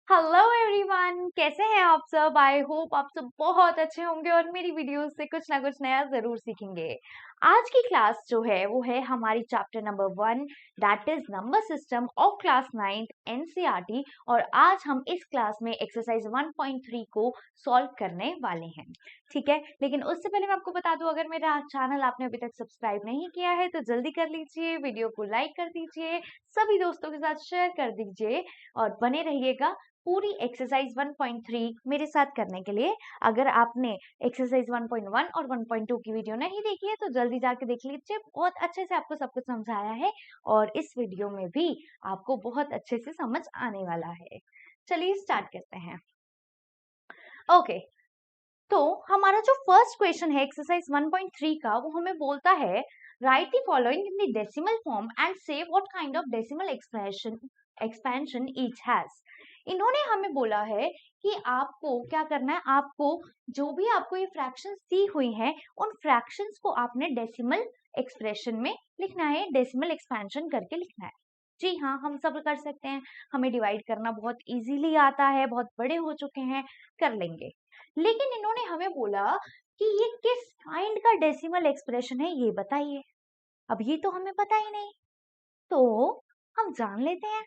Hello everyone, कैसे हैं आप सब। आई होप आप सब बहुत अच्छे होंगे और मेरी वीडियोस से कुछ ना कुछ नया जरूर सीखेंगे। आज की क्लास जो है वो है हमारी chapter number 1, that is number system of class 9 NCERT. और आज हम इस क्लास में एक्सरसाइज 1.3 को सॉल्व करने वाले हैं। ठीक है, लेकिन उससे पहले मैं आपको बता दूं, अगर मेरा चैनल आपने अभी तक सब्सक्राइब नहीं किया है तो जल्दी कर लीजिए, वीडियो को लाइक कर दीजिए, सभी दोस्तों के साथ शेयर कर दीजिए और बने रहिएगा पूरी एक्सरसाइज 1.3 मेरे साथ करने के लिए। अगर आपने एक्सरसाइज 1.1 और 1.2 की वीडियो नहीं देखी है तो जल्दी जाके देख लीजिए, बहुत अच्छे से आपको सब कुछ समझाया है और इस वीडियो में भी आपको बहुत अच्छे से समझ आने वाला है। चलिए स्टार्ट करते हैं। ओके, तो हमारा जो फर्स्ट क्वेश्चन है एक्सरसाइज 1.3 का, वो हमें बोलता है write the following in the decimal form and say what kind of decimal expansion each has. इन्होंने हमें बोला है कि आपको क्या करना है, आपको जो भी आपको ये फ्रैक्शंस दी हुई हैं उन फ्रैक्शंस को आपने डेसिमल एक्सप्रेशन में लिखना है, डेसिमल एक्सपेंशन करके लिखना है। जी हाँ, हम सब कर सकते हैं, हमें डिवाइड करना बहुत इजीली आता है, बहुत बड़े हो चुके हैं, कर लेंगे। लेकिन इन्होंने हमें बोला कि ये किस काइंड का डेसिमल एक्सप्रेशन है ये बताइए। अब ये तो हमें पता ही नहीं, तो हम जान लेते हैं,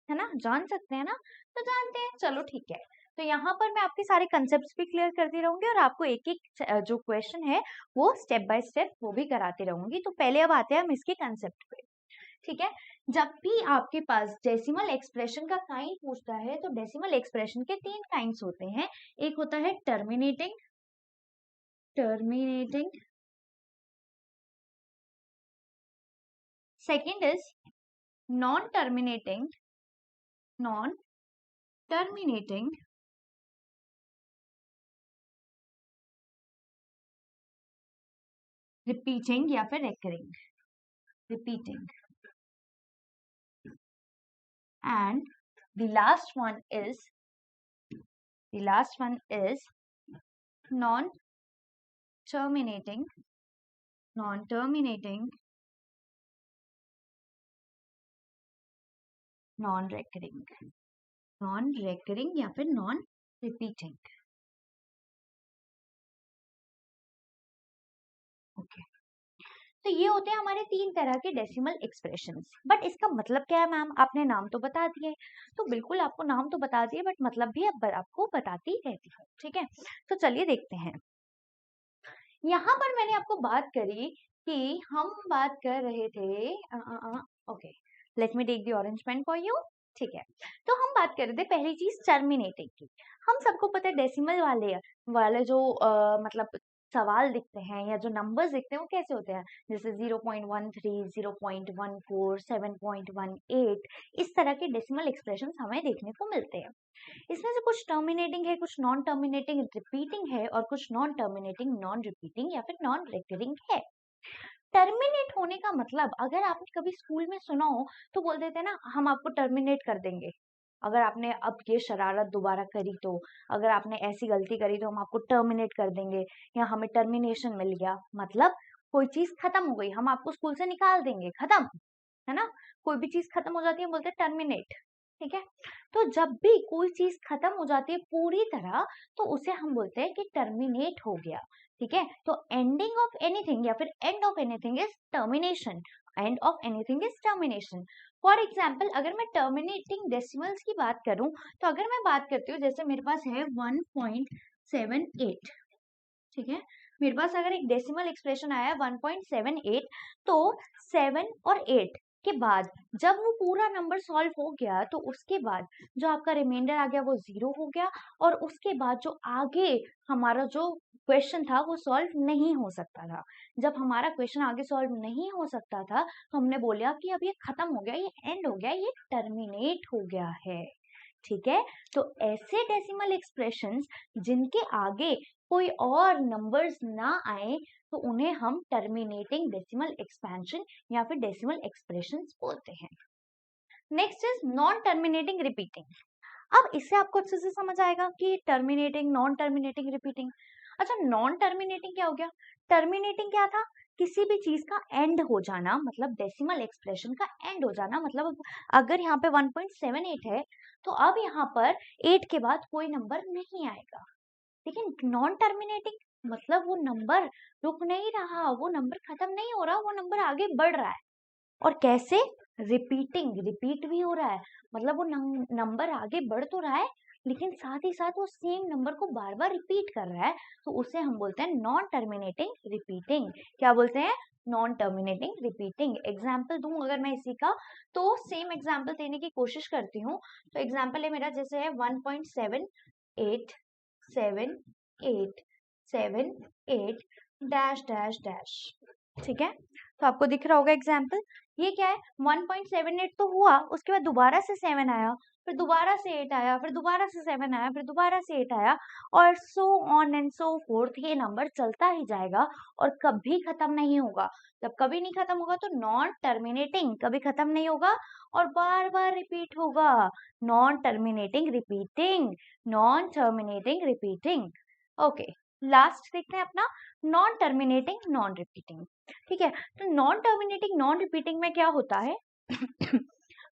है ना, जान सकते हैं ना, तो जानते हैं। चलो ठीक है, तो यहाँ पर मैं आपके सारे कंसेप्ट्स भी क्लियर करती रहूंगी और आपको एक एक जो क्वेश्चन है वो स्टेप बाय स्टेप वो भी कराती रहूंगी। तो पहले अब आते हैं हम इसके कंसेप्ट पे। ठीक है, जब भी आपके पास डेसिमल एक्सप्रेशन का काइंड पूछता है तो डेसिमल एक्सप्रेशन के 3 काइंड्स होते हैं। एक होता है terminating, terminating. Second is non-terminating, non-terminating. Repeating या फिर recurring, repeating. And the last one is non-terminating, non-terminating, non-recurring, non-recurring या फिर non-repeating. ओके, तो ये होते हैं हमारे 3 तरह के डेसिमल एक्सप्रेशंस। बट इसका मतलब क्या है मैम, आपने नाम तो बता दिए। तो बिल्कुल आपको नाम तो बता दिए, बट मतलब भी अब आपको बताती रहती हूँ। ठीक है, तो चलिए देखते हैं। यहाँ पर मैंने आपको बात करी कि हम बात कर रहे थे, okay, let me take the orange pen for you. ठीक है, तो हम बात कर रहे थे पहली चीज टर्मिनेटिंग की। हम सबको पता है डेसिमल वाले वाले जो मतलब सवाल दिखते हैं या जो नंबर्स दिखते हैं वो कैसे होते हैं, जैसे 0.13, 0.14, 7.18, इस तरह के डेसिमल एक्सप्रेशन हमें देखने को मिलते हैं। इसमें से कुछ टर्मिनेटिंग है, कुछ नॉन टर्मिनेटिंग रिपीटिंग है और कुछ नॉन टर्मिनेटिंग नॉन रिपीटिंग या फिर नॉन रिकरिंग है। टर्मिनेट होने का मतलब, अगर आपने कभी स्कूल में सुना हो तो बोल देते हैं ना, हम आपको टर्मिनेट कर देंगे अगर आपने अब ये शरारत दोबारा करी तो, अगर आपने ऐसी गलती करी तो हम आपको टर्मिनेट कर देंगे या हमें टर्मिनेशन मिल गया। मतलब कोई चीज खत्म हो गई, हम आपको स्कूल से निकाल देंगे, खत्म, है ना। कोई भी चीज खत्म हो जाती है बोलते हैं टर्मिनेट। ठीक है, तो जब भी कोई चीज खत्म हो जाती है पूरी तरह तो उसे हम बोलते हैं कि टर्मिनेट हो गया। ठीक है, तो एंडिंग ऑफ एनीथिंग या फिर end of anything is termination, end of anything is termination. For example, अगर मैं टर्मिनेटिंग डेसिमल्स की बात करूं तो अगर मैं बात करती हूँ, जैसे मेरे पास है 1.78। ठीक है, मेरे पास अगर एक डेसिमल एक्सप्रेशन आया 1.78, तो 7 और 8 के बाद जब वो पूरा नंबर सॉल्व हो गया तो उसके बाद जो आपका रिमाइंडर आ गया वो 0 हो गया और उसके बाद जो आगे हमारा जो क्वेश्चन था वो सॉल्व नहीं हो सकता था। जब हमारा क्वेश्चन आगे सॉल्व नहीं हो सकता था तो हमने बोला कि अब ये खत्म हो गया, ये एंड हो गया, ये टर्मिनेट हो गया है। ठीक है, तो ऐसे डेसिमल एक्सप्रेशंस जिनके आगे कोई और नंबर्स ना आए तो उन्हें हम टर्मिनेटिंग डेसिमल एक्सपेंशन या फिर डेसिमल एक्सप्रेशंस बोलते हैं। Next is non terminating repeating. अब इससे आपको अच्छे से समझ आएगा कि टर्मिनेटिंग, नॉन टर्मिनेटिंग, रिपीटिंग। अच्छा, नॉन टर्मिनेटिंग क्या हो गया? टर्मिनेटिंग क्या था? किसी भी चीज का एंड हो जाना, मतलब डेसिमल एक्सप्रेशन का एंड हो जाना। मतलब अगर यहाँ पे 1.78 है तो अब यहाँ पर 8 के बाद कोई नंबर नहीं आएगा। लेकिन नॉन टर्मिनेटिंग मतलब वो नंबर रुक नहीं रहा, वो नंबर खत्म नहीं हो रहा, वो नंबर आगे बढ़ रहा है। और कैसे? रिपीट भी हो रहा है। मतलब वो नंबर आगे बढ़ तो रहा है, लेकिन साथ ही साथ वो सेम नंबर को बार बार रिपीट कर रहा है, तो उसे हम बोलते हैं नॉन टर्मिनेटिंग रिपीटिंग। क्या बोलते हैं? Non terminating repeating. एग्जाम्पल दूं अगर मैं इसी का, तो सेम एग्जाम्पल देने की कोशिश करती हूँ। तो एग्जाम्पल है मेरा, जैसे है 1.787878 डैश डैश डैश। ठीक है, तो आपको दिख रहा होगा एग्जाम्पल। ये क्या है? 1.78 तो हुआ, उसके बाद दोबारा से 7 आया, फिर दोबारा से 8 आया, फिर दोबारा से 7 आया, फिर दोबारा से 8 आया, और so on and so fourth. ये नंबर चलता ही जाएगा और कभी खत्म नहीं होगा। जब कभी नहीं खत्म होगा तो नॉन टर्मिनेटिंग, कभी खत्म नहीं होगा और बार बार रिपीट होगा। Non terminating repeating, non terminating repeating. Okay, last देखते हैं अपना नॉन टर्मिनेटिंग नॉन रिपीटिंग। ठीक है, तो नॉन टर्मिनेटिंग नॉन रिपीटिंग में क्या होता है?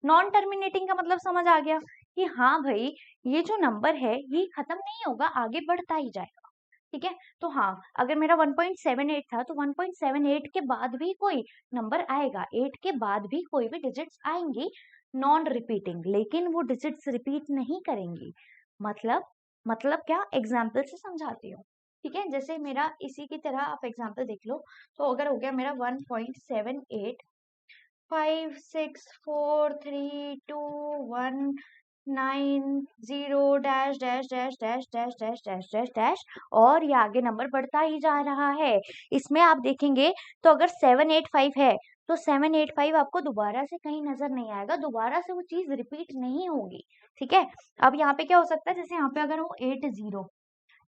नॉन टर्मिनेटिंग का मतलब समझ आ गया कि हाँ भाई, ये जो नंबर है ये खत्म नहीं होगा, आगे बढ़ता ही जाएगा। ठीक है, तो हाँ, अगर मेरा 1.78 था तो 1.78 के बाद भी कोई नंबर आएगा, 8 के बाद भी कोई भी डिजिट्स आएंगी नॉन रिपीटिंग, लेकिन वो डिजिट्स रिपीट नहीं करेंगी। मतलब क्या? एग्जाम्पल से समझाती हूँ। ठीक है, जैसे मेरा इसी की तरह आप एग्जाम्पल देख लो। तो अगर हो गया मेरा 1.7856432190 dash dash dash dash dash dash dash dash dash, और ये आगे नंबर बढ़ता ही जा रहा है। इसमें आप देखेंगे तो अगर 785 है तो 785 आपको दोबारा से कहीं नजर नहीं आएगा, दोबारा से वो चीज रिपीट नहीं होगी। ठीक है, अब यहाँ पे क्या हो सकता है? जैसे यहाँ पे अगर वो 80,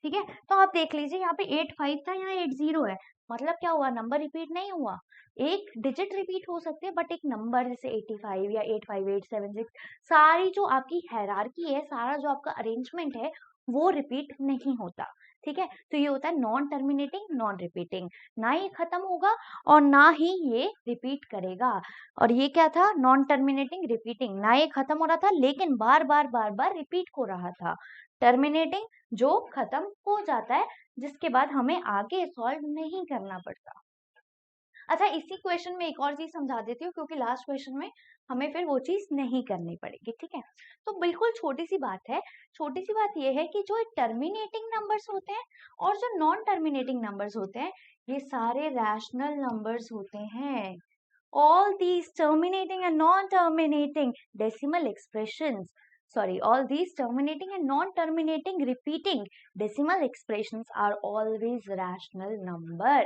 ठीक है, तो आप देख लीजिए यहाँ पे 85 था, यहाँ 80 है। मतलब क्या हुआ? नंबर रिपीट नहीं हुआ। एक डिजिट रिपीट हो सकते हैं, बट एक नंबर जैसे 85 या 85876, सारी जो आपकी हायरार्की है, सारा जो आपका अरेंजमेंट है, वो रिपीट नहीं होता। ठीक है, तो ये होता है नॉन टर्मिनेटिंग नॉन रिपीटिंग। ना ये खत्म होगा और ना ही ये रिपीट करेगा। और ये क्या था? Non terminating repeating. ना ये खत्म हो रहा था, लेकिन बार बार बार बार रिपीट हो रहा था। टर्मिनेटिंग जो खत्म हो जाता है, जिसके बाद हमें आगे सॉल्व नहीं करना पड़ता। अच्छा, इसी क्वेश्चन में एक और चीज समझा देती हूँ, क्योंकि लास्ट क्वेश्चन में हमें फिर वो चीज नहीं करनी पड़ेगी। ठीक है, तो बिल्कुल छोटी सी बात है। छोटी सी बात ये है कि जो टर्मिनेटिंग नंबर्स होते हैं और जो नॉन टर्मिनेटिंग नंबर्स होते हैं, ये सारे रैशनल नंबर्स होते हैं। all these terminating and non-terminating decimal expressions, all these terminating and non-terminating repeating decimal expressions are always rational number.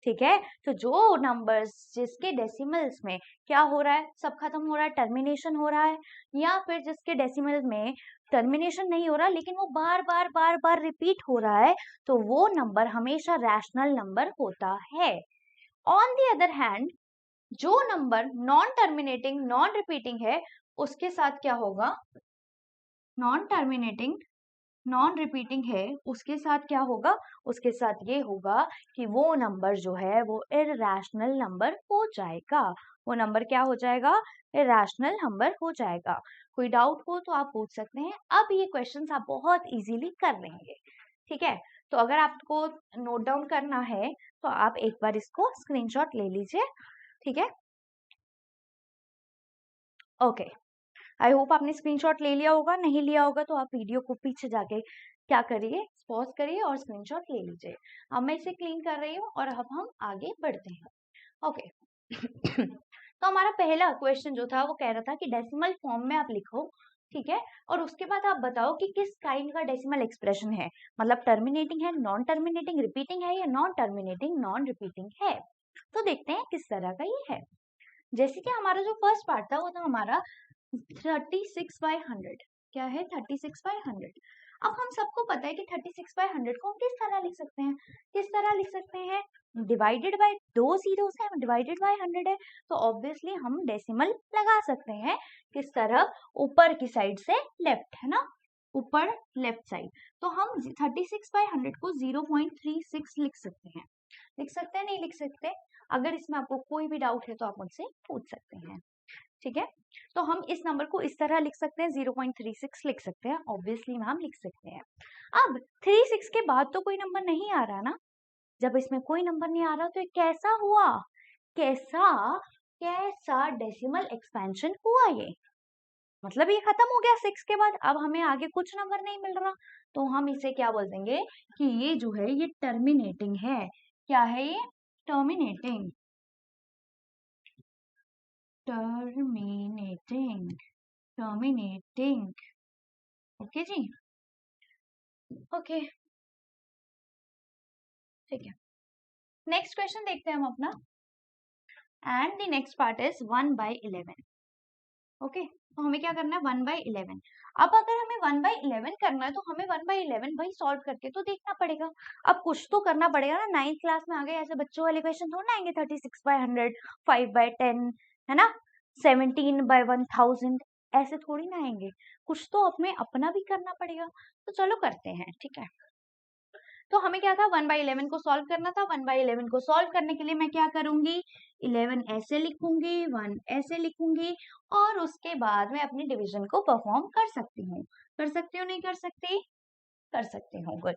ठीक है, तो जो नंबर्स जिसके डेसिमल्स में क्या हो रहा है? सब खत्म हो रहा है, टर्मिनेशन हो रहा है, या फिर जिसके डेसिमल में टर्मिनेशन नहीं हो रहा लेकिन वो बार बार बार बार रिपीट हो रहा है, तो वो नंबर हमेशा रैशनल नंबर होता है। ऑन द अदर हैंड, जो number non terminating non repeating है, उसके साथ क्या होगा? नॉन टर्मिनेटिंग नॉन रिपीटिंग है, उसके साथ क्या होगा? उसके साथ ये होगा कि वो नंबर जो है वो इरैशनल नंबर हो जाएगा। वो नंबर क्या हो जाएगा? इरैशनल नंबर हो जाएगा। कोई डाउट हो तो आप पूछ सकते हैं। अब ये क्वेश्चंस आप बहुत इजीली कर लेंगे। ठीक है, तो अगर आपको नोट डाउन करना है तो आप एक बार इसको स्क्रीनशॉट ले लीजिए। ठीक है, ओके, आई होप आपने स्क्रीनशॉट ले लिया होगा। नहीं लिया होगा तो आप वीडियो को पीछे जाके क्या करिए, पॉज करिए और स्क्रीनशॉट ले लीजिए। अब मैं इसे क्लीन कर रही हूँ और अब हम आगे बढ़ते हैं। ओके तो हमारा पहला क्वेश्चन जो था वो कह रहा था कि डेसिमल फॉर्म में आप लिखो। ठीक है, और उसके बाद आप बताओ कि किस काइंड का डेसिमल एक्सप्रेशन है, मतलब टर्मिनेटिंग है, नॉन टर्मिनेटिंग रिपीटिंग है, या नॉन टर्मिनेटिंग नॉन रिपीटिंग है। तो देखते हैं किस तरह का ये है। जैसे कि हमारा जो फर्स्ट पार्ट था वो था हमारा 36/100। क्या है? 36/100। अब हम सबको पता है कि 36/100 को हम किस तरह लिख सकते हैं? किस तरह लिख सकते हैं? डिवाइडेड बाय 2 जीरो से, डिवाइडेड बाय 100 है, तो ऑब्वियसली हम डेसिमल लगा सकते हैं। किस तरह? ऊपर की साइड से लेफ्ट, है ना? ऊपर लेफ्ट साइड, तो हम 36/100 को 0.36 लिख सकते हैं। लिख सकते हैं नहीं लिख सकते? अगर इसमें आपको कोई भी डाउट है तो आप मुझसे पूछ सकते हैं, ठीक है। तो हम इस नंबर को इस तरह लिख सकते हैं, 0.36 लिख सकते हैं, ऑब्वियसली मैम लिख सकते हैं। अब 36 के बाद तो कोई नंबर नहीं आ रहा ना, जब इसमें कोई नंबर नहीं आ रहा तो ये कैसा हुआ, कैसा कैसा डेसिमल एक्सपेंशन हुआ ये, मतलब ये खत्म हो गया 6 के बाद, अब हमें आगे कुछ नंबर नहीं मिल रहा, तो हम इसे क्या बोल देंगे कि ये जो है ये टर्मिनेटिंग है। क्या है ये? Terminating, terminating, terminating. ओके जी, ओके, ठीक है। नेक्स्ट क्वेश्चन देखते हैं हम अपना, and the next part is 1/11। Okay, तो हमें क्या करना है 1/11। अब अगर हमें 1/11 करना है तो हमें 1/11 भाई सॉल्व करके तो देखना पड़ेगा। अब कुछ तो करना पड़ेगा ना, 9th क्लास में आ गए ऐसे बच्चों वाले क्वेश्चन थोड़ा ना आएंगे, 36/100, 5/10, है ना, 17/1000, ऐसे थोड़ी ना आएंगे, कुछ तो हमें अपना भी करना पड़ेगा। तो चलो करते हैं, ठीक है। तो हमें क्या था 1/11 को सॉल्व करना था। 1/11 को सॉल्व करने के लिए मैं क्या करूंगी, 11 ऐसे लिखूंगी, 1 ऐसे लिखूंगी, और उसके बाद मैं अपनी डिवीजन को परफॉर्म कर सकती हूँ। कर सकती हूँ नहीं कर सकती? कर सकती हूँ, गुड।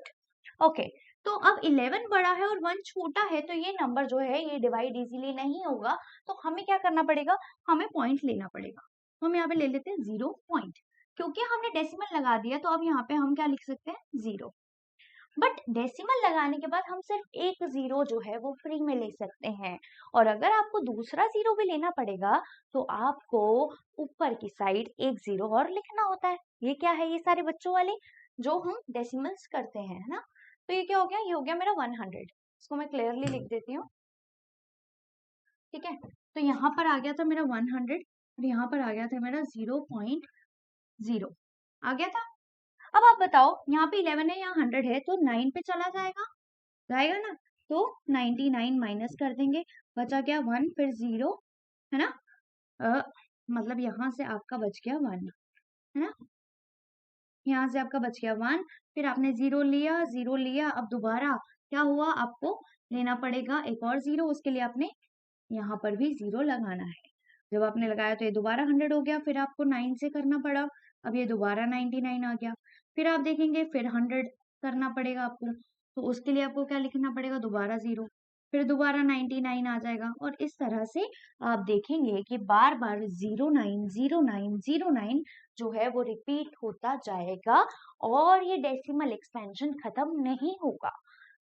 ओके, तो अब 11 बड़ा है और 1 छोटा है, तो ये नंबर जो है ये डिवाइड इजीली नहीं होगा, तो हमें क्या करना पड़ेगा, हमें पॉइंट लेना पड़ेगा। तो हम यहाँ पे ले लेते हैं 0 पॉइंट, क्योंकि हमने डेसिमल लगा दिया तो अब यहाँ पे हम क्या लिख सकते हैं 0। बट डेसिमल लगाने के बाद हम सिर्फ एक 0 जो है वो फ्री में ले सकते हैं, और अगर आपको दूसरा 0 भी लेना पड़ेगा तो आपको ऊपर की साइड एक 0 और लिखना होता है। ये क्या है, ये सारे बच्चों वाले जो हम डेसिमल्स करते हैं, है ना। तो ये क्या हो गया, ये हो गया मेरा 100। इसको मैं क्लियरली लिख देती हूँ, ठीक है। तो यहाँ पर आ गया था मेरा 100 और यहाँ पर आ गया था मेरा 0.0 आ गया था। अब आप बताओ, यहाँ पे 11 है, यहाँ 100 है, तो 9 पे चला जाएगा, जाएगा ना, तो 99 माइनस कर देंगे, बचा क्या 1, फिर 0, है ना। मतलब यहाँ से आपका बच गया 1, है ना, यहाँ से आपका बच गया 1, फिर आपने 0 लिया, 0 लिया, अब दोबारा क्या हुआ, आपको लेना पड़ेगा एक और 0, उसके लिए आपने यहाँ पर भी 0 लगाना है। जब आपने लगाया तो ये दोबारा 100 हो गया, फिर आपको 9 से करना पड़ा, अब ये दोबारा 99 आ गया, फिर आप देखेंगे फिर 100 करना पड़ेगा आपको, तो उसके लिए आपको क्या लिखना पड़ेगा, दोबारा 0, फिर दोबारा 99 आ जाएगा, और इस तरह से आप देखेंगे कि बार बार 090909 जो है वो रिपीट होता जाएगा, और ये डेसिमल एक्सपेंशन खत्म नहीं होगा,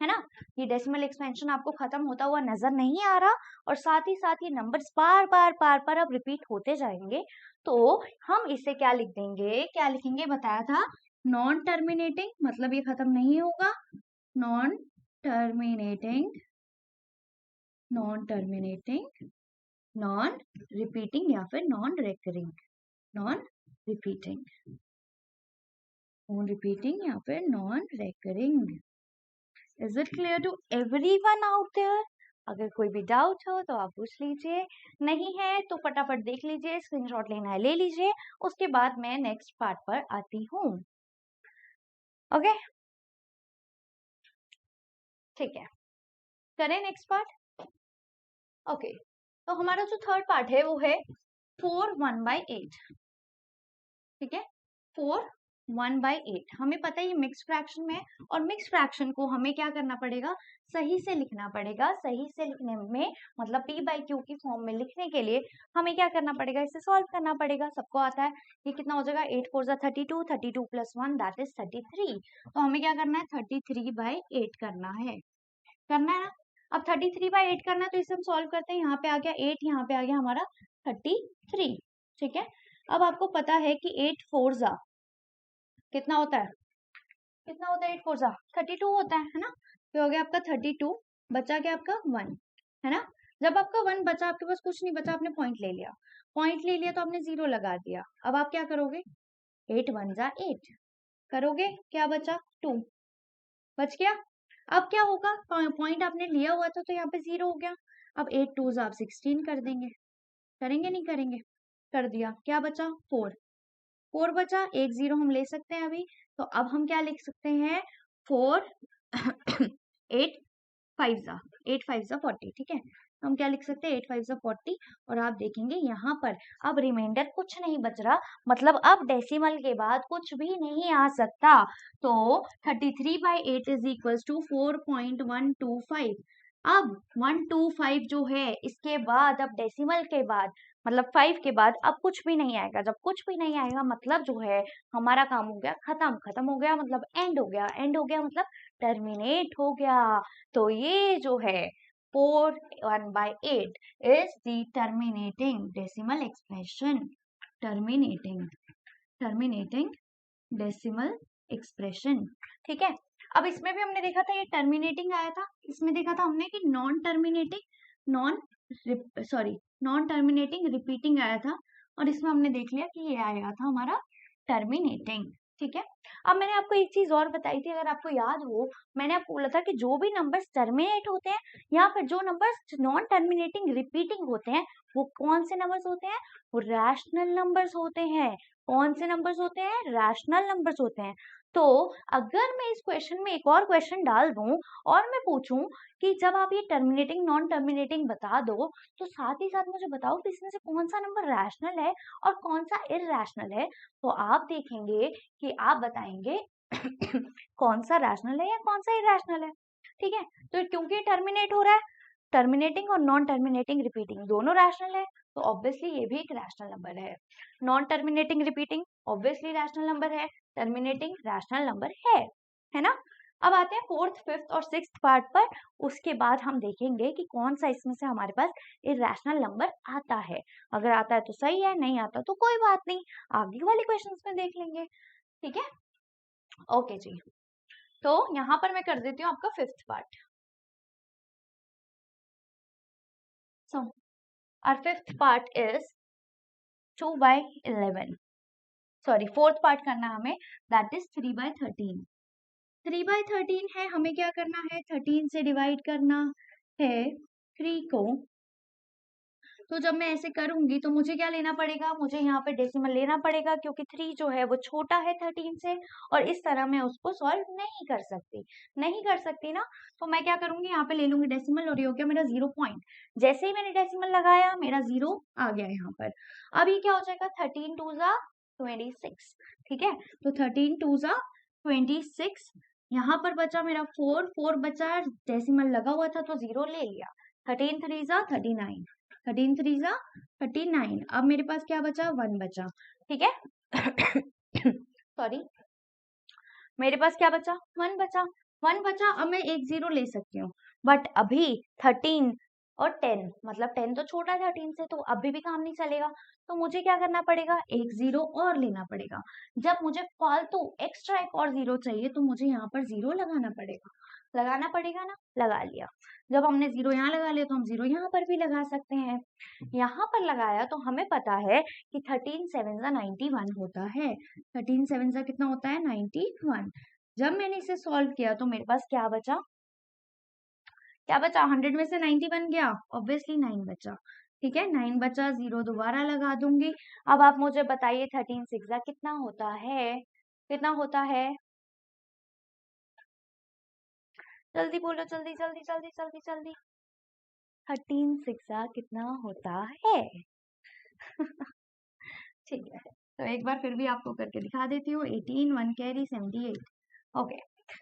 है ना। ये डेसिमल एक्सपेंशन आपको खत्म होता हुआ नजर नहीं आ रहा, और साथ ही साथ ये नंबर्स बार बार अब रिपीट होते जाएंगे, तो हम इसे क्या लिख देंगे, क्या लिखेंगे बताया था, नॉन टर्मिनेटिंग, मतलब ये खत्म नहीं होगा, non terminating, non terminating, non repeating या फिर non recurring, non repeating, non repeating या फिर non recurring. Is it clear to everyone out there? अगर कोई भी डाउट हो तो आप पूछ लीजिए, नहीं है तो फटाफट देख लीजिए, स्क्रीनशॉट लेना है ले लीजिए, उसके बाद मैं नेक्स्ट पार्ट पर आती हूँ। ओके, ठीक है, करें नेक्स्ट पार्ट। ओके, तो हमारा जो थर्ड पार्ट है वो है 4 1/8, ठीक है, 4 1/8। हमें पता है ये मिक्स फ्रैक्शन में है, और मिक्स फ्रैक्शन को हमें क्या करना पड़ेगा, सही से लिखना पड़ेगा। सही से लिखने में मतलब p/q की फॉर्म में लिखने के लिए हमें क्या करना पड़ेगा, इसे सॉल्व करना पड़ेगा। सबको आता है, ये कितना हो जाएगा, 8 4 32, 32 + 1 दैट इज 33। तो हमें क्या करना है, 33/8 करना है, करना है ना। अब 33/8 करना है, तो इसे हम सॉल्व करते हैं। यहाँ पे आ गया 8, यहाँ पे आ गया हमारा 33, ठीक है। अब आपको पता है कि 8 4 कितना होता है, कितना होता है, 8 4 32 होता है ना। तो हो गया आपका 32, बचा गया आपका 1, है ना। जब आपका 1 बचा, आपके पास कुछ नहीं बचा, आपने पॉइंट ले लिया, पॉइंट ले लिया तो आपने 0 लगा दिया। अब आप क्या करोगे, 8 1 8 करोगे, क्या बचा 2 बच गया। अब क्या होगा, पॉइंट आपने लिया हुआ था तो यहाँ पे 0 हो गया। अब 8 2 आप 16 कर देंगे, करेंगे नहीं करेंगे, कर दिया, क्या बचा 4, 4 बचा, एक 0 हम ले सकते हैं अभी, तो अब हम क्या लिख सकते हैं 4 8 5 जा 40, ठीक है। तो हम क्या लिख सकते हैं 8 5 जा 40, और आप देखेंगे यहाँ पर अब रिमाइंडर कुछ नहीं बच रहा, मतलब अब डेसिमल के बाद कुछ भी नहीं आ सकता। तो 33/8 इज इक्वल्स टू 4.125। अब 125 जो है इसके बाद अब डेसिमल के बाद मतलब 5 के बाद अब कुछ भी नहीं आएगा। जब कुछ भी नहीं आएगा मतलब जो है हमारा काम हो गया खत्म, खत्म हो गया मतलब एंड हो गया, एंड हो गया मतलब टर्मिनेट हो गया। तो ये जो है 4/1 is the terminating decimal expression, terminating decimal expression, ठीक है। अब इसमें भी हमने देखा था ये टर्मिनेटिंग आया था, इसमें देखा था हमने कि नॉन टर्मिनेटिंग रिपीटिंग आया था, और इसमें हमने देख लिया कि ये आया था हमारा टर्मिनेटिंग, ठीक है। अब मैंने आपको एक चीज और बताई थी, अगर आपको याद हो, मैंने आपको बोला था कि जो भी नंबर्स टर्मिनेट होते हैं या फिर जो नंबर्स नॉन टर्मिनेटिंग रिपीटिंग होते हैं वो कौन से नंबर्स होते हैं, वो रैशनल नंबर्स होते हैं। कौन से नंबर्स होते हैं, रैशनल नंबर्स होते हैं। तो अगर मैं इस क्वेश्चन में एक और क्वेश्चन डाल दूं और मैं पूछूं कि जब आप ये टर्मिनेटिंग नॉन टर्मिनेटिंग बता दो, तो साथ ही साथ मुझे बताओ कि इसमें से कौन सा नंबर रैशनल है और कौन सा इरैशनल है, तो आप देखेंगे कि आप बताएंगे कौन सा रैशनल है या कौन सा इरैशनल है, ठीक है। तो क्योंकि टर्मिनेट हो रहा है, टर्मिनेटिंग और नॉन टर्मिनेटिंग रिपीटिंग दोनों रैशनल है, तो ऑब्वियसली ये भी एक रैशनल नंबर है। Non terminating repeating obviously rational number है, टर्मिनेटिंग रैशनल नंबर है ना। अब आते हैं फोर्थ, फिफ्थ और सिक्स्थ पार्ट पर। उसके बाद हम देखेंगे कि कौन सा इसमें से हमारे पास इरैशनल नंबर आता है। अगर आता है तो सही है, नहीं आता तो कोई बात नहीं, आगे वाले क्वेश्चंस में देख लेंगे, ठीक है। ओके जी, तो यहाँ पर मैं कर देती हूँ आपका fifth part. So our fifth part is 2/11, sorry fourth part करना हमें, दैट इज 3/13। 3/13 है, हमें क्या करना है 13 से डिवाइड करना है 3 को। तो जब मैं ऐसे करूंगी तो मुझे क्या लेना पड़ेगा, मुझे यहाँ पे डेसिमल लेना पड़ेगा क्योंकि 3 जो है वो छोटा है 13 से, और इस तरह मैं उसको सॉल्व नहीं कर सकती, नहीं कर सकती ना। तो मैं क्या करूंगी, यहाँ पे ले लूंगी डेसिमल, और ये हो गया मेरा 0 पॉइंट। जैसे ही मैंने डेसिमल लगाया मेरा 0 आ गया यहाँ पर। अब ये क्या हो जाएगा 13 2 जा 26, ठीक है। तो 13 2 जा 26, यहाँ पर बचा मेरा 4 बचा, डेसिमल लगा हुआ था तो 0 ले लिया। 13 3 जा 39, 13 3 जा 39। अब मेरे पास क्या बचा 1 बचा, ठीक है। सॉरी, मेरे पास क्या बचा 1 बचा, 1 बचा। अब मैं एक 0 ले सकती हूँ, बट अभी 13 और 10 मतलब 10 तो छोटा है 13 से, तो अभी भी काम नहीं चलेगा। तो मुझे क्या करना पड़ेगा, एक 0 और लेना पड़ेगा। जब मुझे फालतू एक्स्ट्रा एक और 0 चाहिए तो मुझे यहाँ पर 0 लगाना पड़ेगा, लगाना पड़ेगा ना, लगा लिया। जब हमने 0 यहाँ लगा लिया तो हम 0 यहाँ पर भी लगा सकते हैं। यहाँ पर लगाया तो हमें पता है कि 13 7 जा 91 होता है। 13 7 जा कितना होता है 91। जब मैंने इसे सॉल्व किया तो मेरे पास क्या बचा, क्या बचा, 100 में से 90 बन गया, ऑब्वियसली 9 बचा, ठीक है। 9 बचा, 0 दोबारा लगा दूंगी। अब आप मुझे बताइए 13 6 जा कितना होता है, कितना होता है, जल्दी बोलो, जल्दी जल्दी जल्दी जल्दी जल्दी। 13 6 जा कितना होता है। ठीक है, तो एक बार फिर भी आपको करके दिखा देती हूँ। 18 1 कैरी 78, ओके।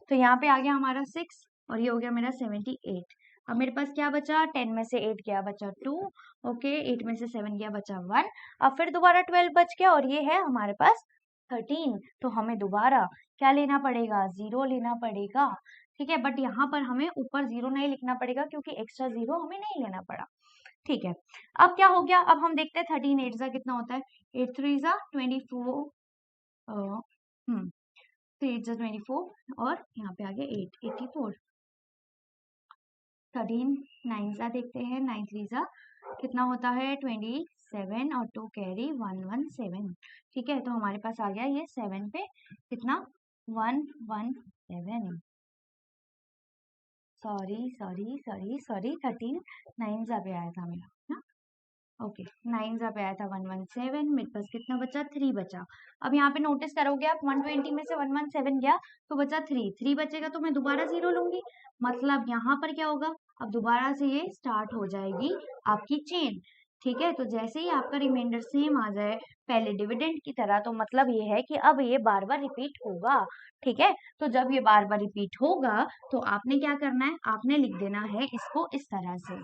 तो यहाँ पे आ गया हमारा 6 और ये हो गया मेरा 78। अब मेरे पास क्या बचा, 10 में से 8 गया बचा 2, ओके। 8 में से 7 गया बचा 1। अब फिर दोबारा 12 बच गया और ये है हमारे पास 13। तो हमें दोबारा क्या लेना पड़ेगा, 0 लेना पड़ेगा, ठीक है। बट यहाँ पर हमें ऊपर 0 नहीं लिखना पड़ेगा क्योंकि एक्स्ट्रा 0 हमें नहीं लेना पड़ा, ठीक है। अब क्या हो गया, अब हम देखते हैं 13 8 जा कितना होता है। 8 3 जा 24, 8 जा 24 और यहाँ पे आ गया 8 84। 13 9 जा देखते हैं, 9 3 जा कितना होता है 27 और 2 कैरी 117, ठीक है। तो हमारे पास आ गया ये 7 पे कितना 117, सॉरी सॉरी सॉरी सॉरी 13 9 जा पे आया था मेरा ना। ओके, 9 पे आया था 117, मेरे पास कितना बचा, 3 बचा। अब यहाँ पे नोटिस करोगे आप 120 में से 117 गया तो बचा 3 बचेगा, तो मैं दोबारा 0 लूंगी। मतलब यहाँ पर क्या होगा, अब दोबारा से ये स्टार्ट हो जाएगी आपकी चेन। ठीक है, तो जैसे ही आपका रिमाइंडर सेम आ जाए पहले डिविडेंड की तरह, तो मतलब ये है कि अब ये बार बार रिपीट होगा। ठीक है, तो जब ये बार बार रिपीट होगा तो आपने क्या करना है, आपने लिख देना है इसको इस तरह से।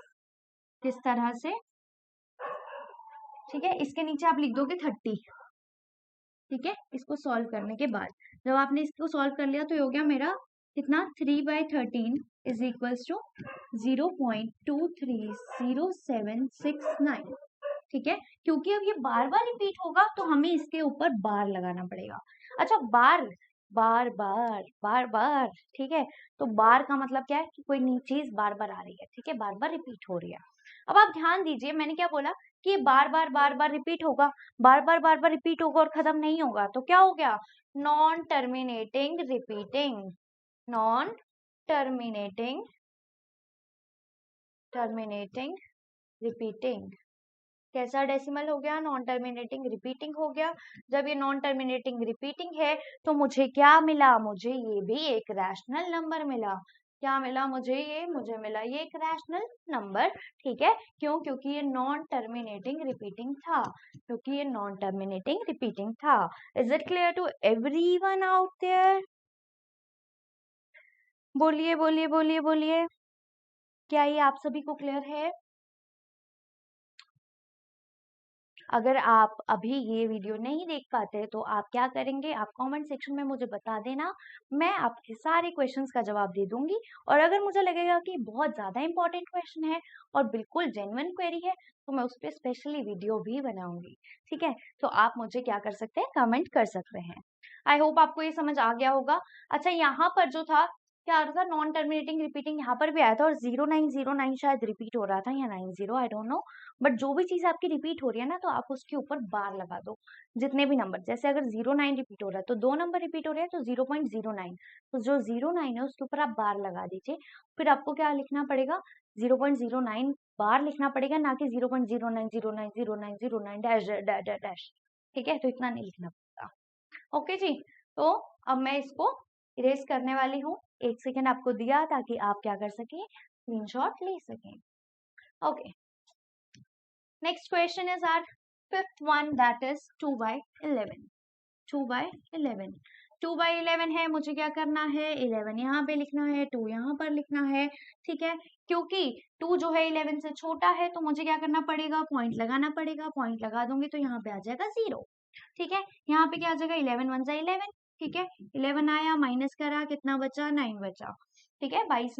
किस तरह से, ठीक है, इसके नीचे आप लिख दोगे 30। ठीक है, इसको सॉल्व करने के बाद जब आपने इसको सॉल्व कर लिया तो ये हो गया मेरा कितना, 3/13 इज इक्वल्स टू 0.230769। ठीक है, क्योंकि अब ये बार बार रिपीट होगा तो हमें इसके ऊपर बार लगाना पड़ेगा। अच्छा, बार बार बार बार बार, ठीक है, तो बार का मतलब क्या है कि कोई नई चीज बार बार आ रही है। ठीक है, बार बार रिपीट हो रही है। अब आप ध्यान दीजिए, मैंने क्या बोला कि बार बार रिपीट होगा, बार बार रिपीट होगा और खत्म नहीं होगा, तो क्या हो गया, non terminating repeating. Non terminating terminating repeating. कैसा डेसिमल हो गया, नॉन टर्मिनेटिंग रिपीटिंग हो गया। जब ये नॉन टर्मिनेटिंग रिपीटिंग है तो मुझे क्या मिला, मुझे ये भी एक रैशनल नंबर मिला। क्या मिला मुझे, ये मुझे मिला ये एक रैशनल नंबर। ठीक है, क्यों, क्योंकि ये नॉन टर्मिनेटिंग रिपीटिंग था, क्योंकि ये नॉन टर्मिनेटिंग रिपीटिंग था। Is it clear to everyone out there? बोलिए बोलिए बोलिए बोलिए, क्या ये आप सभी को क्लियर है? अगर आप अभी ये वीडियो नहीं देख पाते तो आप क्या करेंगे, आप कमेंट सेक्शन में मुझे बता देना, मैं आपके सारे क्वेश्चंस का जवाब दे दूंगी। और अगर मुझे लगेगा कि बहुत ज़्यादा इंपॉर्टेंट क्वेश्चन है और बिल्कुल जेन्युइन क्वेरी है तो मैं उस पर स्पेशली वीडियो भी बनाऊंगी। ठीक है, तो आप मुझे क्या कर सकते हैं, कमेंट कर सकते हैं। आई होप आपको ये समझ आ गया होगा। अच्छा, यहाँ पर जो था क्या आ रहा था, नॉन टर्मिनेटिंग रिपीटिंग यहाँ पर भी आया था और 0909 शायद रिपीट हो रहा था या 90, आई डोंट नो। बट जो भी चीज आपकी रिपीट हो रही है ना, तो आप उसके ऊपर बार लगा दो। जितने भी नंबर, जैसे अगर 09 रिपीट हो रहा है तो 2 नंबर रिपीट हो रहे हैं तो 0.09, तो जो 09 है उसके ऊपर आप बार लगा दीजिए। फिर आपको क्या लिखना पड़ेगा, 0.09 बार लिखना पड़ेगा, ना कि 0.09090909 डैश डैश डैश डैश। ठीक है, तो इतना नहीं लिखना पड़ेगा। ओके जी, तो अब मैं इसको इरेज करने वाली हूँ। 1 सेकेंड आपको दिया ताकि आप क्या कर सकें, स्क्रीनशॉट ले सकें। Okay, next question is our fifth one, that is 2/11। 2/11, 2/11 है, मुझे क्या करना है, 11 यहाँ पे लिखना है, 2 यहाँ पर लिखना है। ठीक है, क्योंकि 2 जो है 11 से छोटा है तो मुझे क्या करना पड़ेगा, पॉइंट लगाना पड़ेगा। पॉइंट लगा दूंगी तो यहाँ पे आ जाएगा 0। ठीक है, यहाँ पे क्या आ जाएगा, 11 1 जा 11। ठीक है, 11 आया, माइनस करा, कितना बचा, 9 बचा। ठीक है, 20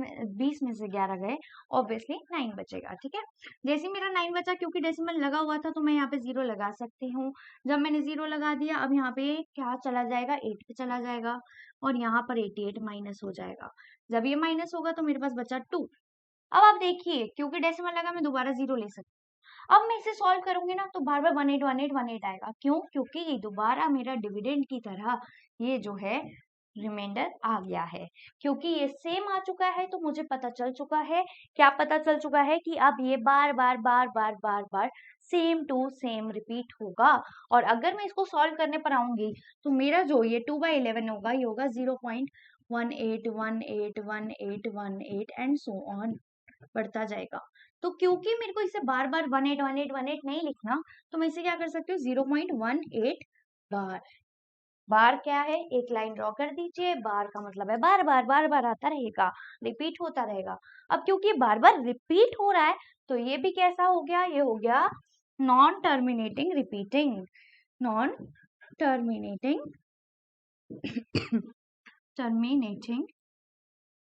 में से 11 गए, ऑब्वियसली 9 बचेगा। ठीक है, जैसे मेरा 9 बचा, क्योंकि डेसिमल लगा हुआ था तो मैं यहाँ पे 0 लगा सकती हूँ। जब मैंने 0 लगा दिया, अब यहाँ पे क्या चला जाएगा, 8 पे चला जाएगा और यहाँ पर 88 माइनस हो जाएगा। जब ये माइनस होगा तो मेरे पास बचा 2। अब आप देखिए, क्योंकि डेसिमल लगा, मैं दोबारा 0 ले सकती हूँ। अब मैं इसे सॉल्व करूंगी ना तो बार बार 181818 आएगा। क्यों, क्योंकि ये दोबारा मेरा डिविडेंड की तरह ये जो है रिमाइंडर आ गया है। क्योंकि ये सेम आ चुका है तो मुझे पता चल चुका है, क्या पता चल चुका है कि अब ये बार बार बार बार बार बार सेम टू सेम रिपीट होगा। और अगर मैं इसको सॉल्व करने पर आऊंगी तो मेरा जो ये 2/11 होगा, ये होगा 0.18181818 एंड सो ऑन, बढ़ता जाएगा। तो क्योंकि मेरे को इसे बार बार 181818 नहीं लिखना, तो मैं इसे क्या कर सकती हूँ, 0.18 बार। बार क्या है, एक लाइन ड्रॉ कर दीजिए, बार का मतलब है बार बार बार बार आता रहेगा, रिपीट होता रहेगा। अब क्योंकि बार बार रिपीट हो रहा है तो ये भी कैसा हो गया, ये हो गया non terminating repeating. Non terminating terminating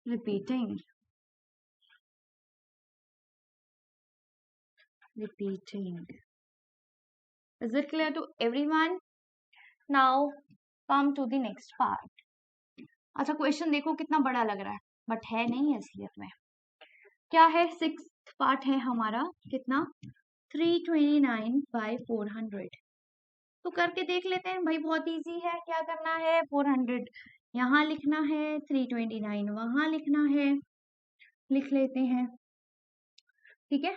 repeating repeating। Is it clear to everyone? Now come to the next part। अच्छा, क्वेश्चन देखो कितना बड़ा लग रहा है, बट है नहीं असलियत में। क्या है, 6th पार्ट है हमारा, कितना, 329/400। तो करके देख लेते हैं भाई, बहुत इजी है। क्या करना है, 400 यहाँ लिखना है, 329 वहां लिखना है, लिख लेते हैं। ठीक है,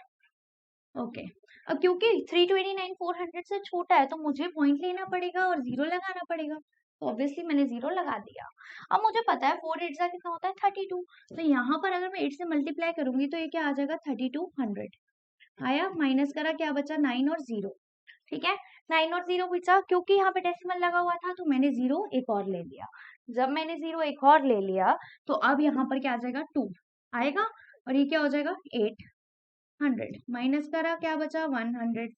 ओके। क्योंकि 329 400 से छोटा है तो मुझे पॉइंट लेना पड़ेगा और 0 लगाना पड़ेगा, तो ऑब्वियसली मैंने 0 लगा दिया। अब मुझे पता है 4 8 का कितना होता है 32, तो यहाँ पर अगर मैं 8 से मल्टीप्लाई करूंगी तो ये क्या आ जाएगा 3200 आया, माइनस करा, क्या बचा 9 और 0। ठीक है, 9 और 0 बचा, क्योंकि यहाँ पे डेसिमल लगा हुआ था तो मैंने 0 एक और ले लिया। जब मैंने 0 एक और ले लिया तो अब यहाँ पर क्या आ जाएगा 2 आएगा, और ये क्या हो जाएगा 800, माइनस करा, क्या बचा 100,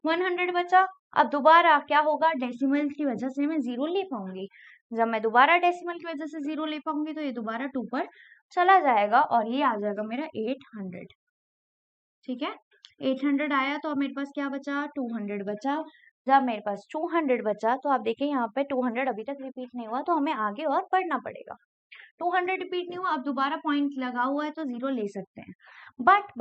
100 बचा। अब दोबारा क्या होगा, डेसिमल की वजह से मैं 0 ले पाऊंगी। जब मैं दोबारा डेसिमल की वजह से 0 ले पाऊंगी तो ये दोबारा 2 पर चला जाएगा और ये आ जाएगा मेरा 800। ठीक है, 800 आया तो अब मेरे पास क्या बचा 200 बचा। जब मेरे पास 200 बचा तो आप देखिए यहाँ पे 200 अभी तक रिपीट नहीं हुआ तो हमें आगे और बढ़ना पड़ेगा। 200 रिपीट नहीं हुआ, अब दोबारा पॉइंट लगा हुआ है तो 0 ले सकते हैं। बट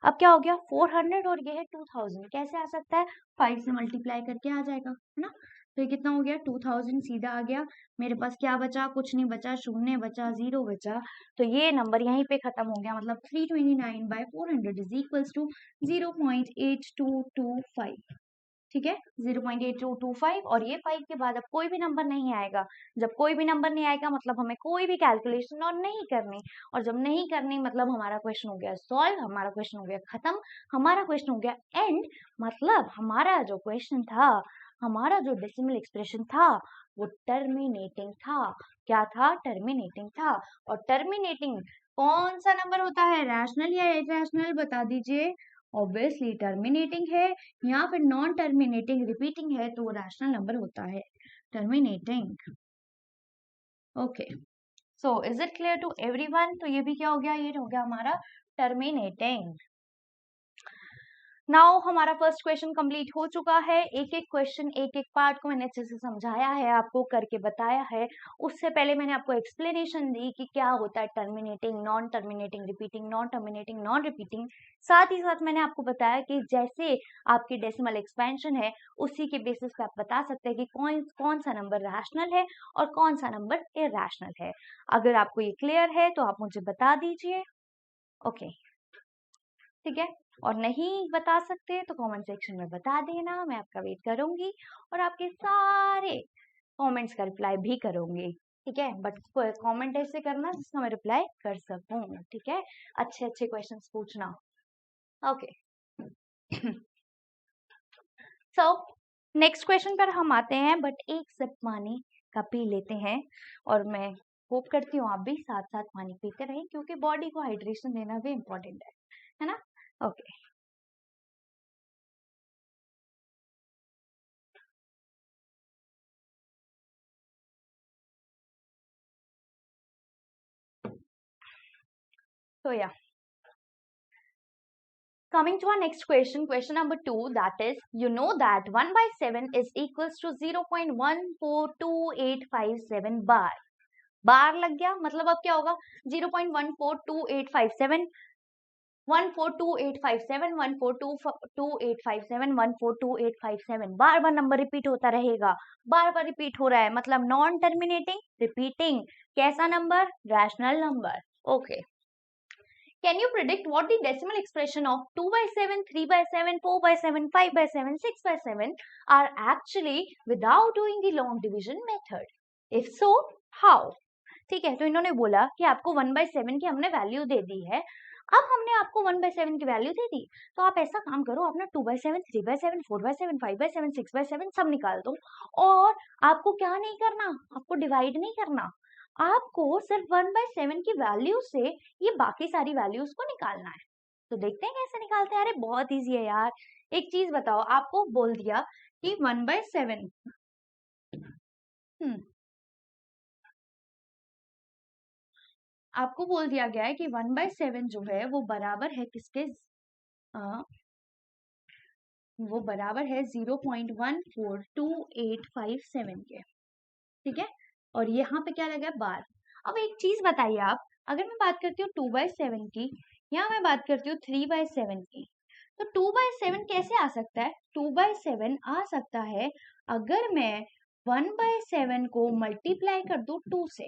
अब क्या हो गया 400 और ये है 2000, कैसे आ सकता है 5 से मल्टीप्लाई करके आ जाएगा, है ना। तो ये कितना हो गया 2000 सीधा आ गया। मेरे पास क्या बचा, कुछ नहीं बचा, शून्य बचा, 0 बचा, तो ये नंबर यहीं पे खत्म हो गया। मतलब 329/400 इज इक्वल्स टू 0.8225। ठीक है, 0.8225, और ये 5 के बाद अब कोई भी नंबर नहीं आएगा। जब कोई भी नंबर नहीं आएगा मतलब हमें कोई भी कैलकुलेशन और नहीं करनी, और जब नहीं करनी मतलब हमारा क्वेश्चन हो गया सॉल्व, हमारा क्वेश्चन हो गया खत्म, हमारा क्वेश्चन हो गया एंड। मतलब हमारा जो क्वेश्चन था, हमारा जो डेसिमल एक्सप्रेशन था वो टर्मिनेटिंग था। क्या था, टर्मिनेटिंग था। और टर्मिनेटिंग कौन सा नंबर होता है, रैशनल या इरैशनल, बता दीजिए। ऑब्वियसली टर्मिनेटिंग है, या फिर नॉन टर्मिनेटिंग रिपीटिंग है तो वो रैशनल नंबर होता है, terminating. Okay, so is it clear to everyone. तो ये भी क्या हो गया, ये हो गया हमारा टर्मिनेटिंग। नाउ हमारा फर्स्ट क्वेश्चन कंप्लीट हो चुका है। एक एक क्वेश्चन, एक एक पार्ट को मैंने अच्छे से समझाया है, आपको करके बताया है। उससे पहले मैंने आपको एक्सप्लेनेशन दी कि क्या होता है terminating, non terminating, repeating, non terminating, non repeating. साथ ही साथ मैंने आपको बताया कि जैसे आपकी डेसिमल एक्सपेंशन है उसी के बेसिस पे आप बता सकते हैं कि कौन सा नंबर रैशनल है और कौन सा नंबर इरैशनल है। अगर आपको ये क्लियर है तो आप मुझे बता दीजिए। ओके, ठीक है, और नहीं बता सकते तो कमेंट सेक्शन में बता देना, मैं आपका वेट करूंगी और आपके सारे कमेंट्स का रिप्लाई भी करूंगी। ठीक है, बट कमेंट ऐसे करना जिसका मैं रिप्लाई कर सकूं। ठीक है, अच्छे अच्छे क्वेश्चंस पूछना। ओके, सो नेक्स्ट क्वेश्चन पर हम आते हैं, बट एक सिप पानी का पी लेते हैं। और मैं होप करती हूँ आप भी साथ साथ पानी पीते रहें, क्योंकि बॉडी को हाइड्रेशन देना भी इम्पोर्टेंट है ना। ओके, तो या coming to our next question, question number 2, that is, you know that 1/7 is equals to 0.142857 bar. बार लग गया, मतलब अब क्या होगा 0.142857, 142857, 142857, 142857, बार बार नंबर रिपीट होता रहेगा, बार बार रिपीट हो रहा है, मतलब नॉन टर्मिनेटिंग, रिपीटिंग, कैसा number, rational number. Okay, can you predict what the decimal expression of 2/7, 3/7, 4/7, 5/7, 6/7 are actually without doing the long division method? If so, how? ठीक है, तो इन्होंने बोला कि आपको 1/7 की हमने वैल्यू दे दी है। अब हमने आपको 1/7 की वैल्यू दे दी, तो आप ऐसा काम करो, अपना 2/7, 3/7, 4/7, 5/7, 6/7 सब निकाल दो। और आपको क्या नहीं करना, आपको डिवाइड नहीं करना, आपको सिर्फ 1/7 की वैल्यू से ये बाकी सारी वैल्यूज को निकालना है। तो देखते हैं कैसे निकालते हैं। अरे बहुत इजी है यार। एक चीज बताओ, आपको बोल दिया कि 1/7, आपको बोल दिया गया है कि 1/7 जो है वो बराबर है किसके, वो बराबर है 0.142857 के। ठीक है, और यहाँ पे क्या लगा बार। अब एक चीज बताइए आप, अगर मैं बात करती हूँ 2/7 की, या मैं बात करती हूँ 3/7 की, तो 2/7 कैसे आ सकता है, 2/7 आ सकता है अगर मैं 1/7 को मल्टीप्लाई कर दूं 2 से।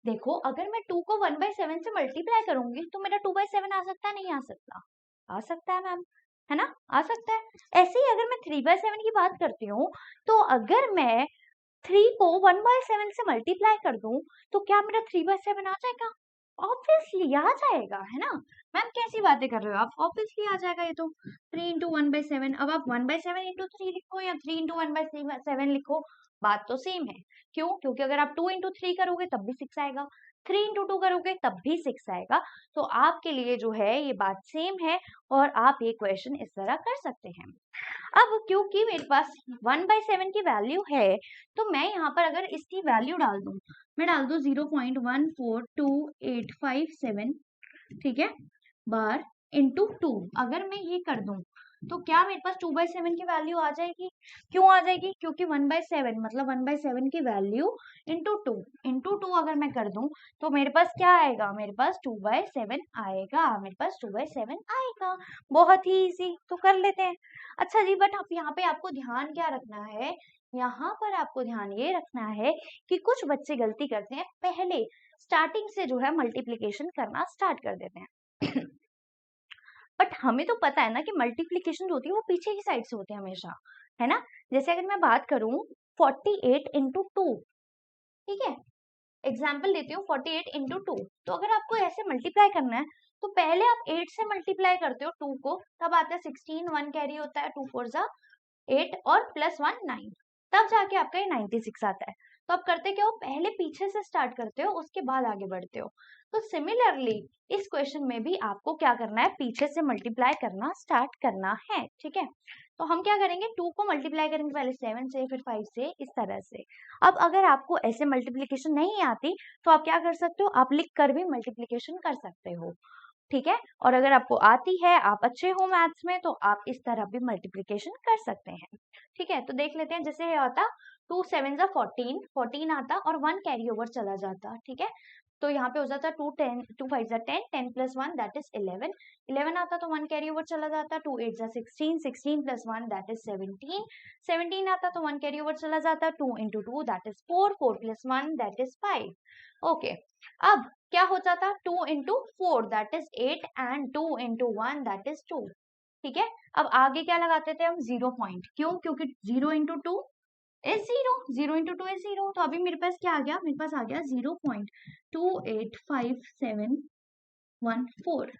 देखो, अगर मैं 2 को 1/7 से मल्टीप्लाई करूंगी तो मेरा 2/7 आ सकता है, नहीं आ सकता, आ सकता है मैम। है ना, आ सकता है। ऐसे ही अगर मैं 3/7 की बात करती हूँ, तो अगर मैं 3 को 1/7 से मल्टीप्लाई कर दूं, तो क्या मेरा 3/7 आ जाएगा? ऑब्वियसली आ जाएगा, है ना। मैम कैसी बातें कर रहे हो आप, ऑब्वियसली आ जाएगा ये तो। 3 इंटू 1/7, अब आप 1/7 इंटू 3 लिखो या 3 इंटू 1/7 लिखो, बात तो सेम है। क्यों? क्योंकि अगर आप 2 इंटू 3 करोगे तब भी 6 आएगा, 3 इंटू 2 करोगे तब भी 6 आएगा। तो आपके लिए जो है ये बात सेम है, और आप ये क्वेश्चन इस तरह कर सकते हैं। अब क्योंकि मेरे पास 1/7 की वैल्यू है, तो मैं यहाँ पर अगर इसकी वैल्यू डाल दूं, मैं डाल दूं 0.142857, ठीक है, बार इंटू 2। अगर मैं ये कर दूं, तो क्या मेरे पास 2/7 की वैल्यू आ जाएगी? क्यों आ जाएगी? क्योंकि 1/7 मतलब 1/7 की वैल्यू इंटू टू अगर मैं कर दूं, तो मेरे पास क्या आएगा? मेरे पास 2/7 आएगा, मेरे पास 2/7 आएगा। बहुत ही इजी, तो कर लेते हैं। अच्छा जी, बट आप यहाँ पे आपको ध्यान क्या रखना है? यहाँ पर आपको ध्यान ये रखना है कि कुछ बच्चे गलती करते हैं, पहले स्टार्टिंग से जो है मल्टीप्लिकेशन करना स्टार्ट कर देते हैं। बट हमें तो पता है ना कि मल्टीप्लिकेशन जो होती है वो पीछे की साइड से होती है हमेशा, है ना। जैसे अगर मैं बात करूं 48 इंटू 2, ठीक है, एग्जाम्पल देती हूँ 48 इंटू 2। तो अगर आपको ऐसे मल्टीप्लाई करना है, तो पहले आप 8 से मल्टीप्लाई करते हो 2 को, तब आता है 16, 1 कैरी होता है, 2 4 जा 8 और प्लस 1 9, तब जाके आपका ये 96 आता है। तो आप करते क्या हो? पहले पीछे से स्टार्ट करते हो, उसके बाद आगे बढ़ते हो। तो सिमिलरली इस क्वेश्चन में भी आपको क्या करना है? पीछे से मल्टीप्लाई करना स्टार्ट करना है, ठीक है। तो हम क्या करेंगे? 2 को मल्टीप्लाई करेंगे पहले 7 से, फिर 5 से, इस तरह से। अब अगर आपको ऐसे मल्टीप्लिकेशन नहीं आती, तो आप क्या कर सकते हो? आप लिख कर भी मल्टीप्लिकेशन कर सकते हो, ठीक है। और अगर आपको आती है, आप अच्छे हो मैथ्स में, तो आप इस तरह भी मल्टीप्लिकेशन कर सकते हैं, ठीक है। तो देख लेते हैं, जैसे ये होता 2 7 जा 14, 14 आता और 1 कैरी ओवर चला जाता, ठीक है। तो यहाँ पे हो जाता 2 10, 2 5 जा 10, 10 प्लस 1 दैट इज 11, 11 आता तो 1 कैरी ओवर चला जाता, 2 8 जा 16, 16 प्लस 1 दैट इज 17, 17 आता तो 1 कैरी ओवर चला जाता, 2 into 2 that is 4, 4 plus 1 that is 5। Okay, अब क्या हो जाता? 2 into 4 that is 8 and 2 into 1 that is 2, ठीक है। अब आगे क्या लगाते थे हम? 0 पॉइंट। क्यों? क्योंकि 0 इंटू 2 इज 0, 0 इंटू 2 इज 0। तो अभी मेरे पास क्या आ गया? मेरे पास आ गया 0.285714,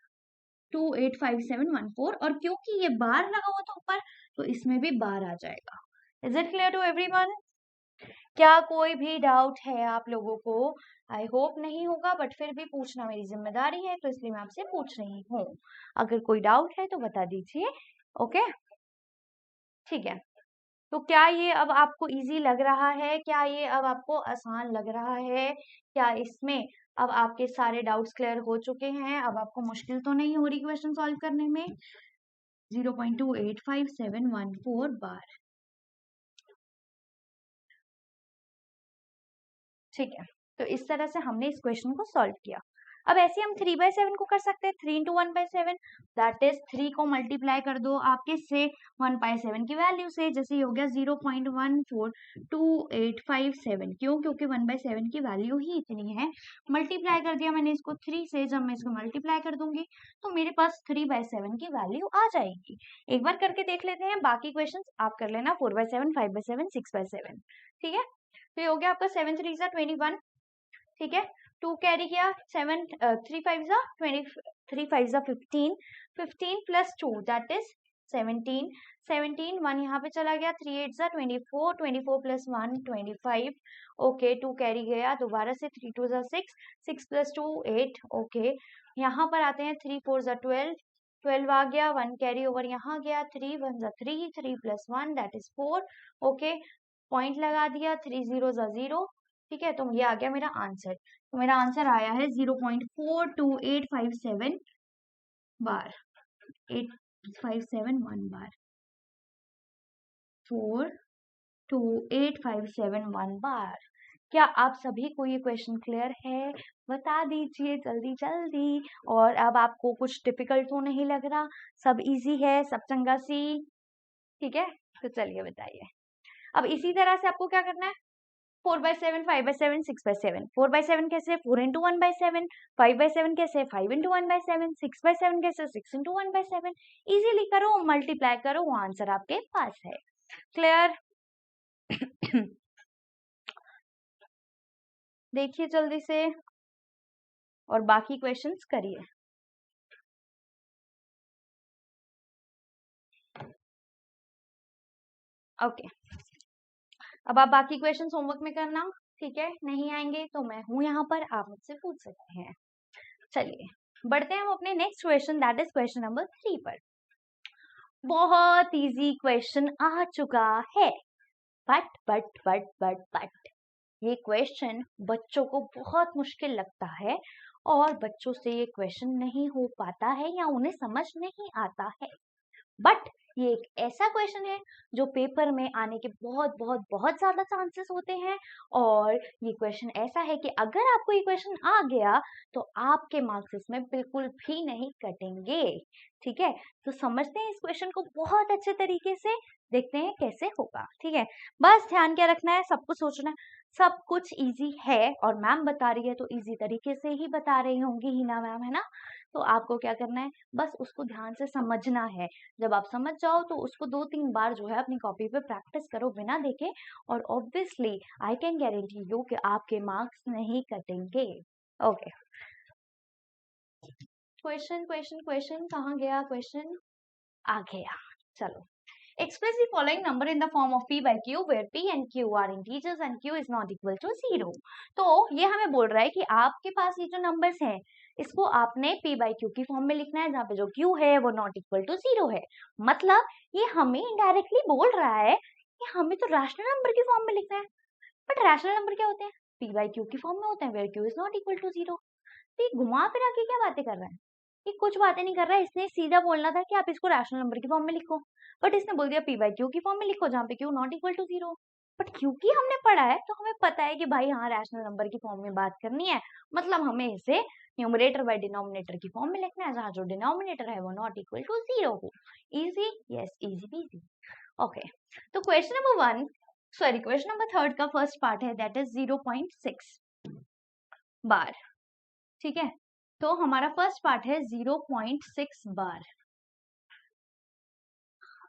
285714। और क्योंकि ये बार लगा हुआ था ऊपर, तो इसमें भी बार आ जाएगा। Is it clear to everyone? क्या कोई भी डाउट है आप लोगों को? आई होप नहीं होगा, बट फिर भी पूछना मेरी जिम्मेदारी है, तो इसलिए मैं आपसे पूछ रही हूँ। अगर कोई डाउट है तो बता दीजिए, ओके, ठीक है। तो क्या ये अब आपको इजी लग रहा है? क्या ये अब आपको आसान लग रहा है? क्या इसमें अब आपके सारे डाउट्स क्लियर हो चुके हैं? अब आपको मुश्किल तो नहीं हो रही क्वेश्चन सॉल्व करने में? 0.285714 बार, ठीक है। तो इस तरह से हमने इस क्वेश्चन को सॉल्व किया। अब ऐसे हम 3/7 को कर सकते हैं, 3 इंटू 1/7 दैट इज 3 को मल्टीप्लाई कर दो आप किससे? 1/7 की वैल्यू से। जैसे हो गया 0.142857। क्यों? क्योंकि 1/7 की वैल्यू ही इतनी है। मल्टीप्लाई कर दिया मैंने इसको 3 से। जब मैं इसको मल्टीप्लाई कर दूंगी, तो मेरे पास 3/7 की वैल्यू आ जाएगी। एक बार करके देख लेते हैं, बाकी क्वेश्चन आप कर लेना 4/7, 5/7, 6/7, ठीक है। तो ये हो गया आपका 7 3 जा 21, ठीक है। 2 कैरी किया, 7 3 5 जा 20, 3 5 जा 15, 15 प्लस 2 दैट इज 17, 17 1 यहाँ पे चला गया, 3 8 जा 24, 24 प्लस 1 25, ओके। 2 कैरी गया दोबारा से, 3 2 जा 6, 6 प्लस 2 8, ओके। यहाँ पर आते हैं 3 4 जा 12, 12 आ गया, 1 कैरी ओवर यहाँ गया, 3 1 जा 3, 3 plus 1 that is 4, okay. Point लगा दिया, 3 0 जा 0, ठीक है। तो ये आ गया मेरा आंसर। तो मेरा आंसर आया है 0.42857 बार, 8571 बार, 42857 बार। क्या आप सभी को ये क्वेश्चन क्लियर है? बता दीजिए जल्दी जल्दी। और अब आपको कुछ डिफिकल्ट तो नहीं लग रहा? सब इजी है, सब चंगा सी, ठीक है। तो चलिए बताइए। अब इसी तरह से आपको क्या करना है? 4/7, 5/7, 6/7। 4/7 कैसे? 4 into 1/7। 5/7 कैसे? 5 into 1/7। 6/7 कैसे? 6 into 1/7। इजीली करो, मल्टीप्लाई करो, वो आंसर आपके पास है। क्लियर? देखिए जल्दी से और बाकी क्वेश्चंस करिए। ओके, अब आप बाकी क्वेश्चंस होमवर्क में करना, ठीक है? नहीं आएंगे तो मैं हूं यहाँ पर, आप मुझसे पूछ सकते हैं। चलिए बढ़ते हैं हम अपने next question, that is question number 3 पर। बहुत इजी क्वेश्चन आ चुका है, बट ये क्वेश्चन बच्चों को बहुत मुश्किल लगता है और बच्चों से ये क्वेश्चन नहीं हो पाता है या उन्हें समझ नहीं आता है। बट ये एक ऐसा क्वेश्चन है जो पेपर में आने के बहुत बहुत बहुत ज्यादा चांसेस होते हैं, और ये क्वेश्चन ऐसा है कि अगर आपको ये क्वेश्चन आ गया तो आपके मार्क्स इसमें बिल्कुल भी नहीं कटेंगे। ठीक है, तो समझते हैं इस क्वेश्चन को बहुत अच्छे तरीके से, देखते हैं कैसे होगा। ठीक है, बस ध्यान क्या रखना है, सब कुछ सोचना है, सब कुछ इजी है और मैम बता रही है तो इजी तरीके से ही बता रही होंगी हिना मैम, है ना? तो आपको क्या करना है, बस उसको ध्यान से समझना है। जब आप समझ जाओ तो उसको 2-3 बार जो है अपनी कॉपी पे प्रैक्टिस करो बिना देखे, और obviously I can guarantee you कि आपके मार्क्स नहीं कटेंगे। ओके, क्वेश्चन क्वेश्चन क्वेश्चन कहाँ गया क्वेश्चन? आ गया, चलो। Express the following number in the form of p by q where p and q are integers and q is not equal to 0। तो ये हमें बोल रहा है कि आपके पास ये जो नंबर्स हैं इसको आपने p by q की फॉर्म में लिखना है, जहाँ पे जो q है वो नॉट इक्वल टू 0 है। मतलब ये हमें इनडायरेक्टली बोल रहा है कि हमें तो रैशनल नंबर की फॉर्म में लिखना है। बट रैशनल नंबर क्या होते हैं? p by q की फॉर्म में होते हैं where q is not equal to 0। तो ये घुमा फिरा के क्या बातें कर रहा है? ये कुछ बातें नहीं कर रहा है, इसने सीधा बोलना था कि आप इसको रैशनल नंबर की फॉर्म में लिखो, बट इसने बोल दिया p by q की फॉर्म में लिखो जहाँ पे q not equal to 0। But क्योंकि हमने पढ़ा है तो हमें पता है कि भाई हाँ रैशनल नंबर की फॉर्म में बात करनी है, मतलब हमें इसे न्यूमरेटर बाय डिनोमिनेटर की फॉर्म में लिखना है जहाँ जो डिनोमिनेटर है वो नॉट इक्वल टू 0 हो। Easy? Yes, easy peasy. Okay, तो question number 1 sorry question number 3 का फर्स्ट पार्ट है दैट इज 0.6 बार। ठीक है, तो हमारा फर्स्ट पार्ट है 0.6 बार।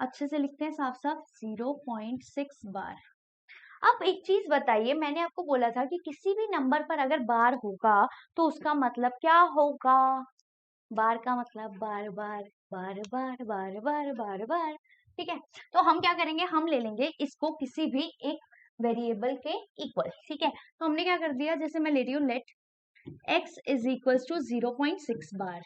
अच्छे से लिखते हैं साफ साफ, 0.6 बार। अब एक चीज बताइए, मैंने आपको बोला था कि किसी भी नंबर पर अगर बार होगा तो उसका मतलब क्या होगा? बार का मतलब बार बार बार बार बार बार बार बार। ठीक है, तो हम क्या करेंगे, हम ले लेंगे इसको किसी भी एक वेरिएबल के इक्वल। ठीक है, तो हमने क्या कर दिया, जैसे मैं ले रही हूँ let x is equal to 0.6 bar.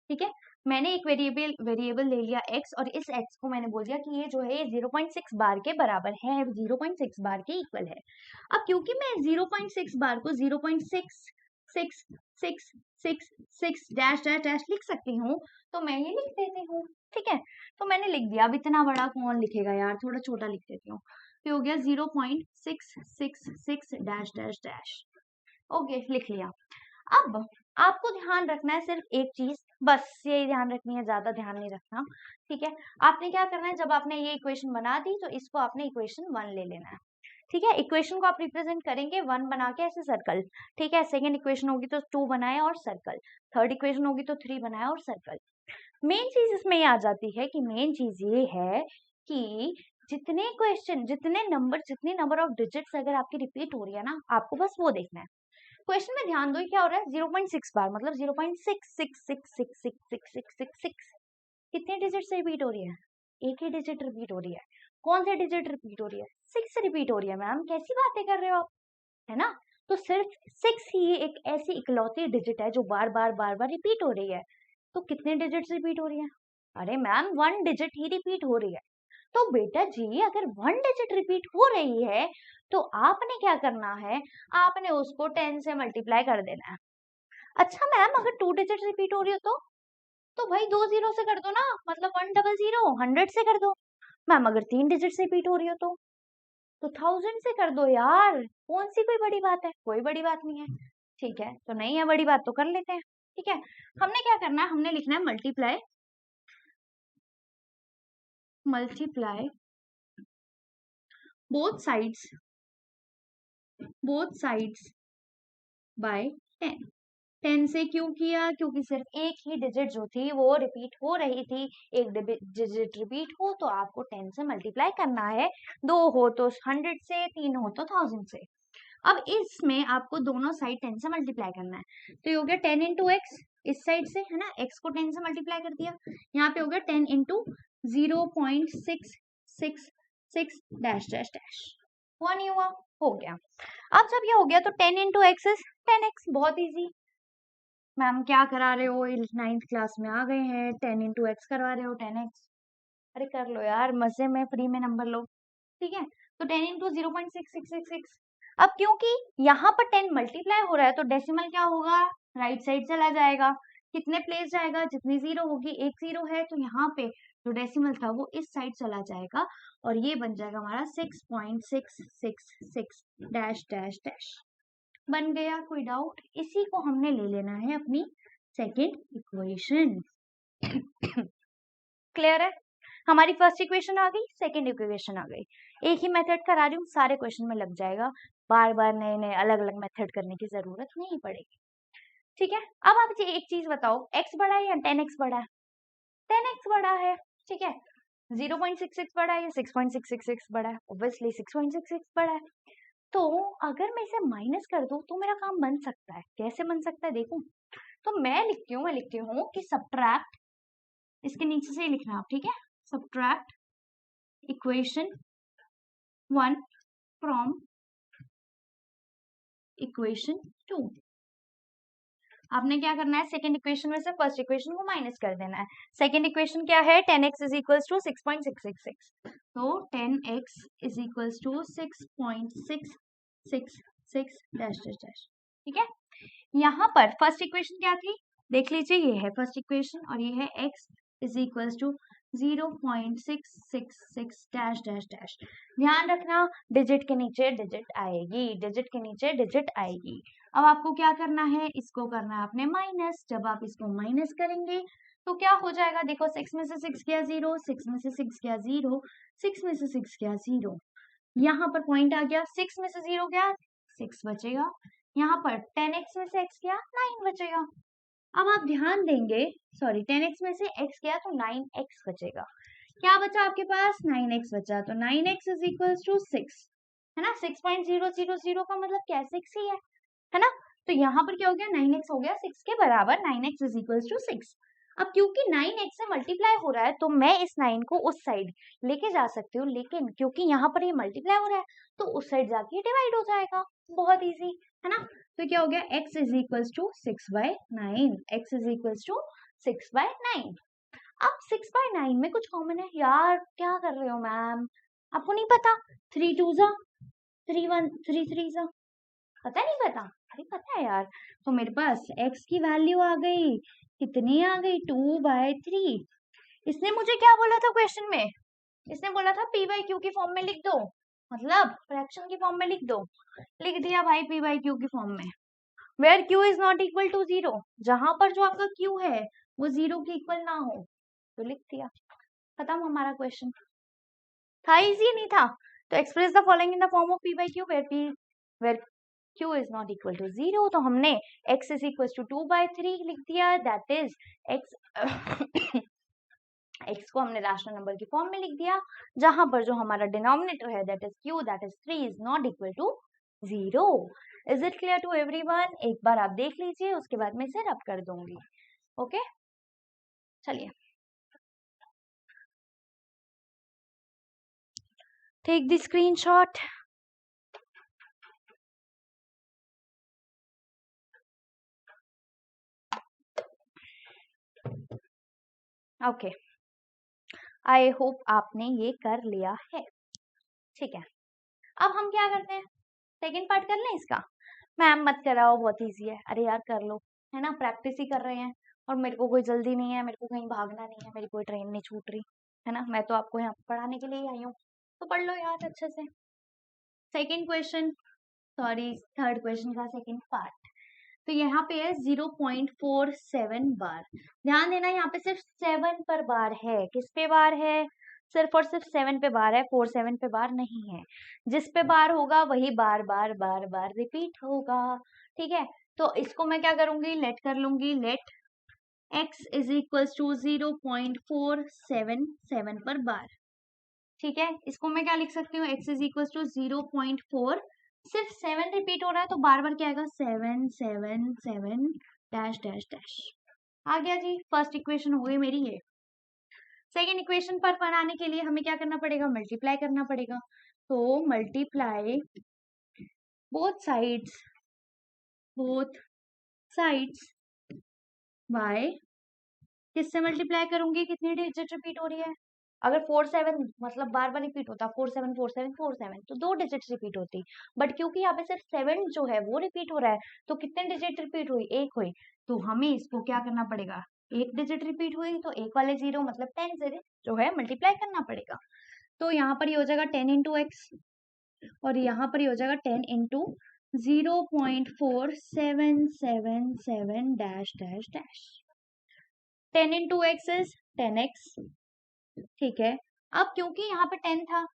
ठीक है, मैंने एक वेरिएबल ले लिया x और इस x को मैंने बोल दिया कि ये जो है 0.6 बार के बराबर है, 0.6 बार के इक्वल है। अब क्योंकि मैं 0.6 बार को 0.666666 डैश डैश डैश लिख सकती हूँ, तो मैं ये लिख देती हूँ। ठीक है, तो मैंने लिख दिया। अब इतना बड़ा कौन लिखेगा यार, थोड़ा छोटा लिख देती हूँ। तो हो गया 0.666 डैश डैश डैश। ओके, लिख लिया। अब आपको ध्यान रखना है सिर्फ एक चीज, बस यही ध्यान रखनी है, ज्यादा ध्यान नहीं रखना। ठीक है, आपने क्या करना है, जब आपने ये इक्वेशन बना दी तो इसको आपने इक्वेशन 1 ले लेना है। ठीक है, इक्वेशन को आप रिप्रेजेंट करेंगे 1 बना के ऐसे सर्कल। ठीक है, सेकेंड इक्वेशन होगी तो 2 बनाए और सर्कल, थर्ड इक्वेशन होगी तो 3 बनाए और सर्कल। मेन चीज इसमें ये आ जाती है कि मेन चीज ये है कि जितने क्वेश्चन, जितने नंबर ऑफ डिजिट्स अगर आपकी रिपीट हो रही है ना, आपको बस वो देखना है। क्वेश्चन में ध्यान दो क्या हो रहा है, 0.6 बार मतलब 0.6666666 कितने डिजिट से रिपीट हो रही है? एक ही डिजिट रिपीट हो रही है। कौन से डिजिट रिपीट हो रही है? 6 रिपीट हो रही है। मैम कैसी बातें कर रहे हो आप, है ना? तो सिर्फ 6 ही एक ऐसी इकलौती डिजिट है जो बार बार बार बार रिपीट हो रही है। तो कितने डिजिट रिपीट हो रही है? अरे मैम 1 डिजिट ही रिपीट हो रही है। तो बेटा जी अगर 1 डिजिट रिपीट हो रही है तो आपने क्या करना है, आपने उसको 10 से मल्टीप्लाई कर देना है। अच्छा मैम अगर 2 डिजिट रिपीट हो रही हो तो भाई 2 जीरो से कर दो ना, मतलब 100 100 से कर दो। मैम अगर 3 डिजिट से रिपीट हो रही हो तो 1000 से कर दो यार, कौन सी कोई बड़ी बात है? कोई बड़ी बात नहीं है। ठीक है, तो नहीं है बड़ी बात तो कर लेते हैं। ठीक है, हमने क्या करना है, हमने लिखना है multiply both sides both sides by 10। 10 से क्यों किया? क्योंकि सिर्फ एक ही डिजिट जो थी वो रिपीट हो रही थी। एक डिजिट रिपीट हो तो आपको 10 से मल्टीप्लाई करना है, 2 हो तो 100 से, 3 हो तो 1000 से। अब इसमें आपको दोनों साइड 10 से मल्टीप्लाई करना है, तो ये हो गया 10 इंटू एक्स इस साइड से, है ना, x को 10 से मल्टीप्लाई कर दिया, यहाँ पे हो गया 10 इंटू 0.666 डैश डैश डैश, हुआ नहीं हुआ? हो गया। अब जब ये हो गया तो 10 इंटू एक्स इज 10x, बहुत इजी। मैम क्या करा रहे हो, 9th क्लास में आ गए हैं, 10 इंटू एक्स करवा रहे हो, 10x। अरे कर लो यार, मजे में, फ्री में नंबर लो, ठीक है। तो 10 इंटू 0.6666। अब क्योंकि यहाँ पर 10 मल्टीप्लाई हो रहा है तो डेसिमल क्या होगा, राइट साइड चला जाएगा। कितने प्लेस जाएगा? जितनी जीरो होगी, एक जीरो है तो यहाँ पे जो डेसिमल था वो इस साइड चला जाएगा और ये बन जाएगा हमारा 6.666 डैश डैश डैश, बन गया। कोई डाउट? इसी को हमने ले लेना है अपनी सेकेंड इक्वेशन। क्लियर है? हमारी फर्स्ट इक्वेशन आ गई, सेकेंड इक्वेशन आ गई। एक ही मेथड करा रही हूँ, सारे क्वेश्चन में लग जाएगा, बार बार नए नए अलग अलग मेथड करने की जरूरत नहीं पड़ेगी, ठीक है। अब आप एक चीज बताओ, x बड़ा है या 10x बड़ा है? 10x बड़ा है, ठीक है। 0.66 बड़ा है या 6.666 बड़ा है? ऑब्वियसली 6.66 बड़ा है। तो अगर मैं इसे माइनस कर दूं तो मेरा काम बन सकता है। कैसे बन सकता है देखूं? तो मैं लिखती हूँ कि सब्ट्रैक्ट, इसके नीचे से ही लिखना आप, ठीक है, सब्ट्रैक्ट इक्वेशन 1 फ्रॉम इक्वेशन 2। आपने क्या करना है, सेकेंड इक्वेशन में से फर्स्ट इक्वेशन को माइनस कर देना है। सेकेंड इक्वेशन क्या है, 10x इज इक्वल्स टू 6.666, तो 10x is equals to 6.666 dash dash dash, ठीक है। यहाँ पर फर्स्ट इक्वेशन क्या थी, देख लीजिए, ये है फर्स्ट इक्वेशन और ये है x is equals to 0.666 dash dash dash. ध्यान रखना, डिजिट के नीचे डिजिट आएगी, डिजिट के नीचे डिजिट आएगी। अब आपको क्या करना है, इसको करना है आपने माइनस। जब आप इसको माइनस करेंगे तो क्या हो जाएगा, देखो 6 में से 6 गया 0, 6 में से 6 गया 0, 6 में से 6 गया 0, यहाँ पर पॉइंट आ गया, 6 में से 0 गया 6 बचेगा, यहाँ पर 10x में से x गया 9 बचेगा। अब आप ध्यान देंगे, सॉरी 10x में से x गया तो 9x बचेगा। क्या बचा आपके पास, 9x बचा, तो 9x इज इक्वल्स टू 6, है ना। 6.000 का मतलब क्या, 6 ही है ना। तो यहाँ पर क्या हो गया, 9x हो गया 6 के बराबर, 9x इज इक्वल्स टू 6। अब क्योंकि 9x से मल्टीप्लाई हो रहा है तो मैं इस 9 को उस साइड लेके जा सकती हूँ, लेकिन क्योंकि यहाँ पर ये मल्टीप्लाई हो रहा है तो उस साइड जाके डिवाइड हो जाएगा, बहुत इजी, है ना। तो क्या हो गया, x is equals to 6/9, x is equals to 6/9। अब 6/9 में कुछ कॉमन है यार, क्या कर रहे हो मैम, आपको नहीं पता? 3 2 जा 3 1 3 3 जा, पता नहीं पता? अरे पता है यार। तो मेरे पास x की वैल्यू आ गई, कितनी आ गई, 2/3। इसने मुझे क्या बोला था क्वेश्चन में, इसने बोला था p/q की फॉर्म में लिख दो, मतलब फ्रैक्शन की फॉर्म में लिख दो। लिख दिया भाई p/q की फॉर्म में, where q is not equal to 0, जहां पर जो आपका q है वो 0 के इक्वल ना हो, तो लिख दिया, खत्म हमारा क्वेश्चन। था इजी नहीं था? तो express the following in the form of p/q where q is not equal to 0, तो हमने x इज इक्वल टू 2/3 लिख दिया, दैट इज x x को हमने रैशनल नंबर की फॉर्म में लिख दिया, जहां पर जो हमारा डिनोमिनेटर है that is q, that is 3 is not equal to 0। Is it clear to everyone? एक बार आप देख लीजिए, उसके बाद मैं इसे रब कर दूंगी। ओके चलिए, take the screenshot. Okay, I hope आपने ये कर लिया है, ठीक है। अब हम क्या करते हैं, सेकेंड पार्ट कर लें इसका। मैम मत कराओ, बहुत इजी है, अरे यार कर लो, है ना, प्रैक्टिस ही कर रहे हैं और मेरे को कोई जल्दी नहीं है, मेरे को कहीं भागना नहीं है, मेरी कोई ट्रेन नहीं छूट रही, है ना, मैं तो आपको यहाँ पढ़ाने के लिए ही आई हूँ, तो पढ़ लो यार अच्छे से। Second question, sorry third question का सेकेंड पार्ट, तो यहाँ पे है 0.47 बार। ध्यान देना, यहाँ पे सिर्फ 7 पर बार है, किस पे बार है, सिर्फ और सिर्फ 7 पे बार है, 4 7 पे बार नहीं है। जिस पे बार होगा वही बार बार बार बार रिपीट होगा। ठीक है, तो इसको मैं क्या करूंगी, लेट कर लूंगी, let x is equal to 0.477 पर बार। ठीक है, इसको मैं क्या लिख सकती हूँ, x इज इक्वल टू 0.4, सिर्फ 7 रिपीट हो रहा है तो बार बार क्या आएगा, 7 7 7 डैश डैश डैश। आ गया जी, फर्स्ट इक्वेशन हो गई मेरी ये। सेकेंड इक्वेशन पर बनाने के लिए हमें क्या करना पड़ेगा, मल्टीप्लाई करना पड़ेगा। तो मल्टीप्लाई बोथ साइड्स बाय, किससे मल्टीप्लाई करूंगी, कितनी डिजिट रिपीट हो रही है, अगर 4 7 मतलब बार बार रिपीट होता 4 7 4 7 4 7 तो 2 डिजिट रिपीट होती, बट क्योंकि यहाँ पे सिर्फ 7 जो है वो रिपीट हो रहा है तो कितने डिजिट रिपीट हुई, एक हुई, तो हमें इसको क्या करना पड़ेगा, एक डिजिट रिपीट हुई तो एक वाले 0 मतलब 10 से जो है मल्टीप्लाई करना पड़ेगा। तो यहाँ पर ये हो जाएगा 10 इंटू एक्स और यहाँ पर ये हो जाएगा 10 into 0.4777 dash dash dash. 10 into x is 10x। ठीक है, अब क्योंकि यहाँ पे 10 था,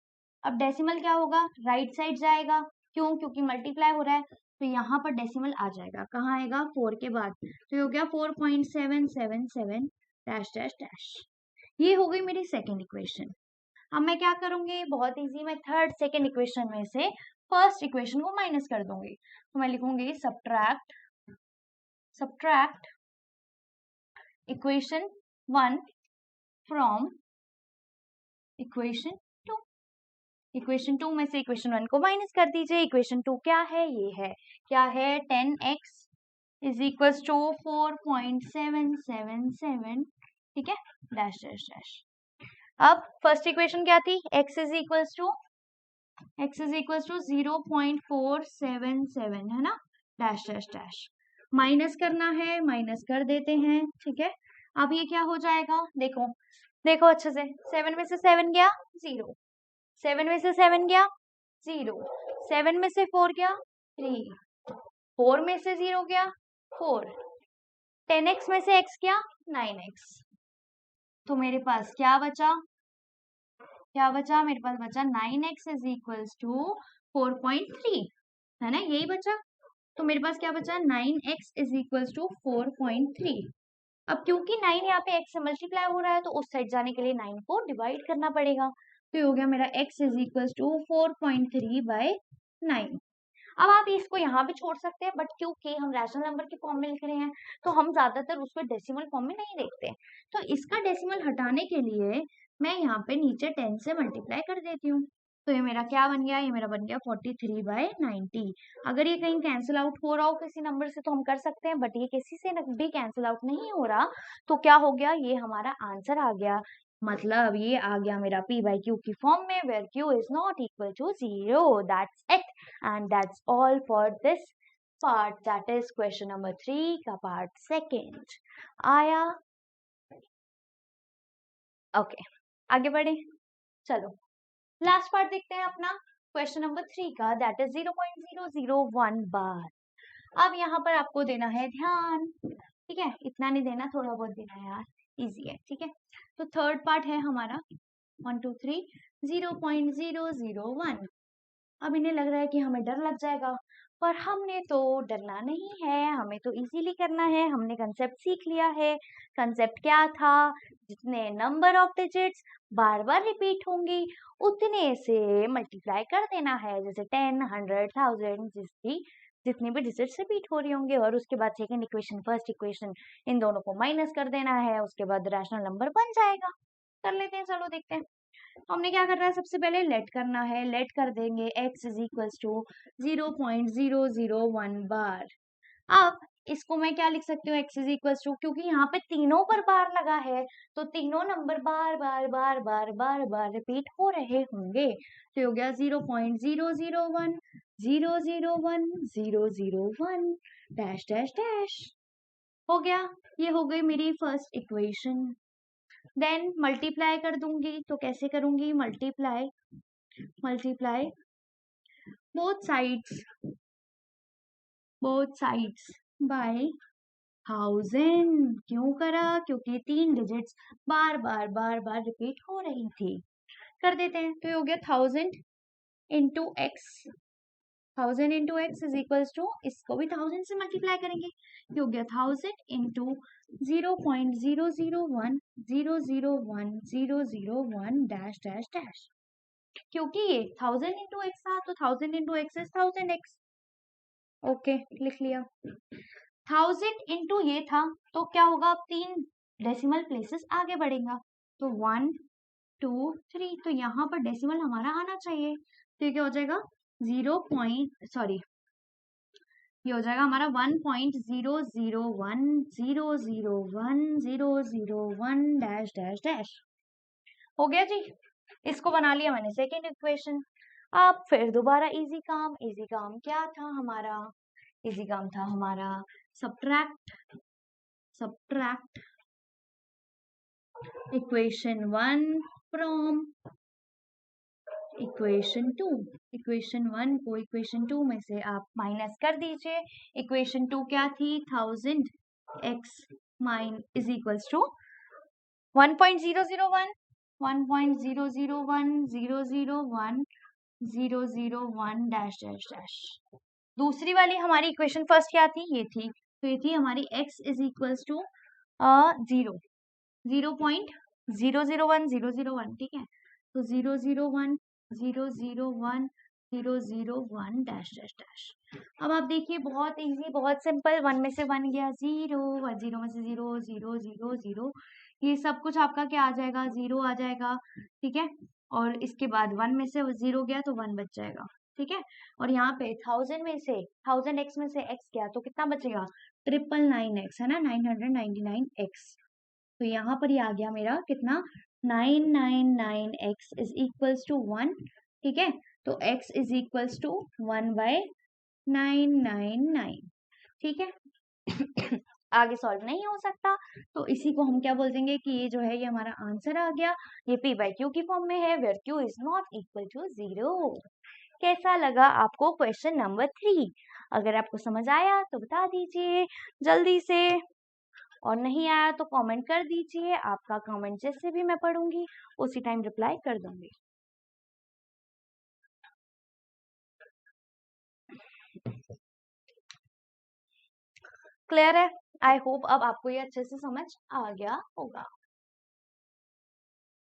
अब डेसिमल क्या होगा, राइट साइड जाएगा, क्यों, क्योंकि मल्टीप्लाई हो रहा है तो यहाँ पर डेसिमल आ जाएगा, कहाँ आएगा, 4 के बाद, तो ये हो गया 4.777 डैश डैश डैश। ये हो गई मेरी सेकेंड इक्वेशन। अब मैं क्या करूंगी, बहुत इजी, मैं थर्ड सेकेंड इक्वेशन में से फर्स्ट इक्वेशन को माइनस कर दूंगी, तो मैं लिखूंगी subtract equation 1 from equation 2। Equation 2 में से इक्वेशन 1 को माइनस कर दीजिए। इक्वेशन 2 क्या है, ये है, क्या है, 10x इज इक्वल टू 4.777, ठीक है, डैश डैश डैश। अब फर्स्ट इक्वेशन क्या थी, x इज इक्वल टू 0.477 है ना, डैश डैश डैश। माइनस करना है, माइनस कर देते हैं, ठीक है। अब ये क्या हो जाएगा, देखो देखो अच्छे से, 7 में से 7 गया 0, 7 में से 7 गया 0, 7 में से 4 गया 3, 4 में से 0 गया 4, 10x में से x गया 9x, तो मेरे पास क्या बचा, मेरे पास बचा 9x इज इक्वल टू 4.3, है ना, यही बचा। तो मेरे पास क्या बचा, 9x इज इक्वल टू 4.3। अब क्योंकि 9 यहाँ पे x से मल्टीप्लाई हो रहा है तो उस साइड जाने के लिए 9 को डिवाइड करना पड़ेगा, तो ये हो गया मेरा x is equal to 4.3 by 9। अब आप इसको यहाँ पे छोड़ सकते हैं, बट क्योंकि हम रैशनल नंबर के फॉर्म में लिख रहे हैं तो हम ज्यादातर उसको डेसिमल फॉर्म में नहीं देखते, तो इसका डेसिमल हटाने के लिए मैं यहाँ पे नीचे 10 से मल्टीप्लाई कर देती हूँ। तो ये मेरा क्या बन गया, ये मेरा बन गया 43 बाय 90। अगर ये कहीं कैंसिल आउट हो रहा हो किसी नंबर से तो हम कर सकते हैं, बट ये किसी से भी कैंसिल आउट नहीं हो रहा, तो क्या हो गया, ये हमारा आंसर आ गया। मतलब ये आ गया मेरा p बाई q की फॉर्म में, where q is not equal to 0। That's it and that's all for this part, that is question number 3 का पार्ट सेकेंड आया। ओके, आगे बढ़े, चलो लास्ट पार्ट देखते हैं अपना क्वेश्चन नंबर 3 का, दैट इज 0.001 बार। अब यहाँ पर आपको देना है ध्यान, ठीक है, इतना नहीं देना, थोड़ा बहुत देना है यार, इजी है, ठीक है। तो थर्ड पार्ट है हमारा 1 2 3 0.001। अब इन्हें लग रहा है कि हमें डर लग जाएगा, पर हमने तो डरना नहीं है, हमें तो इजीली करना है, हमने कंसेप्ट सीख लिया है। कंसेप्ट क्या था, जितने number of digits bar bar repeat होंगी उतने से मल्टीप्लाई कर देना है, जैसे 10 100 1000 जितनी भी डिजिट्स रिपीट हो रही होंगे, और उसके बाद second equation first equation in दोनों को माइनस कर देना है, उसके बाद रैशनल नंबर बन जाएगा। कर लेते हैं, चलो देखते हैं। हमने क्या करना है, सबसे पहले लेट करना है, लेट कर देंगे x इज इक्वल टू 0.001 बार। अब इसको मैं क्या लिख सकती हूँ, x इज इक्वल टू, क्योंकि यहाँ पे तीनों पर बार लगा है तो तीनों नंबर बार बार बार बार बार बार रिपीट हो रहे होंगे, तो हो गया 0.001 001 001 डैश डैश डैश। हो गया, ये हो गई मेरी फर्स्ट इक्वेशन। देन मल्टीप्लाई कर दूंगी, तो कैसे करूंगी, मल्टीप्लाई बोथ साइड्स बाय 1000। क्यों करा, क्योंकि 3 डिजिट्स बार बार बार बार रिपीट हो रही थी। कर देते हैं। तो ये हो गया 1000 into x, 1000 into x is equals to, इसको भी 1000 से मल्टीप्लाई करेंगे, ये हो गया 1000 इंटू 0.001001001 डैश डैश डैश। क्योंकि ये 1000 इंटू एक्स था तो 1000 into x is 1000x। Okay, लिख लिया। 1000 इंटू ये था तो क्या होगा, अब 3 डेसिमल प्लेसेस आगे बढ़ेगा, तो 1 2 3, तो यहाँ पर डेसिमल हमारा आना चाहिए। तो ये क्या हो जाएगा, ये हो जाएगा हमारा 1.001001001 डैश डैश डैश। हो गया जी, इसको बना लिया मैंने सेकेंड इक्वेशन। अब फिर दोबारा इजी काम क्या था हमारा, इजी काम था हमारा subtract equation 1 from equation 2। Equation 1 को इक्वेशन 2 में से आप माइनस कर दीजिए। इक्वेशन 2 क्या थी, 1000x is equals to 1.001 1.001001001 dash dash dash. दूसरी वाली हमारी इक्वेशन फर्स्ट क्या थी, ये थी, तो ये थी हमारी x इज इक्वल्स टू 0.001001, ठीक है। तो 001001001 डैश डैश डैश। अब आप देखिए, बहुत इजी, बहुत सिंपल, 1 में से 1 गया 0, 0 में से 0 0 0 0, ये सब कुछ आपका क्या आ जाएगा, 0 आ जाएगा, ठीक है। और इसके बाद 1 में से 0 गया तो 1 बच जाएगा, ठीक है। और यहाँ पे 1000 में से 1000x में से x गया तो कितना बचेगा, 999x है ना, 999x। तो यहाँ पर ये आ गया मेरा कितना, 999x इज इक्वल्स टू 1, ठीक है। तो x इज इक्वल्स टू 1/999, ठीक है। आगे सॉल्व नहीं हो सकता, तो इसी को हम क्या बोल देंगे कि ये जो है ये हमारा आंसर आ गया। ये p/q की फॉर्म में है, where q is not equal to 0। कैसा लगा आपको क्वेश्चन नंबर 3? अगर आपको समझ आया तो बता दीजिए जल्दी से, और नहीं आया तो कमेंट कर दीजिए। आपका कमेंट जैसे भी मैं पढ़ूंगी उसी टाइम रिप्लाई कर दूंगी। क्लियर है? आई होप अब आपको ये अच्छे से समझ आ गया होगा।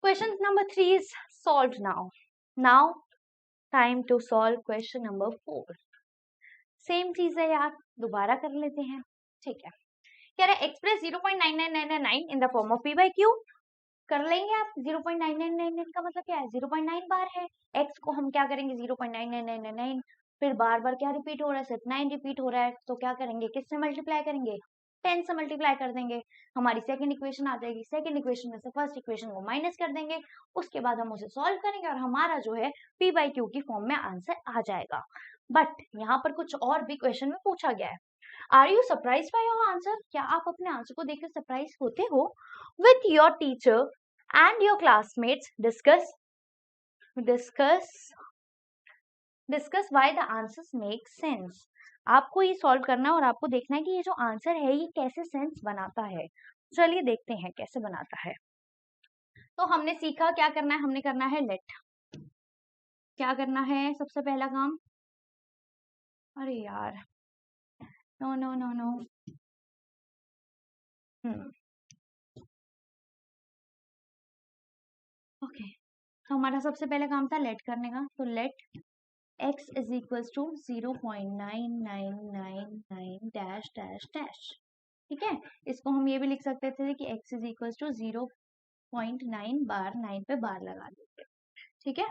Question number 3 is solve now. Now time to solve question number 4। Same चीज है यार, दोबारा कर लेते हैं, ठीक है। कह रहा है express 0.9999 in the form of p/q। कर लेंगे आप। 0.9999 का मतलब क्या है, 0.9 बार है। x को हम क्या करेंगे, 0.9999, फिर बार बार क्या रिपीट हो रहा है, सिर्फ 9 रिपीट हो रहा है, तो क्या करेंगे, किससे मल्टीप्लाई करेंगे, 10 से मल्टीप्लाई कर देंगे। हमारी सेकंड इक्वेशन आ जाएगी। सेकंड इक्वेशन में से फर्स्ट इक्वेशन को माइनस कर देंगे, उसके बाद हम उसे सॉल्व करेंगे और हमारा जो है p/q की फॉर्म में आंसर आ जाएगा। बट यहाँ पर कुछ और भी क्वेश्चन में पूछा गया है। Are you surprise by your answer? क्या आप अपने आंसर को देखकर सरप्राइज होते हो? With your teacher and your classmates discuss why the answers make sense। आपको ये सॉल्व करना है और आपको देखना है कि ये जो आंसर है ये कैसे सेंस बनाता है। चलिए देखते हैं कैसे बनाता है। तो हमने सीखा क्या करना है, हमने करना है लेट। क्या करना है सबसे पहला काम, अरे यार, no no no no, okay. तो हमारा सबसे पहला काम था लेट करने का, तो let x is equals to 0.9999 dash dash dash, ठीक है। इसको हम ये भी लिख सकते थे कि x इज इक्वल्स टू 0.9 बार 9 पे बार लगा देते, ठीक है।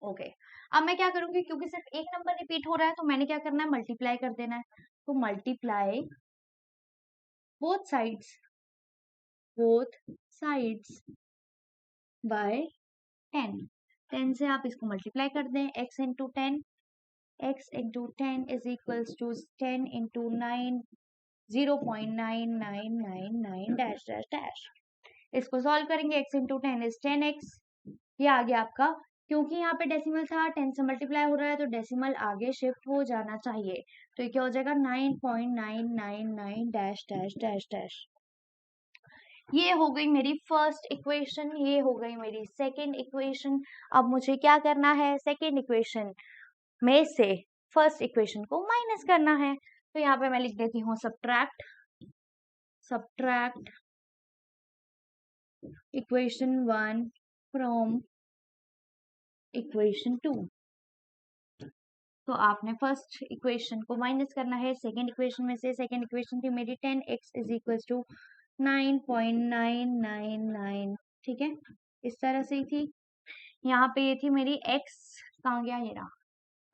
ओके, अब मैं क्या करूंगी, क्योंकि सिर्फ एक नंबर रिपीट हो रहा है तो मैंने क्या करना है, मल्टीप्लाई कर देना है। तो मल्टीप्लाई बोथ साइड्स बाय 10। 10 से आप इसको मल्टीप्लाई कर दें, x into 10, x into 10 is equals to 10 into 9, 0.9999 dash dash dash. इसको सॉल्व करेंगे, x इंटू 10 इज 10x, ये आ गया आपका। क्योंकि यहाँ पे डेसिमल था, 10 से मल्टीप्लाई हो रहा है तो डेसिमल आगे शिफ्ट हो जाना चाहिए, तो ये क्या हो जाएगा 9.999 डैश डैश डैश डैश। ये हो गई मेरी फर्स्ट इक्वेशन, ये हो गई मेरी सेकेंड इक्वेशन। अब मुझे क्या करना है, सेकेंड इक्वेशन में से फर्स्ट इक्वेशन को माइनस करना है। तो यहाँ पे मैं लिख देती हूँ सब्ट्रैक्ट इक्वेशन 1 फ्रॉम इक्वेशन 2। तो आपने फर्स्ट इक्वेशन को माइनस करना है सेकेंड इक्वेशन में से। सेकेंड इक्वेशन थी मेरी 10x इज इक्वल टू 9.999, ठीक है, इस तरह से ही थी। यहाँ पे ये थी मेरी x, कहाँ गया ये रहा,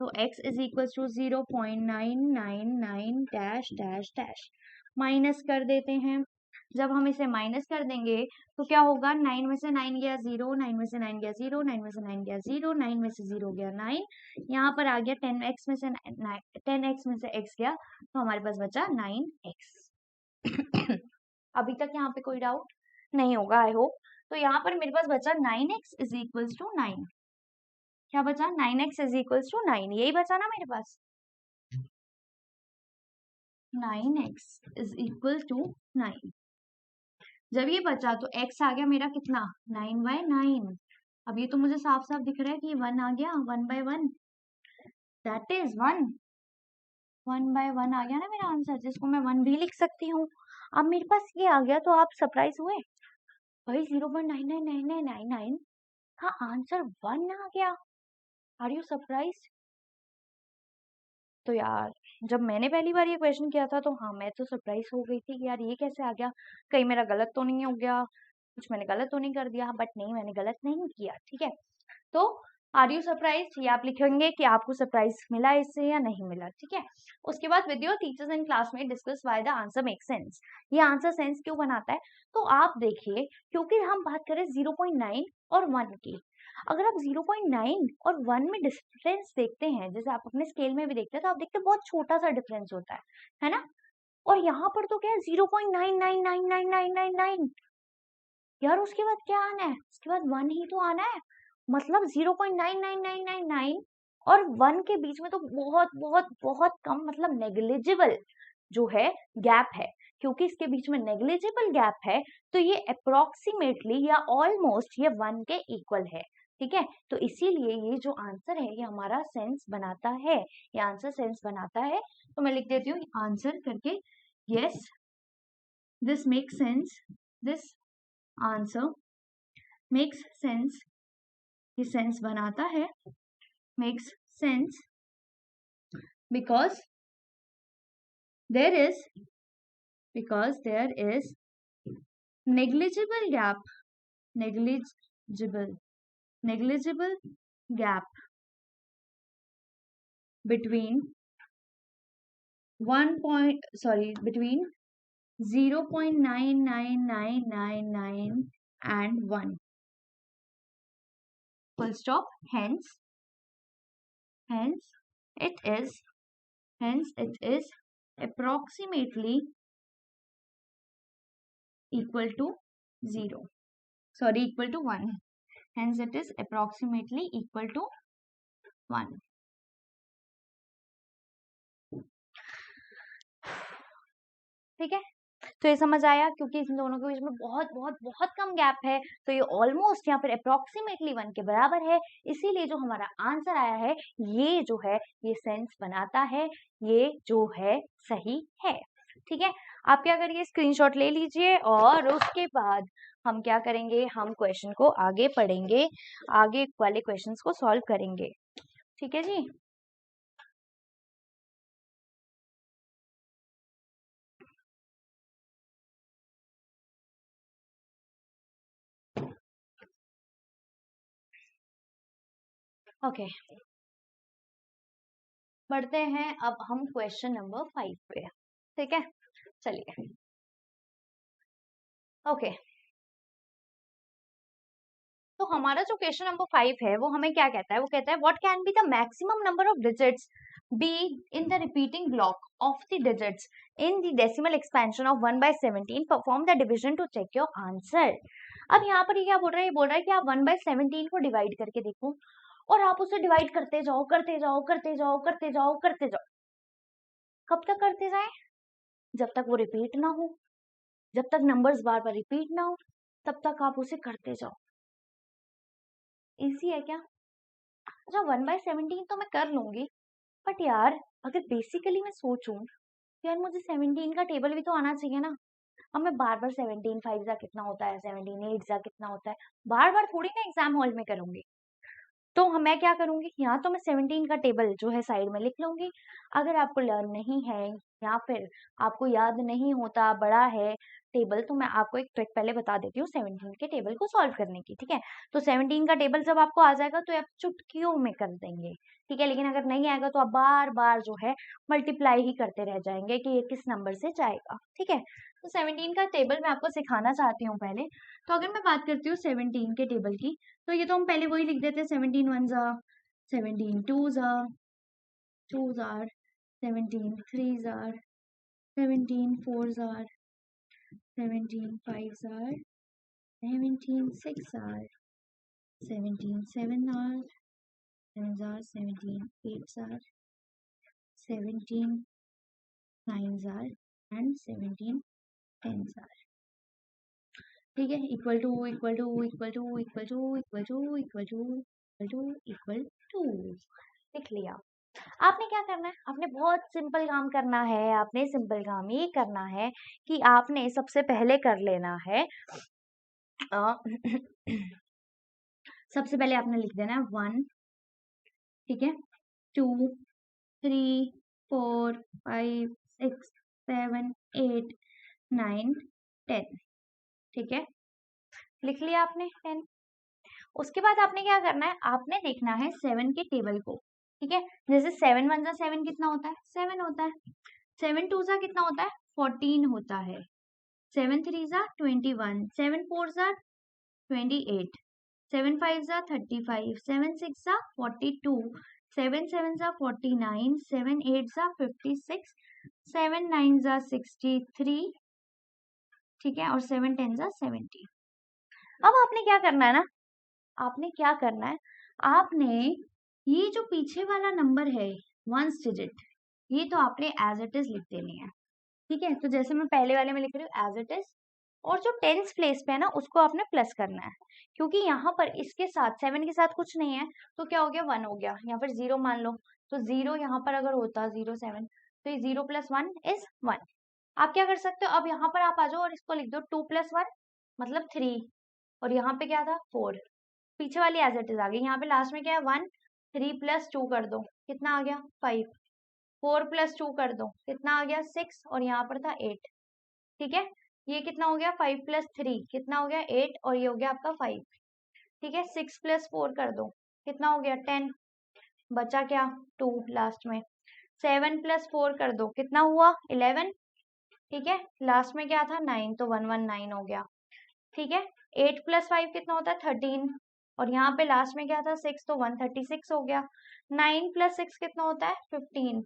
तो x is equal to 0.999 dash dash dash, minus कर देते हैं। जब हम इसे माइनस कर देंगे तो क्या होगा, 9 में से 9 गया 0, 9 में से 9 गया 0, 9 में से 9 गया 0, 9 में से 0 गया 9, यहाँ पर आ गया 10x में से 10x में से x गया, तो हमारे पास बचा 9x। अभी तक यहाँ पे कोई डाउट नहीं होगा आई होप। तो यहाँ पर मेरे पास बचा 9x इज इक्वल्स टू 9, क्या बचा, 9x इज इक्वल्स टू 9, यही बचा ना मेरे पास, 9x इज इक्वल टू 9। जब ये बचा तो x आ गया मेरा कितना, 9/9। अब ये तो मुझे साफ साफ दिख रहा है कि 1 आ गया, 1/1, दैट इज 1/1 आ गया ना मेरा आंसर, जिसको मैं 1 भी लिख सकती हूँ। अब मेरे पास ये आ गया तो आप सरप्राइज हुए, भाई 0.999999 का आंसर 1 आ गया, आर यू सरप्राइज? तो यार जब मैंने पहली बार ये क्वेश्चन किया था तो हाँ मैं तो सरप्राइज हो गई थी कि यार ये कैसे आ गया, कहीं मेरा गलत तो नहीं हो गया, कुछ मैंने गलत तो नहीं कर दिया, बट नहीं मैंने गलत नहीं किया, ठीक है। तो आर यू सरप्राइज, ये आप लिखेंगे कि आपको सरप्राइज मिला इससे या नहीं मिला, ठीक है। उसके बाद with your teachers and classmate discuss why the answer make sense, ये आंसर सेंस क्यों बनाता है। तो आप देखिए, क्योंकि हम बात करें 0.9 और 1 की, अगर आप 0.9 और 1 में डिफरेंस देखते हैं, जैसे आप अपने स्केल में भी देखते हैं, तो आप देखते हैं बहुत छोटा सा डिफरेंस होता है ना। और यहाँ पर तो क्या है 0.999999, यार उसके बाद क्या आना है, उसके बाद 1 ही तो आना है, मतलब 0.99999 और 1 के बीच में तो बहुत बहुत बहुत कम, मतलब नेग्लिजिबल जो है गैप है। क्योंकि इसके बीच में नेग्लिजिबल गैप है तो ये अप्रोक्सीमेटली या ऑलमोस्ट ये 1 के इक्वल है, ठीक है। तो इसीलिए ये जो आंसर है ये हमारा सेंस बनाता है, ये आंसर सेंस बनाता है। तो मैं लिख देती हूँ आंसर करके, yes this makes sense, this answer makes sense, ये सेंस बनाता है, makes sense because there is negligible gap between between 0.99999 and 1, full stop. Hence it is approximately equal to 0, sorry, equal to 1, hence it is approximately equal to 1। ठीक है, तो ये समझ आया, क्योंकि इन दोनों के बीच में बहुत बहुत बहुत कम गैप है, तो ये ऑलमोस्ट या फिर अप्रोक्सीमेटली 1 के बराबर है, इसीलिए जो हमारा आंसर आया है ये जो है ये सेंस बनाता है, ये जो है सही है, ठीक है। आप क्या करिए, स्क्रीनशॉट ले लीजिए और उसके बाद हम क्या करेंगे, हम क्वेश्चन को आगे पढ़ेंगे, आगे वाले क्वेश्चंस को सॉल्व करेंगे, ठीक है जी। ओके, बढ़ते हैं अब हम क्वेश्चन नंबर 5 पे, ठीक है, चलिए। ओके, तो हमारा जो क्वेश्चन नंबर 5 है वो हमें क्या कहता है, वो कहता है what can be the maximum number of digits be in the repeating block of the digits in the decimal expansion of 1/17, perform the division to check your answer. अब यहाँ पर ये क्या बोल रहा है, ये बोल रहा है कि आप 1/17 को डिवाइड करके देखो, और आप उसे डिवाइड करते जाओ करते जाओ करते जाओ करते जाओ करते जाओ, कब तक करते जाए, जब तक वो रिपीट ना हो, जब तक नंबर्स बार बार रिपीट ना हो तब तक आप उसे करते जाओ। इजी है क्या? अच्छा 1/17 तो मैं कर लूंगी, बट यार अगर बेसिकली मैं सोचूं तो यार मुझे 17 का टेबल भी तो आना चाहिए ना। अब मैं बार बार 17 5 जा कितना होता है, 17 8 जा कितना होता है, बार बार थोड़ी ना एग्जाम हॉल में करूंगी। तो मैं क्या करूंगी, यहाँ तो मैं 17 का टेबल जो है साइड में लिख लूंगी। अगर आपको लर्न नहीं है या फिर आपको याद नहीं होता, बड़ा है टेबल, तो मैं आपको एक ट्रिक पहले बता देती हूँ 17 के टेबल को सॉल्व करने की। ठीक है, तो 17 का टेबल जब आपको आ जाएगा तो आप चुटकियों में कर देंगे। ठीक है, लेकिन अगर नहीं आएगा तो आप बार बार जो है मल्टीप्लाई ही करते रह जाएंगे कि ये किस नंबर से जाएगा। ठीक है, तो 17 का टेबल मैं आपको सिखाना चाहती हूँ पहले। तो अगर मैं बात करती हूँ 17 के टेबल की, तो ये तो हम पहले वही लिख देते हैं, 17 1 जा, 17 2 जा, 2 जार, 17 3 जार, 17 4 जार, 17 5 जार, 17 6 जार, 17 7 जार, 7 जार, 17 8 जार, 17 9 जार एंड 17 10 जार। ठीक है, equal to equal to equal to equal to equal to equal to equal to equal to लिख लिया। आपने क्या करना है, आपने बहुत सिंपल काम करना है। आपने सिंपल काम ये करना है कि आपने सबसे पहले कर लेना है सबसे पहले आपने लिख देना है 1, ठीक है, 2 3 4 5 6 7 8 9 10। ठीक है, लिख लिया आपने 10। उसके बाद आपने क्या करना है, आपने देखना है 7 के टेबल को। ठीक है, जैसे 7 1 जा 7 कितना होता है, 7 होता है। 7 2 जा कितना होता है, 14 होता है। 7 3 जा 21, 7 4 जा 28, 7 5 जा 35, 7 6 जा 42, 7 7 जा 49, 7 8 जा 56, 7 9 जा 63, ठीक है, और 7 10 जा 70। अब आपने क्या करना है ना, आपने क्या करना है, आपने ये जो पीछे वाला नंबर है 1 डिजिट, ये तो आपने एज इट इज लिख देनी है। ठीक है, तो जैसे मैं पहले वाले में लिख रही हूँ एज इट इज, और जो टेंस प्लेस पे है ना उसको आपने प्लस करना है, क्योंकि यहाँ पर इसके साथ 7 के साथ कुछ नहीं है, तो क्या हो गया 1 हो गया, या फिर 0 मान लो। तो 0 यहाँ पर अगर होता 0 7, तो ये 0 + 1 इज 1। आप क्या कर सकते हो, अब यहाँ पर आप आ जाओ और इसको लिख दो 2 + 1 मतलब 3, और यहाँ पे क्या था 4, पीछे वाली एज इट इज आ गई। यहाँ पे लास्ट में क्या है 1, 3 + 2 कर दो कितना आ गया 5, 4 + 2 कर दो कितना आ गया 6, और यहाँ पर था 8। ठीक है, ये कितना हो गया 5 + 3 कितना हो गया 8, और ये हो गया आपका 5। ठीक है, 6 + 4 कर दो कितना हो गया 10, बचा क्या 2 लास्ट में। 7 + 4 कर दो कितना हुआ 11। ठीक है, लास्ट में क्या था 9, तो 119 हो गया। ठीक है, 8 + 5 कितना होता है 13, और यहाँ पे लास्ट में क्या था 6, तो 136 हो गया। 9 + 6 कितना होता है 15,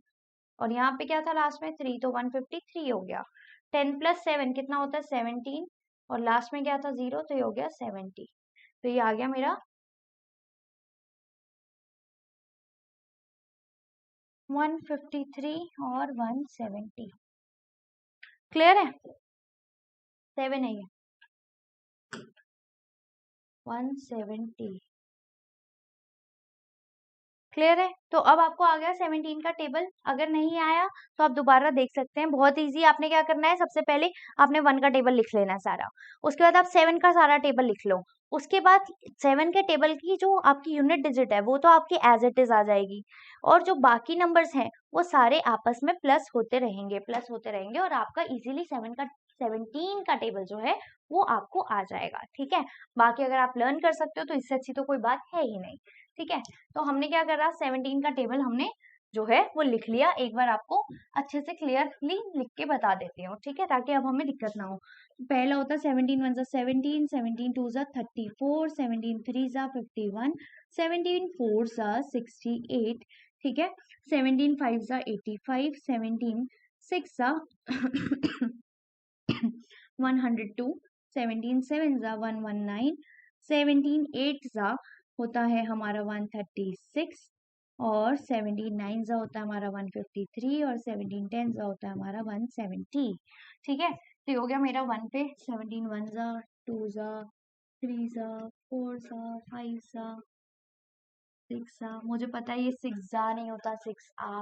और यहाँ पे क्या था लास्ट में 3, तो 153 हो गया। 10 + 7 कितना होता है 17, और लास्ट में क्या था 0, तो ये हो गया 70। तो ये आ गया मेरा 153 और 170। क्लियर है, 7 है ये 170। क्लियर है, तो अब आपको आ गया 17 का टेबल। अगर नहीं आया तो आप दोबारा देख सकते हैं, बहुत इजी। आपने क्या करना है, सबसे पहले आपने 1 का टेबल लिख लेना सारा, उसके बाद आप 7 का सारा टेबल लिख लो। उसके बाद 7 के टेबल की जो आपकी यूनिट डिजिट है वो तो आपकी एज इट इज आ जाएगी, और जो बाकी नंबर्स हैं वो सारे आपस में प्लस होते रहेंगे, प्लस होते रहेंगे, और आपका इजीली 17 का टेबल जो है वो आपको आ जाएगा। ठीक है, बाकी अगर आप लर्न कर सकते हो तो इससे अच्छी तो कोई बात है ही नहीं। ठीक है, तो हमने क्या करा 17 का टेबल हमने जो है वो लिख लिया। एक बार आपको अच्छे से क्लियरली लिख के बता देती हूँ, ठीक है, ताकि अब हमें दिक्कत ना हो। तो पहला होता है 17 1 जा 17, 17 2 जा 34, 17 3 जा 51, 17 4 जा 68, ठीक है, 17 5 जा 85, 17 6 जा 102, 17 7 जा 119, 17 8 जा होता है हमारा 136, और 17 9 होता है हमारा 153 और 17 10 होता है हमारा 170। ठीक है, तो ये हो गया मेरा 1 पे 17 1 2 3 4 5 6 मुझे पता है ये 6 नहीं होता, 6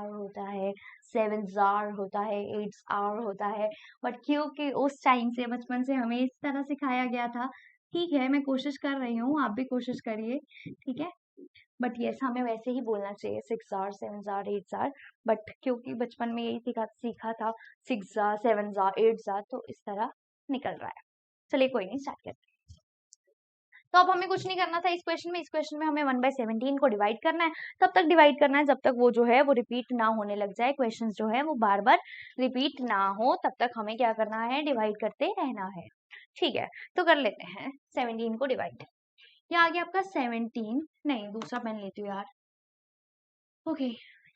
होता है, 7 होता है, 8 होता है, बट क्योंकि उस टाइम से बचपन से हमें इस तरह सिखाया गया था। ठीक है, मैं कोशिश कर रही हूँ, आप भी कोशिश करिए। ठीक है, बट यस हमें वैसे ही बोलना चाहिए 6 7 8 बट क्योंकि बचपन में यही सीखा था 6 7 8 तो इस तरह निकल रहा है। चलिए कोई नहीं, स्टार्ट करते हैं। तो अब हमें कुछ नहीं करना था इस क्वेश्चन में हमें 1/17 को डिवाइड करना है। तब तक डिवाइड करना है जब तक वो जो है वो रिपीट ना होने लग जाए, क्वेश्चन जो है वो बार बार रिपीट ना हो, तब तक हमें क्या करना है, डिवाइड करते रहना है। ठीक है, तो कर लेते हैं 17 को डिवाइड। ये आ गया आपका 17, नहीं दूसरा पेन लेती हूँ यार। ओके,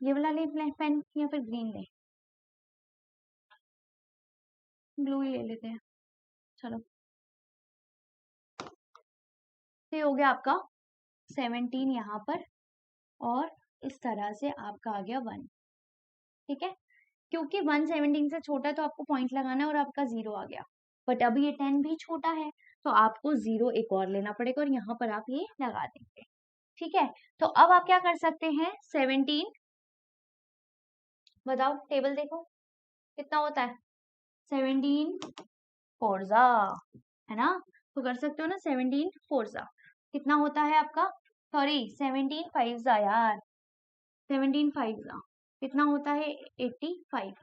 ये वाला ले पेन या फिर ग्रीन ले, ब्लू ही ले लेते हैं। चलो, ये हो गया आपका 17 यहाँ पर, और इस तरह से आपका आ गया 1। ठीक है, क्योंकि 117 से छोटा है तो आपको पॉइंट लगाना है और आपका 0 आ गया, बट अभी ये 10 भी छोटा है तो आपको 0 एक और लेना पड़ेगा और यहाँ पर आप ये लगा देंगे। ठीक है, तो अब आप क्या कर सकते हैं, 17 बताओ, टेबल देखो कितना होता है, 17 4 है ना, तो कर सकते हो ना 17 4 कितना होता है आपका, सॉरी 17 5 यार, 17 5 कितना होता है, 85।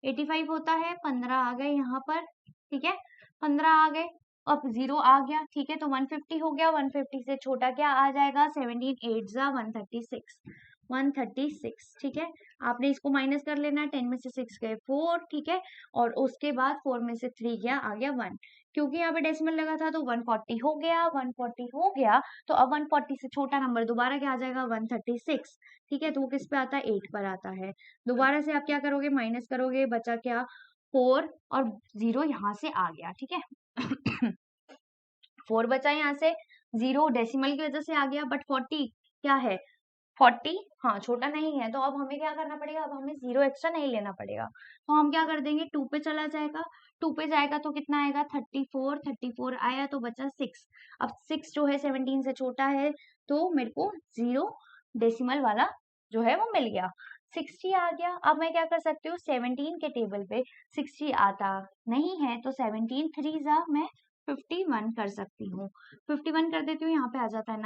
85 होता है, 15 आ गए यहाँ पर। ठीक है, 15 आ गए, अब 0 आ गया। ठीक है, तो 150 हो गया, 150 से छोटा क्या आ जाएगा, 17 8 136, 136। ठीक है, आपने इसको माइनस कर लेना है, 10 में से 6 गए 4। ठीक है, और उसके बाद 4 में से 3 गया, आ गया 1, क्योंकि यहाँ पे डेसिमल लगा था तो 140 हो गया, 140 हो गया। तो अब 140 से छोटा नंबर दोबारा क्या आ जाएगा, 136। ठीक है, तो वो किस पे आता है, 8 पर आता है। दोबारा से आप क्या करोगे, माइनस करोगे, बचा क्या 4 और 0 यहाँ से आ गया। ठीक है 4 बचा यहाँ से, 0 डेसिमल की वजह से आ गया, बट 40 क्या है, 40 हाँ छोटा नहीं है, तो अब हमें क्या करना पड़ेगा, अब हमें 0 एक्स्ट्रा नहीं लेना पड़ेगा, तो हम क्या कर देंगे, 2 पे चला जाएगा। 2 पे जाएगा तो कितना आएगा, 34, 34 आया तो बचा 6। अब 6 जो है 17 से छोटा है, तो मेरे को 0 डेसिमल वाला जो है वो मिल गया, 60 आ गया। अब मैं क्या कर सकती हूँ, 17 के टेबल पे 60 आता नहीं है, तो 17 3 मैं 51 कर सकती हूँ, 51 कर देती हूँ, यहाँ पे आ जाता है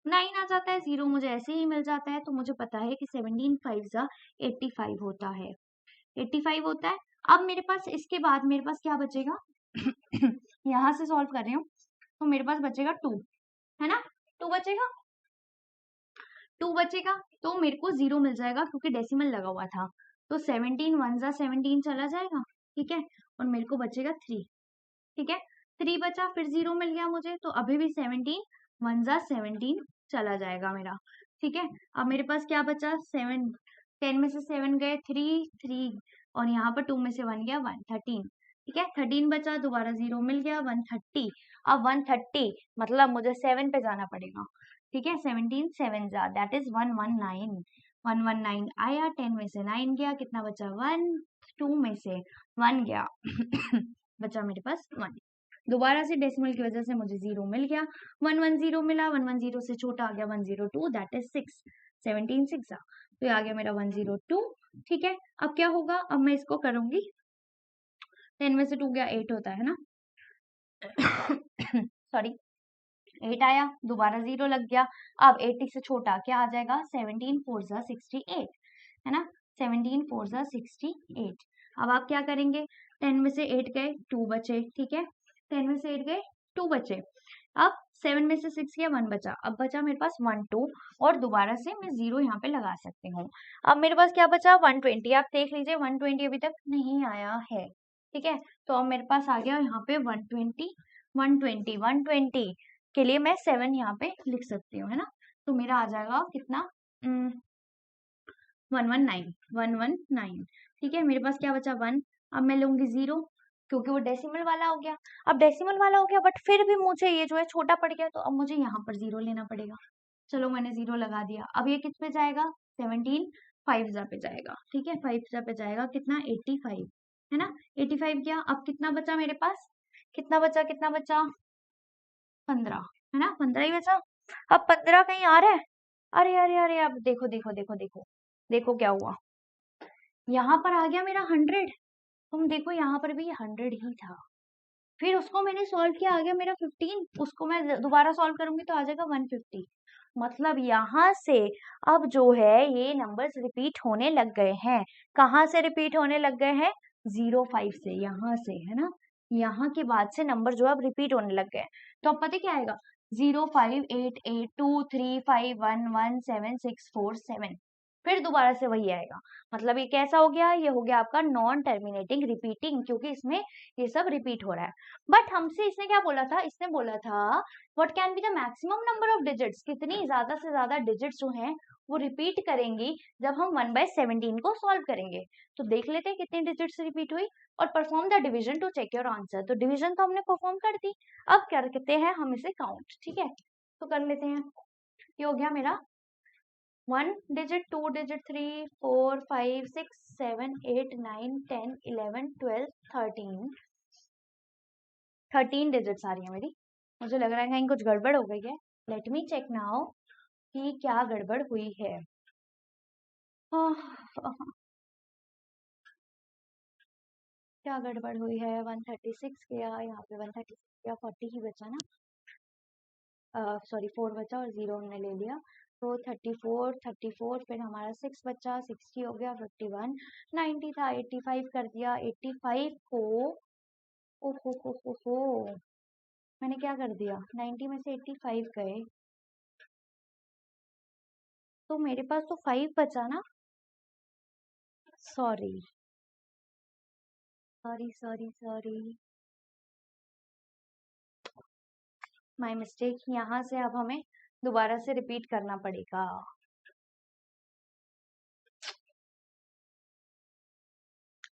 9 आ जाता है, 0 मुझे ऐसे ही मिल जाता है। तो मुझे पता है कि 17 5 85 होता है, 85 होता है। अब मेरे पास इसके बाद मेरे पास क्या बचेगा यहाँ से सॉल्व कर रही हूँ, तो मेरे पास बचेगा 2, है ना, 2 बचेगा, 2 बचेगा, तो मेरे को 0 मिल जाएगा क्योंकि डेसिमल लगा हुआ था, तो 17 1 17 चला जाएगा। ठीक है, और मेरे को बचेगा 3। ठीक है, 3 बचा, फिर 0 मिल गया मुझे, तो अभी भी 17 1 17 चला जाएगा मेरा। ठीक है, अब मेरे पास क्या बचा, 7 10 में से 7 गए 3 3, और यहाँ पर 2 में से 1 गया 1 13। ठीक है, 13 बचा, दोबारा 0 मिल गया, 130। अब 130 मतलब मुझे 7 पे जाना पड़ेगा। ठीक है, 17 7 दैट इज 119, 119 आया, 10 में से 9 गया, कितना बचा 1, 2 में से 1 गया बचा मेरे पास 1। दोबारा से डेसिमल की वजह से मुझे 0 मिल गया, 110 मिला, 110 से छोटा आ गया 102, दैट इज 6, 17 6 तो ये आ गया मेरा 102। ठीक है, अब क्या होगा, अब मैं इसको करूंगी, 10 में से 2 गया 8 होता है ना सॉरी 8 आया, दोबारा 0 लग गया। अब 80 से छोटा क्या आ जाएगा, 17 4 68, है ना, 17 4 68। अब आप क्या करेंगे, 10 में से 8 गए 2 बचे। ठीक है, 10 में से 8 गए 2 बचे। अब 7 में से 6 गया 1 बचा, अब बचा मेरे पास 1 2, और दोबारा से मैं 0 यहाँ पे लगा सकती हूँ। अब मेरे पास क्या बचा 120, आप देख लीजिए 120 अभी तक नहीं आया है। ठीक है, तो अब मेरे पास आ गया यहाँ पे 120, 120 120 के लिए मैं 7 यहाँ पे लिख सकती हूँ, है ना, तो मेरा आ जाएगा कितना 119। ठीक है, मेरे पास क्या बचा 1, अब मैं लूंगी 0 क्योंकि वो डेसिमल वाला हो गया। अब डेसिमल वाला हो गया बट फिर भी मुझे ये जो है छोटा पड़ गया, तो अब मुझे यहाँ पर 0 लेना पड़ेगा। चलो मैंने 0 लगा दिया। अब ये किस पे जाएगा? 17 5 जा पे जाएगा, ठीक है, 5 जा पे जाएगा, कितना? 85, है ना। 85 गया। अब कितना बचा मेरे पास? कितना बचा? कितना बचा? 15, है ना, 15 ही बचा। अब 15 कहीं आ रहा है? अरे अरे अरे, अब देखो देखो देखो देखो देखो क्या हुआ। यहाँ पर आ गया मेरा 100। तुम देखो यहाँ पर भी 100 ही था। फिर उसको मैंने सॉल्व किया, आ गया मेरा 15। उसको मैं दोबारा सॉल्व करूंगी तो आ जाएगा 150। मतलब यहाँ से अब जो है ये नंबर्स रिपीट होने लग गए हैं। कहाँ से रिपीट होने लग गए हैं? 05 से, यहाँ से, है ना। यहाँ के बाद से नंबर जो है अब रिपीट होने लग गए हैं। तो अब पता क्या आएगा? 058823511767। फिर दोबारा से वही आएगा। मतलब ये कैसा हो गया? ये हो गया आपका नॉन टर्मिनेटिंग रिपीटिंग, क्योंकि इसमें ये सब रिपीट हो रहा है। बट हमसे इसने क्या बोला था? इसने बोला था what can be the maximum number of digits, कितनी ज्यादा से ज्यादा डिजिट्स जो हैं वो रिपीट करेंगी जब हम 1/17 को सॉल्व करेंगे। तो देख लेते हैं कितनी डिजिट्स रिपीट हुई, और perform the division to check your answer. तो डिवीजन तो हमने परफॉर्म कर दी, अब क्या करते हैं हम इसे काउंट, ठीक है। तो कर लेते हैं। ये हो गया मेरा 1 डिजिट, 2 डिजिट, 3 4 5 6 7 8 9 10 11 12 13 डिजिट्स आ रही है मेरी। मुझे लग रहा है कहीं कुछ गड़बड़ हो गई है। लेट मी चेक नाउ कि क्या गड़बड़ हुई है। क्या गड़बड़ हुई है? 136 गया यहाँ पे, 136 गया, 40 ही बचा ना। सॉरी 4 बचा और 0 हमने ले लिया, तो 34, फिर हमारा 6 बचा, 60 हो गया, 51, 90 था, 85 कर दिया। 85 को हो मैंने क्या कर दिया? 90 में से 85 गए तो मेरे पास तो 5 बचा ना। Sorry sorry sorry sorry, my mistake. यहाँ से अब हमें दोबारा से रिपीट करना पड़ेगा।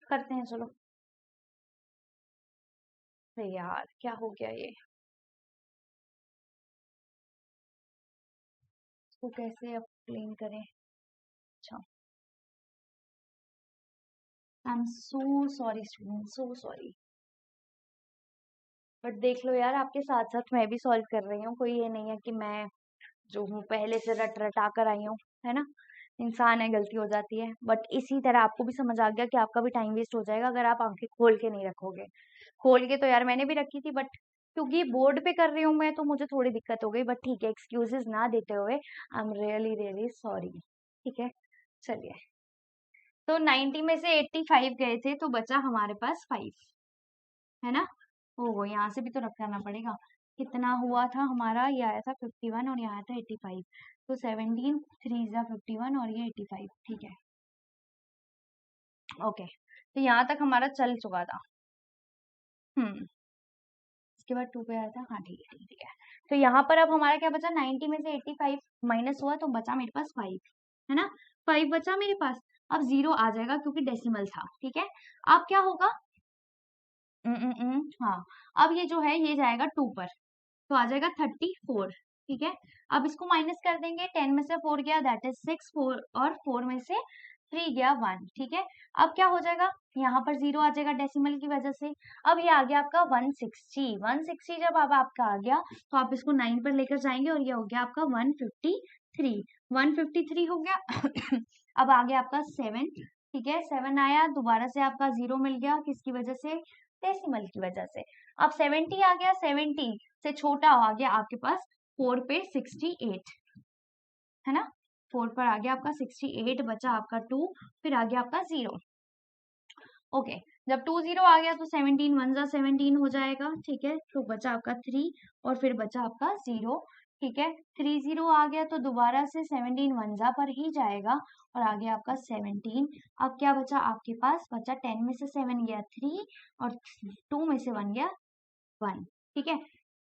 करते हैं चलो। अरे यार क्या हो गया ये? इसको कैसे अब क्लीन करें? अच्छा, I am so sorry student, so sorry. But देख लो यार, आपके साथ साथ मैं भी सॉल्व कर रही हूँ, कोई ये नहीं है कि मैं जो हूँ पहले से रट रटा कर आई हूँ, है ना। इंसान है, गलती हो जाती है। बट इसी तरह आपको भी समझ आ गया कि आपका भी टाइम वेस्ट हो जाएगा अगर आप आंखें खोल के नहीं रखोगे। खोल के तो यार मैंने भी रखी थी, बट क्योंकि बोर्ड पे कर रही हूँ मैं तो मुझे थोड़ी दिक्कत हो गई। बट ठीक है, एक्सक्यूजेस ना देते हुए I am really really sorry, ठीक है। चलिए, तो 90 में से 85 गए थे तो बचा हमारे पास 5, है ना। ओहो, यहाँ से भी तो रख करना पड़ेगा। कितना हुआ था हमारा? ये आया था 51 और यहाँ आया था 85, तो 17 3 जा 51 और ये 85, ठीक है। ओके, तो यहाँ तक हमारा चल चुका था। इसके बाद 2 पे आया था। हाँ ठीक है ठीक है ठीक है। तो यहाँ पर अब हमारा क्या बचा? 90 में से 85 माइनस हुआ तो बचा मेरे पास 5, है ना। 5 बचा मेरे पास। अब 0 आ जाएगा क्योंकि डेसिमल था, ठीक है। अब क्या होगा? हाँ, अब ये जो है ये जाएगा 2 पर, तो आ जाएगा 34, ठीक है। अब इसको माइनस कर देंगे, 10 में से 4 गया दैट इज 6, 4 और 4 में से 3 गया 1, ठीक है। अब क्या हो जाएगा? यहाँ पर 0 आ जाएगा डेसिमल की वजह से। अब ये आ गया आपका 160। 160 जब अब आपका आ गया तो आप इसको 9 पर लेकर जाएंगे और ये हो गया आपका 153। 153 हो गया। अब आ गया आपका 7, ठीक है। 7 आया, दोबारा से आपका 0 मिल गया, किसकी वजह से? डेसिमल की वजह से। अब 70 आ गया, 70 से छोटा आ गया आपके पास 4 पे 68, है ना। 4 पर आ गया आपका 68, बचा आपका 2, फिर आ गया आपका 0। ओके, जब 2 0 आ गया तो 17 1 जा 17 हो जाएगा, ठीक है। तो बचा आपका 3 और फिर बचा आपका 0, ठीक है। 3 0 आ गया तो दोबारा से 17 1 जा पर ही जाएगा और आ गया आपका 17। अब क्या बचा आपके पास? बचा 10 में से 7 गया 3 और 2 में से 1 गया 1, ठीक है।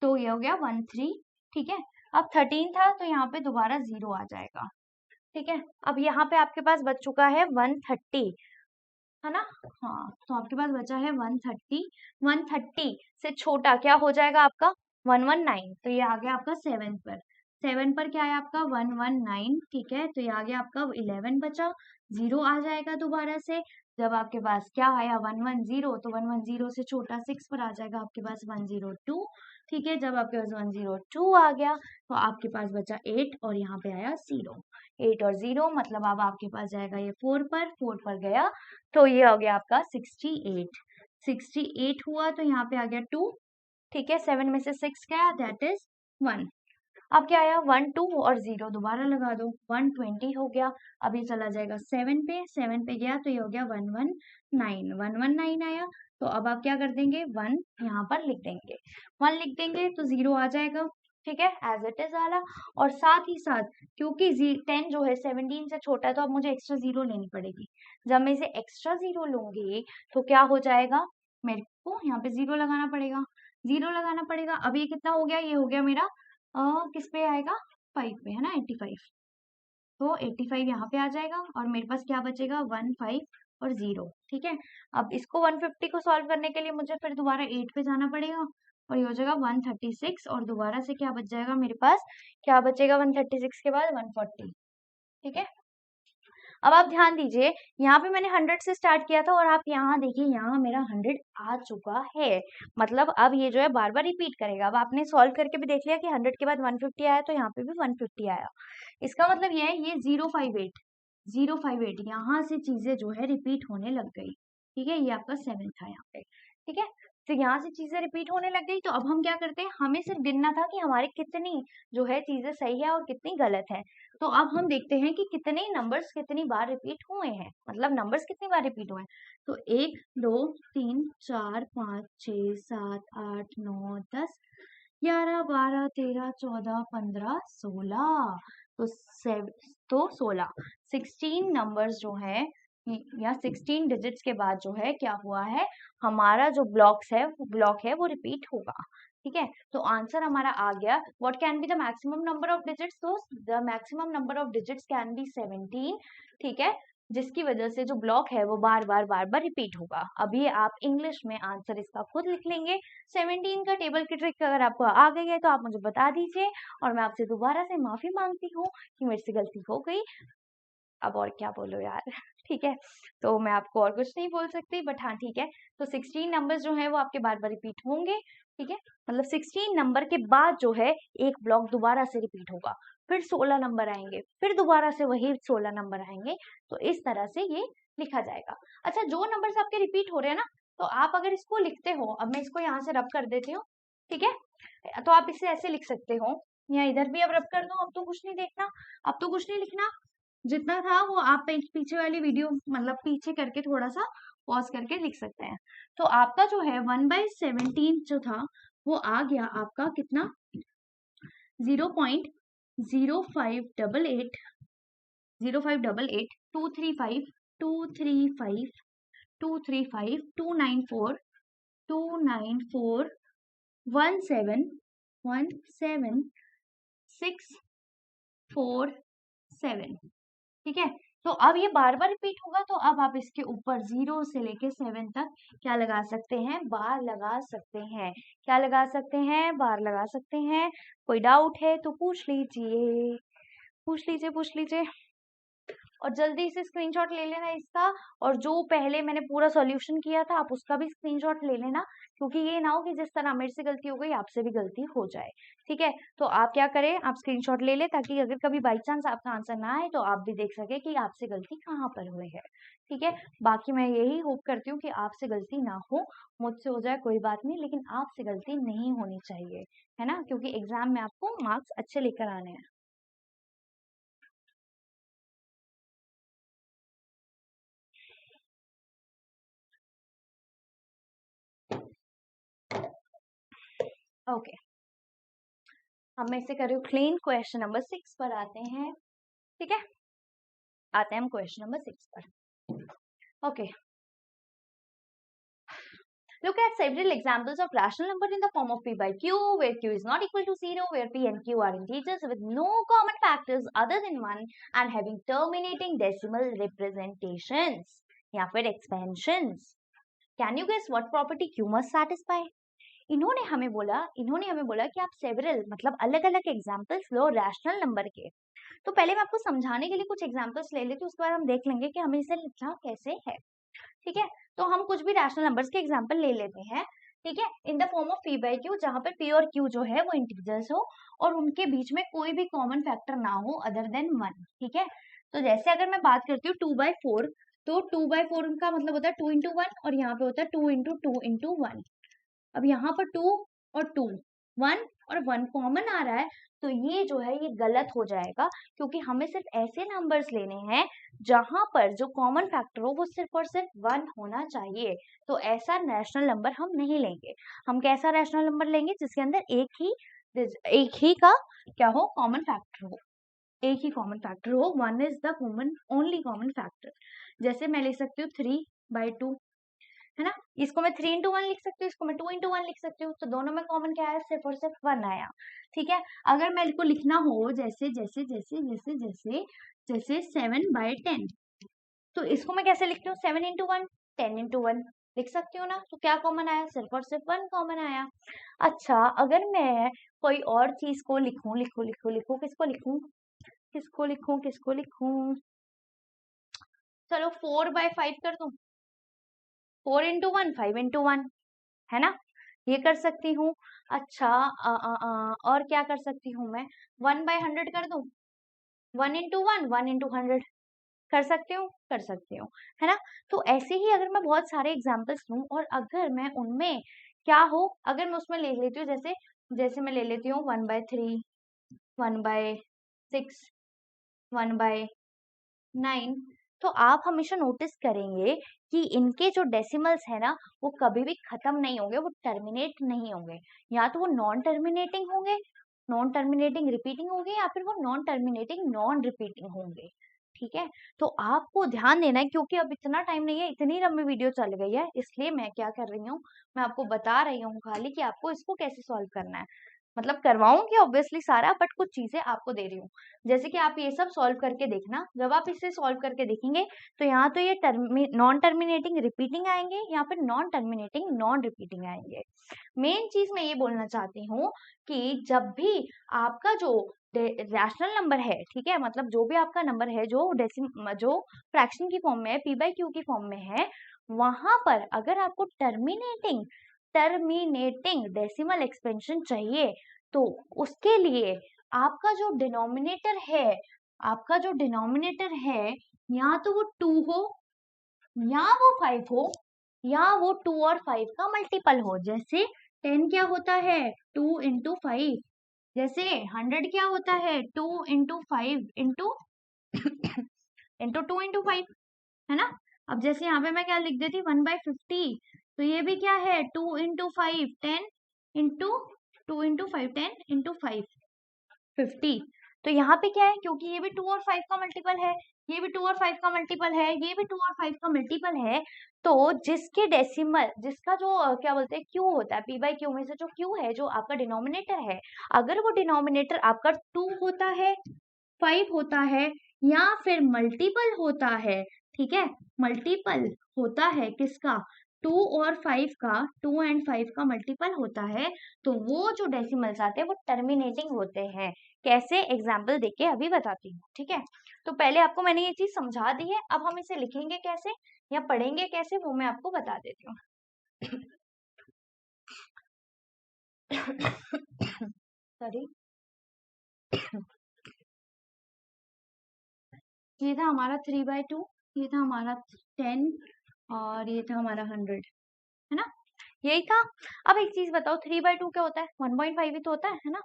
तो ये हो गया 13, ठीक है। अब 13 था तो यहाँ पे दोबारा 0 आ जाएगा, ठीक है। अब यहाँ पे आपके पास बच चुका है 130, है ना। हाँ, तो आपके पास बचा है 130। 130 से छोटा क्या हो जाएगा आपका? 119, तो ये आ गया आपका 7 पर। 7 पर क्या है आपका 119, ठीक है। तो ये आ गया आपका 11 बचा, 0 आ जाएगा दोबारा से। जब आपके पास क्या आया 110, तो 110 से छोटा 6 पर आ जाएगा आपके पास 102, ठीक है। जब आपके पास 102 आ गया तो आपके पास बचा 8 और यहाँ पे आया 0, 8 और 0 मतलब अब आपके पास जाएगा ये 4 पर गया तो ये हो गया आपका 68, 68 हुआ तो यहाँ पे आ गया 2, ठीक है। 7 में से 6 गया दैट इज 1। अब क्या आया 1 2 और 0 दोबारा लगा दो, 120 हो गया। अब ये चला जाएगा 7 पे, 7 पे गया तो ये हो गया 119, 119 आया। तो अब आप क्या कर देंगे 1 यहाँ पर लिख देंगे, 1 लिख देंगे तो 0 आ जाएगा, ठीक है, एज इट इज वाला। और साथ ही साथ क्योंकि 10 जो है 17 से छोटा है तो अब मुझे एक्स्ट्रा 0 लेनी पड़ेगी। जब मैं इसे एक्स्ट्रा 0 लूंगी तो क्या हो जाएगा, मेरे को यहाँ पे 0 लगाना पड़ेगा, 0 लगाना पड़ेगा। अब ये कितना हो गया, ये हो गया मेरा किस पे आएगा 5 पे, है ना 85। तो 85 यहाँ पे आ जाएगा और मेरे पास क्या बचेगा 1 5 और 0, ठीक है। अब इसको 150 को सॉल्व करने के लिए मुझे फिर दोबारा 8 पे जाना पड़ेगा और ये हो जाएगा 136 और दोबारा से क्या बच जाएगा मेरे पास, क्या बचेगा 136 के बाद 140, ठीक है। अब आप ध्यान दीजिए यहाँ पे मैंने 100 से स्टार्ट किया था और आप यहाँ देखिए यहाँ मेरा 100 आ चुका है, मतलब अब ये जो है बार बार रिपीट करेगा। अब आपने सॉल्व करके भी देख लिया कि 100 के बाद 150 आया तो यहाँ पे भी 150 आया। इसका मतलब ये है ये 058, 058 यहाँ से चीजें जो है रिपीट होने लग गई, ठीक है। ये आपका 7 था यहाँ पे, ठीक है। तो यहाँ से चीजें रिपीट होने लग गई तो अब हम क्या करते हैं, हमें सिर्फ गिनना था कि हमारी कितनी जो है चीजें सही है और कितनी गलत है। तो अब हम देखते हैं कि कितने नंबर्स कितनी बार रिपीट हुए हैं, मतलब नंबर्स कितनी बार रिपीट हुए हैं। तो 1 2 3 4 5 6 7 8 9 10 11 12 13 14 15 16, तो 16 16 नंबर्स जो है या 16 डिजिट्स के बाद जो है क्या हुआ है, हमारा जो ब्लॉक है वो रिपीट होगा, ठीक है। तो आंसर हमारा आ गया, what can be the maximum number of digits, तो the maximum number of digits can be 17, ठीक है, जिसकी वजह से जो ब्लॉक है वो बार बार रिपीट होगा। अभी आप इंग्लिश में आंसर इसका खुद लिख लेंगे। 17 का टेबल की ट्रिक अगर आपको आ गई है तो आप मुझे बता दीजिए और मैं आपसे दोबारा से माफी मांगती हूँ कि मेरे से गलती हो गई। अब और क्या बोलो यार ठीक है, तो मैं आपको और कुछ नहीं बोल सकती, बट हाँ ठीक है। तो 16 नंबर्स जो है वो आपके बार बार रिपीट होंगे, ठीक है, मतलब 16 नंबर के बाद जो है एक ब्लॉक दोबारा से रिपीट होगा, फिर 16 नंबर आएंगे, फिर दोबारा से वही 16 नंबर आएंगे, तो इस तरह से ये लिखा जाएगा। अच्छा, जो नंबर्स आपके रिपीट हो रहे हैं ना, तो आप अगर इसको लिखते हो, अब मैं इसको यहाँ से रब कर देती हूँ, ठीक है, तो आप इसे ऐसे लिख सकते हो, या इधर भी अब रब कर दो, अब तो कुछ नहीं देखना, अब तो कुछ नहीं लिखना, जितना था वो आप पीछे वाली वीडियो मतलब पीछे करके थोड़ा सा पॉज करके लिख सकते हैं। तो आपका जो है 1/17 जो था वो आ गया आपका कितना 0.0588 235 235 235 294 294 17 17 647, ठीक है। तो अब ये बार बार रिपीट होगा, तो अब आप इसके ऊपर 0 से लेके 7 तक क्या लगा सकते हैं, बार लगा सकते हैं। क्या लगा सकते हैं, बार लगा सकते हैं। कोई डाउट है तो पूछ लीजिए, पूछ लीजिए, पूछ लीजिए। और जल्दी से स्क्रीनशॉट ले लेना इसका, और जो पहले मैंने पूरा सॉल्यूशन किया था आप उसका भी स्क्रीनशॉट ले लेना, क्योंकि ये ना हो कि जिस तरह मेरे से गलती हो गई आपसे भी गलती हो जाए, ठीक है। तो आप क्या करें, आप स्क्रीनशॉट ले लें, ताकि अगर कभी बाई चांस आपका आंसर ना आए तो आप भी देख सके कि आपसे गलती कहाँ पर हुई है, ठीक है। बाकी मैं यही होप करती हूँ कि आपसे गलती ना हो, मुझसे हो जाए कोई बात नहीं, लेकिन आपसे गलती नहीं होनी चाहिए, है ना, क्योंकि एग्जाम में आपको मार्क्स अच्छे लेकर आने हैं। ओके, अब मैं इसे कर रही हूँ क्लीन। क्वेश्चन नंबर 6 पर आते हैं, ठीक है, आते हैं हम क्वेश्चन नंबर 6 पर। Okay, look at several examples of rational number in the form of p by q, where q is not equal to 0, where p and q are integers with no common factors other than 1 and having terminating decimal representations या फिर expansions. Can you guess what property q must satisfy? इन्होंने हमें बोला कि आप several मतलब अलग अलग एग्जाम्पल्स लो रैशनल नंबर के। तो पहले मैं आपको समझाने के लिए कुछ एग्जाम्पल्स ले लेती हूँ, उसके बाद हम देख लेंगे कि हमें इसे लिखना कैसे है। ठीक है, तो हम कुछ भी रैशनल नंबर्स के एग्जाम्पल ले लेते हैं। ठीक है, इन the form of P by Q, जहां पर पी और क्यू जो है वो इंटीजर्स हो और उनके बीच में कोई भी कॉमन फैक्टर ना हो अदर देन 1। ठीक है, तो जैसे अगर मैं बात करती हूँ 2/4, तो 2/4 का मतलब होता है 2 इंटू 1 और यहाँ पे होता है 2 इंटू 2 इंटू 1। अब यहाँ पर 2 और 2, 1 और 1 कॉमन आ रहा है, तो ये जो है ये गलत हो जाएगा, क्योंकि हमें सिर्फ ऐसे नंबर्स लेने हैं जहां पर जो कॉमन फैक्टर हो वो सिर्फ और सिर्फ 1 होना चाहिए। तो ऐसा रैशनल नंबर हम नहीं लेंगे। हम कैसा रैशनल नंबर लेंगे? जिसके अंदर एक ही का क्या हो, कॉमन फैक्टर हो, एक ही कॉमन फैक्टर हो, 1 is the common only common factor. जैसे मैं ले सकती हूँ 3/2, है ना, इसको मैं 3 इंटू 1 लिख सकती हूँ, इसको मैं 2 इंटू 1 लिख सकती हूँ, तो दोनों में कॉमन क्या है? सिर्फ और सिर्फ 1 आया। ठीक है, अगर मैं इसको लिखना हो जैसे जैसे जैसे जैसे जैसे जैसे 7/10, तो इसको मैं कैसे लिखती हूँ? 7 इंटू 1, 10 इंटू 1 लिख सकती हूँ ना। तो क्या कॉमन आया? सिर्फ और सिर्फ 1 कॉमन आया। अच्छा, अगर मैं कोई और चीज को लिखूं, किसको लिखूं, किसको लिखूं, चलो 4/5 कर दूं, 4 इंटू 1, 5 इंटू 1, है ना, ये कर सकती हूँ। अच्छा और क्या कर सकती हूँ मैं? 1/100 कर दूं, 1 इंटू 1, 1 इंटू 100 कर सकती हूँ, है ना। तो ऐसे ही अगर मैं बहुत सारे एग्जाम्पल्स लूँ और अगर मैं उनमें क्या हो, अगर मैं उसमें ले लेती हूँ जैसे जैसे मैं ले लेती हूँ 1/3, 1/6, 1/9, तो आप हमेशा नोटिस करेंगे कि इनके जो डेसिमल्स है ना वो कभी भी खत्म नहीं होंगे, वो टर्मिनेट नहीं होंगे। या तो वो नॉन टर्मिनेटिंग होंगे, नॉन टर्मिनेटिंग रिपीटिंग होंगे, या फिर वो नॉन टर्मिनेटिंग नॉन रिपीटिंग होंगे। ठीक है, तो आपको ध्यान देना है, क्योंकि अब इतना टाइम नहीं है, इतनी लंबी वीडियो चल गई है, इसलिए मैं क्या कर रही हूँ, मैं आपको बता रही हूँ खाली कि आपको इसको कैसे सॉल्व करना है। मतलब करवाऊंगी ऑब्वियसली सारा, बट कुछ चीजें आपको दे रही हूँ। जैसे कि आप ये सब सॉल्व करके देखना, जब आप इसे सॉल्व करके देखेंगे तो यहाँ तो ये नॉन टर्मिनेटिंग रिपीटिंग आएंगे, या फिर नॉन टर्मिनेटिंग नॉन रिपीटिंग आएंगे। मेन चीज मैं ये बोलना चाहती हूँ कि जब भी आपका जो रैशनल नंबर है, ठीक है, मतलब जो भी आपका नंबर है जो फ्रैक्शन की फॉर्म में है, पी बाई क्यू की फॉर्म में है, वहां पर अगर आपको टर्मिनेटिंग डेसिमल एक्सपेंशन चाहिए, तो उसके लिए आपका जो डिनोमिनेटर है या तो वो 2 हो या वो 5 हो, या वो 2 और 5 का मल्टीपल हो। जैसे 10 क्या होता है? 2 इंटू 5। जैसे 100 क्या होता है? 2 इंटू 5 इंटू इंटू 2 इंटू 5, है ना। अब जैसे यहाँ पे मैं क्या लिख देती, 1/50, तो ये भी क्या है? 2 इंटू 5, 10 इंटू 2 इंटू 5, 10 इंटू 5, 50। तो यहाँ पे क्या है, क्योंकि ये भी 2 और 5 का मल्टीपल है, ये भी 2 और 5 का मल्टीपल है, ये भी 2 और 5 का मल्टीपल है, तो जिसका जो क्या बोलते हैं क्यू होता है, पी बाई क्यू में से जो क्यू है, जो आपका डिनोमिनेटर है, अगर वो डिनोमिनेटर आपका 2 होता है, 5 होता है, या फिर मल्टीपल होता है, ठीक है, मल्टीपल होता है किसका? 2 और 5 का, 2 एंड 5 का मल्टीपल होता है, तो वो जो डेसिमल्स आते हैं वो टर्मिनेटिंग होते हैं। कैसे? एग्जाम्पल देके अभी बताती हूँ। ठीक है, तो पहले आपको मैंने ये चीज समझा दी है, अब हम इसे लिखेंगे कैसे या पढ़ेंगे कैसे वो मैं आपको बता देती हूँ। सॉरी, ये था हमारा 3/2, ये था हमारा 10 और ये था हमारा 100, है ना, यही था। अब एक चीज बताओ, 3/2 क्या होता है? 1.5 ही तो होता है ना।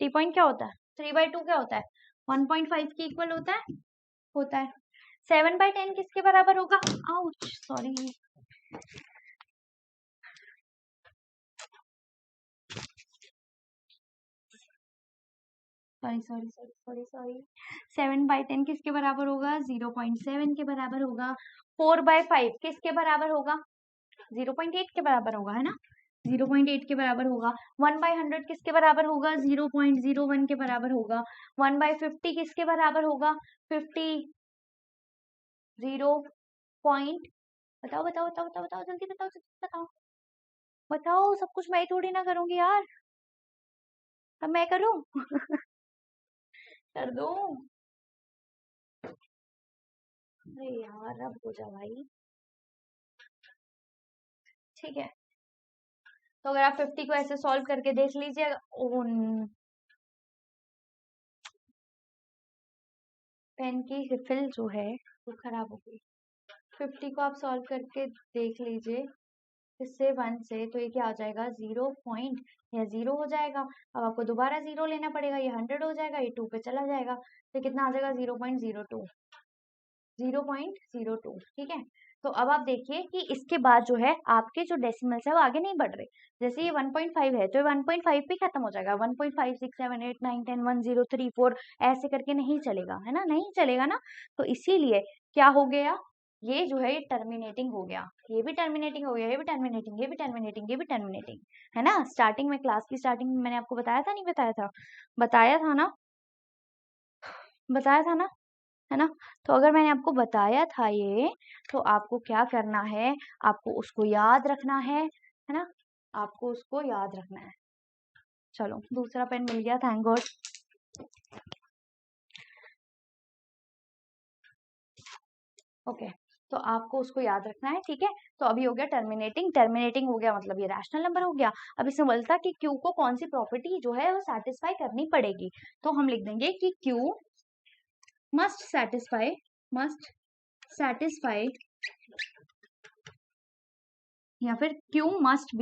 3 पॉइंट क्या होता है? 3/2 क्या होता है? 1.5 के इक्वल होता है। 7/10 किसके बराबर होगा? Ouch, sorry, sorry sorry sorry sorry sorry 7/10 किसके बराबर होगा? 0.7 के बराबर होगा। 4/5 किसके बराबर होगा? 0.8 के बराबर होगा, है ना, 0.8 के बराबर होगा। 1/100 किसके बराबर होगा? 0.01 के बराबर होगा। 1/50 किसके बराबर होगा? 50, 0 पॉइंट, बताओ बताओ बताओ बताओ बताओ, जल्दी बताओ, जल्दी बताओ। बताओ, सब कुछ मैं ही थोड़ी ना करूंगी यार। अब मैं करूं? कर दूं? अरे यार, अब हो जा भाई। ठीक है, तो अगर आप 50 को ऐसे सॉल्व करके देख लीजिए। पेन की रिफिल जो है वो खराब हो गई। 50 को आप सॉल्व करके देख लीजिए, इससे 1 से, तो ये क्या आ जाएगा, 0 पॉइंट, या 0 हो जाएगा। अब आपको दोबारा 0 लेना पड़ेगा, ये 100 हो जाएगा, ये 2 पे चला जाएगा, तो कितना आ जाएगा, 0.02, 0.02। ठीक है, तो अब आप देखिए कि इसके बाद जो है आपके जो डेसिमल्स है वो आगे नहीं बढ़ रहे। जैसे ये 1.5 है तो 1.5 पे खत्म हो जाएगा, 1.5 6 7 8 9 10 1 0 3 4 ऐसे करके नहीं चलेगा, है ना, नहीं चलेगा ना। तो इसीलिए क्या हो गया, ये जो है टर्मिनेटिंग हो गया, ये भी टर्मिनेटिंग हो गया, ये भी टर्मिनेटिंग, ये भी टर्मिनेटिंग, ये भी टर्मिनेटिंग, है ना। स्टार्टिंग में, क्लास की स्टार्टिंग में मैंने आपको बताया था, नहीं बताया था? बताया था ना, बताया था ना, है ना। तो अगर मैंने आपको बताया था ये, तो आपको क्या करना है, आपको उसको याद रखना है ना, आपको उसको याद रखना है। चलो, दूसरा पेन मिल गया, थैंक गॉड। ओके, तो आपको उसको याद रखना है, ठीक है। तो अभी हो गया टर्मिनेटिंग, टर्मिनेटिंग हो गया मतलब ये रैशनल नंबर हो गया। अब इसमें बोलता कि क्यू को कौन सी प्रॉपर्टी जो है वो सेटिस्फाई करनी पड़ेगी, तो हम लिख देंगे कि Q must satisfy, must satisfy, या फिर Q must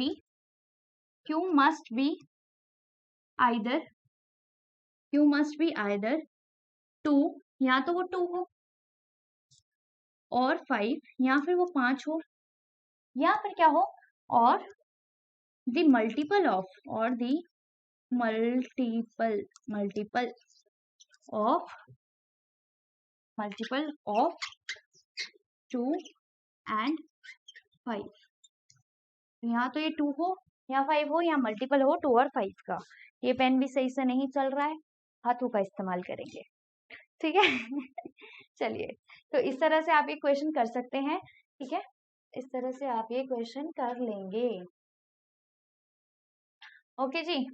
be either, Q must be either 2, या तो वो 2 हो, और 5, या फिर वो 5 हो, या फिर क्या हो, और द मल्टीपल ऑफ, और the multiple multiple of multiple of 2 and 5। यहाँ तो ये 2 हो या 5 हो, या मल्टीपल हो 2 और 5 का। ये पेन भी सही से नहीं चल रहा है, हाथों का इस्तेमाल करेंगे, ठीक है। चलिए, तो इस तरह से आप ये क्वेश्चन कर सकते हैं, ठीक है, इस तरह से आप ये क्वेश्चन कर लेंगे। ओके जी,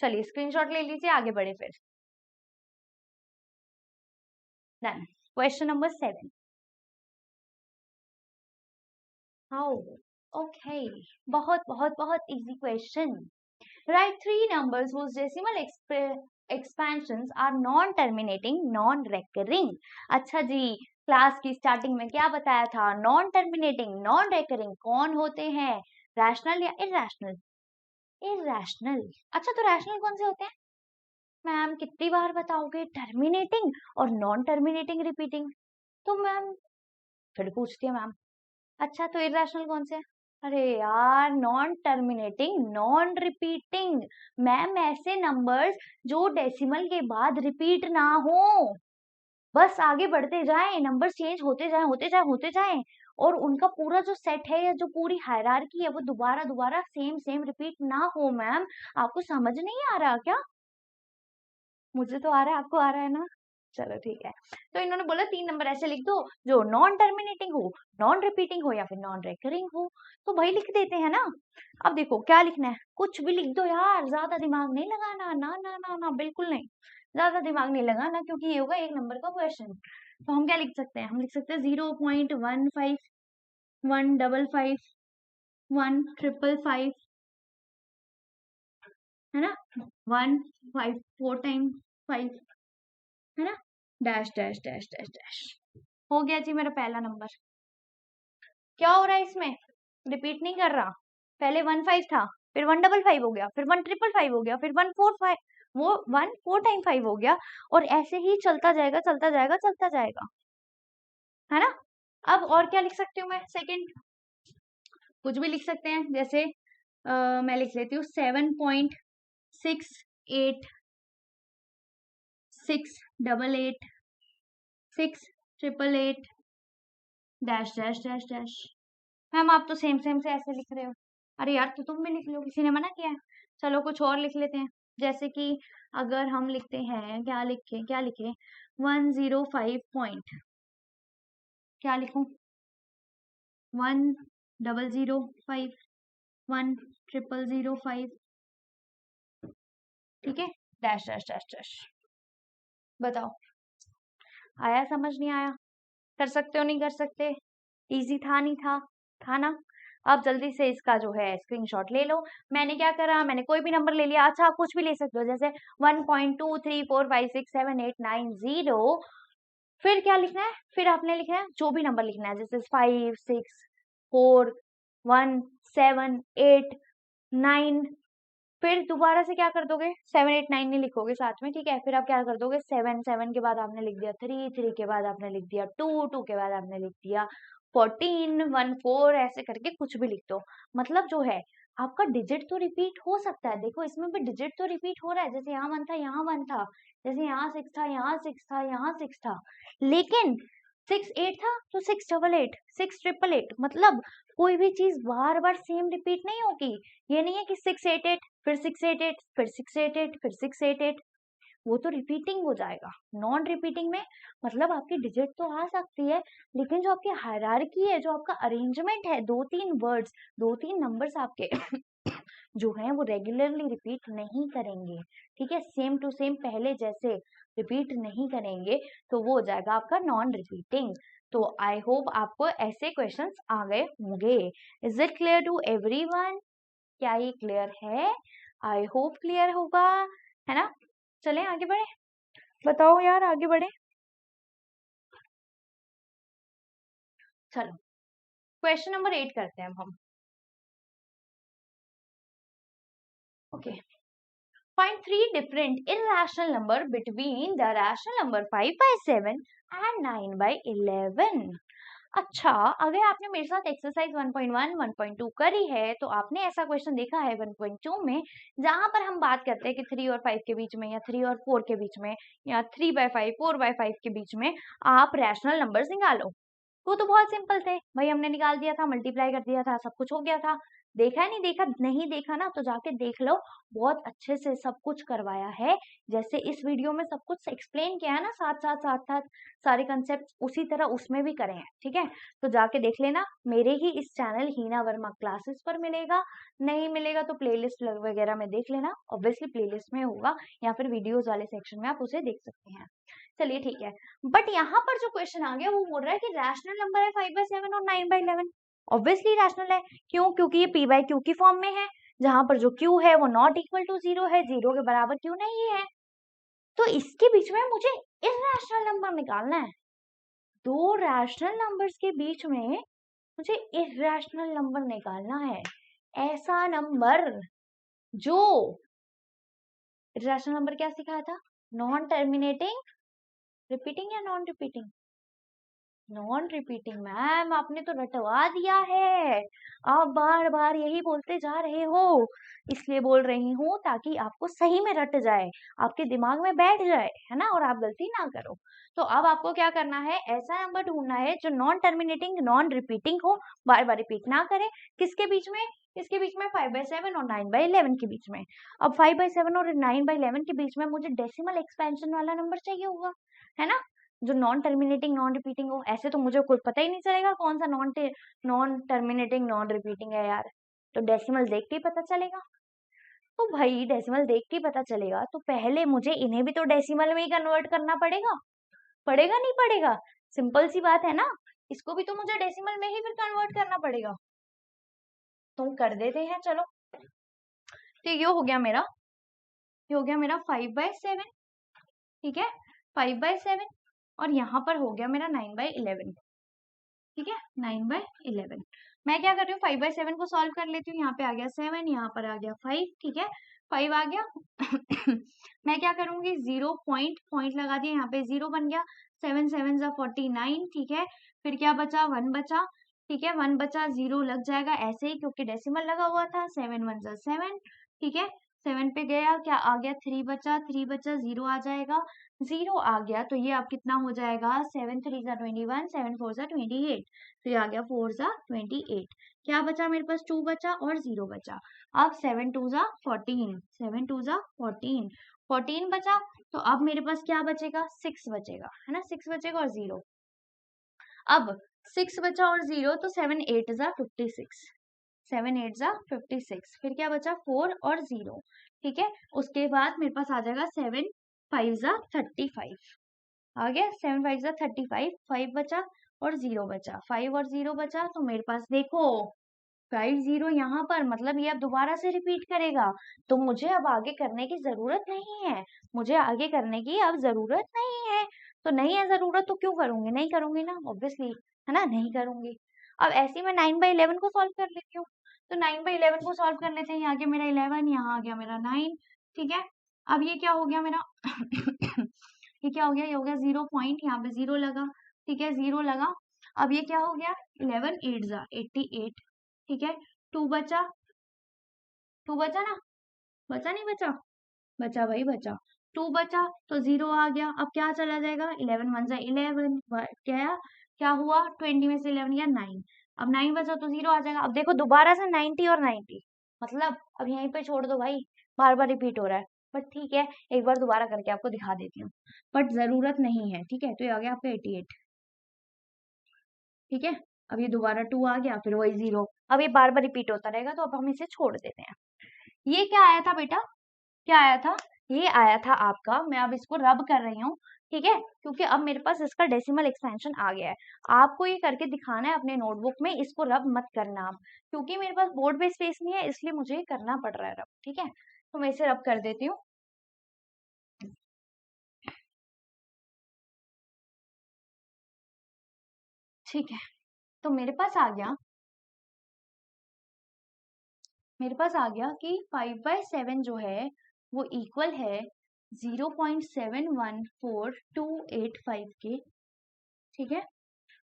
चलिए स्क्रीनशॉट ले लीजिए, आगे बढ़े फिर। Done. Question number 7। How? Okay, बहुत बहुत बहुत easy question. Right 3 numbers whose decimal expansions are non-terminating, non-recurring। अच्छा जी, क्लास की स्टार्टिंग में क्या बताया था, नॉन टर्मिनेटिंग, नॉन रेकरिंग कौन होते हैं, रैशनल या इरैशनल? इरैशनल। अच्छा, तो रैशनल कौन से होते हैं? मैम कितनी बार बताओगे, टर्मिनेटिंग और नॉन टर्मिनेटिंग रिपीटिंग। तो मैम फिर पूछती है मैम, अच्छा तो इरैशनल कौन से हैं? अरे यार, non terminating, non repeating. Ma'am ऐसे नंबर्स जो डेसिमल के बाद रिपीट ना हो, बस आगे बढ़ते जाएं, नंबर चेंज होते जाएं, होते जाएं, होते जाएं, और उनका पूरा जो सेट है या जो पूरी हायरार्की है वो दोबारा दोबारा सेम सेम रिपीट ना हो। मैम आपको समझ नहीं आ रहा क्या? मुझे तो आ रहा है, आपको आ रहा है ना? चलो ठीक है। तो इन्होंने बोला 3 नंबर ऐसे लिख दो जो नॉन टर्मिनेटिंग हो, नॉन रिपीटिंग हो, या फिर नॉन रेकरिंग हो। तो भाई लिख देते हैं ना। अब देखो क्या लिखना है, कुछ भी लिख दो यार, ज्यादा दिमाग नहीं लगाना, ना ना ना ना, बिल्कुल नहीं, ज्यादा दिमाग नहीं लगाना, क्योंकि ये होगा 1 नंबर का क्वेश्चन। तो हम क्या लिख सकते हैं, हम लिख सकते हैं 0.15 155 155, है ना, 1 5 4 टाइम 5, है ना, dash dash dash dash dash. हो गया जी मेरा पहला नंबर। क्या हो रहा है इसमें, रिपीट नहीं कर रहा। पहले 1 5 था, फिर 1 5 5 हो गया, फिर 1 5 5 हो गया, फिर 1 4 5, वो 1 4 टाइम 5 हो गया, और ऐसे ही चलता जाएगा, चलता जाएगा, चलता जाएगा, है ना। अब और क्या लिख सकती हूँ मैं, सेकंड कुछ भी लिख सकते हैं, जैसे मैं लिख लेती हूँ 7.6 8 6 8 8 6 8 8 dash dash dash dash. Ma'am आप तो सेम सेम से ऐसे लिख रहे हो। अरे यार, तो तुम भी लिख लो, किसी ने मना किया है? चलो कुछ और लिख लेते हैं, जैसे कि अगर हम लिखते हैं, क्या लिखे, क्या लिखे, 105 पॉइंट, क्या लिखूं, 1005, 10005, ठीक है, डैश डैश डैश डैश। बताओ आया समझ नहीं आया? कर सकते हो नहीं कर सकते? इजी था नहीं था? था ना? अब जल्दी से इसका जो है स्क्रीनशॉट ले लो। मैंने क्या करा, मैंने कोई भी नंबर ले लिया। अच्छा आप कुछ भी ले सकते हो, जैसे 1.234567890। फिर क्या लिखना है, फिर आपने लिखना है जो भी नंबर लिखना है, जैसे 5 6 4 1 7 8 9। फिर दोबारा से क्या कर दोगे, 7 8 9 नहीं लिखोगे साथ में, ठीक है। फिर आप क्या कर दोगे, 7 7 के बाद आपने लिख दिया 3 3 के बाद आपने लिख दिया 2 2 के बाद आपने लिख दिया 14 1 4, ऐसे करके कुछ भी लिख दो। मतलब जो है आपका डिजिट तो रिपीट हो सकता है। देखो इसमें भी डिजिट तो रिपीट हो रहा है, जैसे यहाँ 1 था यहाँ 1 था, जैसे यहाँ 6 था यहाँ 6 था यहाँ 6 था, लेकिन 6 8 था तो 6 8 6 8 मतलब कोई भी चीज बार बार सेम रिपीट नहीं होगी। ये नहीं है कि 6 8 8 फिर 6 8 8 फिर 6 8 8 फिर 6 8 8, वो तो रिपीटिंग हो जाएगा। नॉन रिपीटिंग में मतलब आपकी डिजिट तो आ सकती है, लेकिन जो आपकी हायरार्की है, जो आपका अरेंजमेंट है, 2-3 वर्ड्स 2-3 नंबर्स आपके जो हैं वो रेगुलरली रिपीट नहीं करेंगे, ठीक है, सेम टू सेम पहले जैसे रिपीट नहीं करेंगे, तो वो हो जाएगा आपका नॉन रिपीटिंग। तो आई होप आपको ऐसे क्वेश्चंस आ गए होंगे। Is it clear to everyone? क्या ये क्लियर है? आई होप क्लियर होगा, है ना? चलें आगे बढ़े, बताओ यार आगे बढ़े। चलो क्वेश्चन नंबर 8 करते हैं अब हम। Okay, find 3 different irrational number between the rational number 5/7 and 9/11। अच्छा, अगर आपने मेरे साथ एक्सरसाइज 1.1 1.2 करी है तो आपने ऐसा क्वेश्चन देखा है 1.2 में, जहां पर हम बात करते हैं कि 3 और 5 के बीच में, या 3 और 4 के बीच में, या 3/5 4/5 के बीच में आप रैशनल नंबर्स निकालो। वो तो बहुत सिंपल थे भाई, हमने निकाल दिया था, मल्टीप्लाई कर दिया था, सब कुछ हो गया था। देखा है नहीं देखा, नहीं देखा ना तो जाके देख लो, बहुत अच्छे से सब कुछ करवाया है। जैसे इस वीडियो में सब कुछ एक्सप्लेन किया है ना, साथ साथ साथ साथ सारे कंसेप्ट, उसी तरह उसमें भी करे हैं, ठीक है। तो जाके देख लेना, मेरे ही इस चैनल हीना वर्मा क्लासेस पर मिलेगा। नहीं मिलेगा तो प्लेलिस्ट वगैरह में देख लेना, ऑब्वियसली प्लेलिस्ट में होगा, या फिर वीडियोस वाले सेक्शन में आप उसे देख सकते हैं। चलिए ठीक है, बट यहाँ पर जो क्वेश्चन आ गया वो बोल रहा है कि रैशनल नंबर है 5/7 और 9/11। ऑब्वियसली रैशनल है, क्यों? क्योंकि ये p बाई क्यू की फॉर्म में है, जहां पर जो q है वो नॉट इक्वल टू 0 है, 0 के बराबर q नहीं है। तो इसके बीच में मुझे इरैशनल नंबर निकालना है। दो रैशनल नंबर्स के बीच में मुझे इरैशनल नंबर निकालना है, ऐसा नंबर जो, इरैशनल नंबर क्या सिखाया था? नॉन टर्मिनेटिंग, रिपीटिंग या non repeating? Non repeating. Ma'am आपने तो रटवा दिया है, आप बार बार यही बोलते जा रहे हो, इसलिए बोल रही हूँ ताकि आपको सही में रट जाए, आपके दिमाग में बैठ जाए, है ना, और आप गलती ना करो। तो अब आपको क्या करना है, ऐसा नंबर ढूंढना है जो नॉन टर्मिनेटिंग नॉन रिपीटिंग हो, बार बार रिपीट ना करे। किसके बीच में? इसके बीच में 5/7 और 9/11 के बीच में। अब 5/7 और 9/11 के बीच में मुझे डेसिमल एक्सपेंशन वाला नंबर चाहिए होगा, है ना, जो नॉन टर्मिनेटिंग नॉन रिपीटिंग हो। ऐसे तो मुझे कोई पता ही नहीं चलेगा कौन सा नॉन टर्मिनेटिंग नॉन रिपीटिंग है यार, तो डेसिमल देख के ही पता चलेगा। तो भाई डेसिमल देख के ही पता चलेगा, तो पहले मुझे इन्हें भी तो डेसिमल में ही कन्वर्ट करना पड़ेगा, पड़ेगा नहीं पड़ेगा? सिंपल सी बात है ना, इसको भी तो मुझे डेसिमल में ही फिर कन्वर्ट करना पड़ेगा। तो कर देते हैं, चलो। तो ये हो गया मेरा, ये हो गया मेरा 5/7, ठीक है, 5/7, और यहाँ पर हो गया मेरा 9/11, ठीक है, 9/11। मैं क्या कर रही हूँ, 5/7 को सॉल्व कर लेती हूँ। यहाँ पे आ गया 7, यहाँ पर आ गया 5, ठीक है, 5 आ गया। मैं क्या करूंगी, 0 पॉइंट पॉइंट लगा दिया, यहाँ पे 0 बन गया। 7 7 जा 49, ठीक है, फिर क्या बचा, 1 बचा, ठीक है, 1 बचा, 0 लग जाएगा ऐसे ही क्योंकि डेसिमल लगा हुआ था। 7 1 जा 7, ठीक है, 7 पे गया, क्या आ गया, 3 बचा, 3 बचा, 0 आ जाएगा, 0 आ गया, तो ये अब कितना हो जाएगा, 7 3 जा 21, 7 4 जा 28, तो ये आ गया 4 जा 28। क्या बचा मेरे पास, 2 बचा और 0 बचा। अब 7 2 जा 14, 7 2 जा 14, 14 बचा, तो अब मेरे पास क्या बचेगा, 6 बचेगा, है ना, 6 बचेगा और 0। अब 6 बचा और 0, तो 7 8 जा 56, 7 8 जा 56, फिर क्या बचा 4 और 0, ठीक है। उसके बाद मेरे पास आ जाएगा 7 5 जा 35, आ गया 7 5 जा 35, 5 बचा और 0 बचा, 5 और 0 बचा, तो मेरे पास देखो 5 0 यहाँ पर, मतलब ये अब दोबारा से रिपीट करेगा, तो मुझे अब आगे करने की जरूरत नहीं है, मुझे आगे करने की अब जरूरत नहीं है। तो नहीं है जरूरत तो क्यों करूंगी, नहीं करूंगी ना ऑब्वियसली, है ना, नहीं करूंगी। अब ऐसे में 9/11 को सॉल्व कर लेती हूँ, तो 9/11 को सॉल्व कर लेते हैं, यहाँ आ गया मेरा 11, यहाँ आ गया मेरा 9, ठीक है। अब ये क्या हो गया मेरा ये क्या हो गया, ये हो गया 0 पॉइंट, यहाँ पे 0 लगा, ठीक है, 0 लगा। अब ये क्या हो गया 11 8 जा 88, ठीक है। 2 बचा, 2 बचा ना, बचा नहीं बचा, बचा भाई बचा, 2 बचा तो 0 आ गया। अब क्या चला जाएगा 11 1 जा 11, क्या क्या हुआ 20 में से 11 गया 9, अब 9 बचा तो 0 आ जाएगा। अब देखो दोबारा से 90 और 90, मतलब अब यहीं पे छोड़ दो भाई, बार बार रिपीट हो रहा है, बट ठीक है एक बार दोबारा करके आपको दिखा देती हूँ, बट जरूरत नहीं है, ठीक है। तो ये आ गया आपका 88, ठीक है। अब ये दोबारा 2 आ गया, फिर वही 0, अब ये बार बार रिपीट होता रहेगा, तो अब हम इसे छोड़ देते हैं। ये क्या आया था बेटा, क्या आया था, ये आया था आपका, मैं अब इसको रब कर रही हूँ, ठीक है, क्योंकि अब मेरे पास इसका डेसिमल एक्सपेंशन आ गया है। आपको ये करके दिखाना है अपने नोटबुक में, इसको रब मत करना आप, क्योंकि मेरे पास बोर्ड पे स्पेस नहीं है, इसलिए मुझे ये करना पड़ रहा है रब, ठीक है। तो मैं इसे रब कर देती हूँ, ठीक है। तो मेरे पास आ गया कि 5/7 जो है वो इक्वल है 0.714285 के, ठीक है।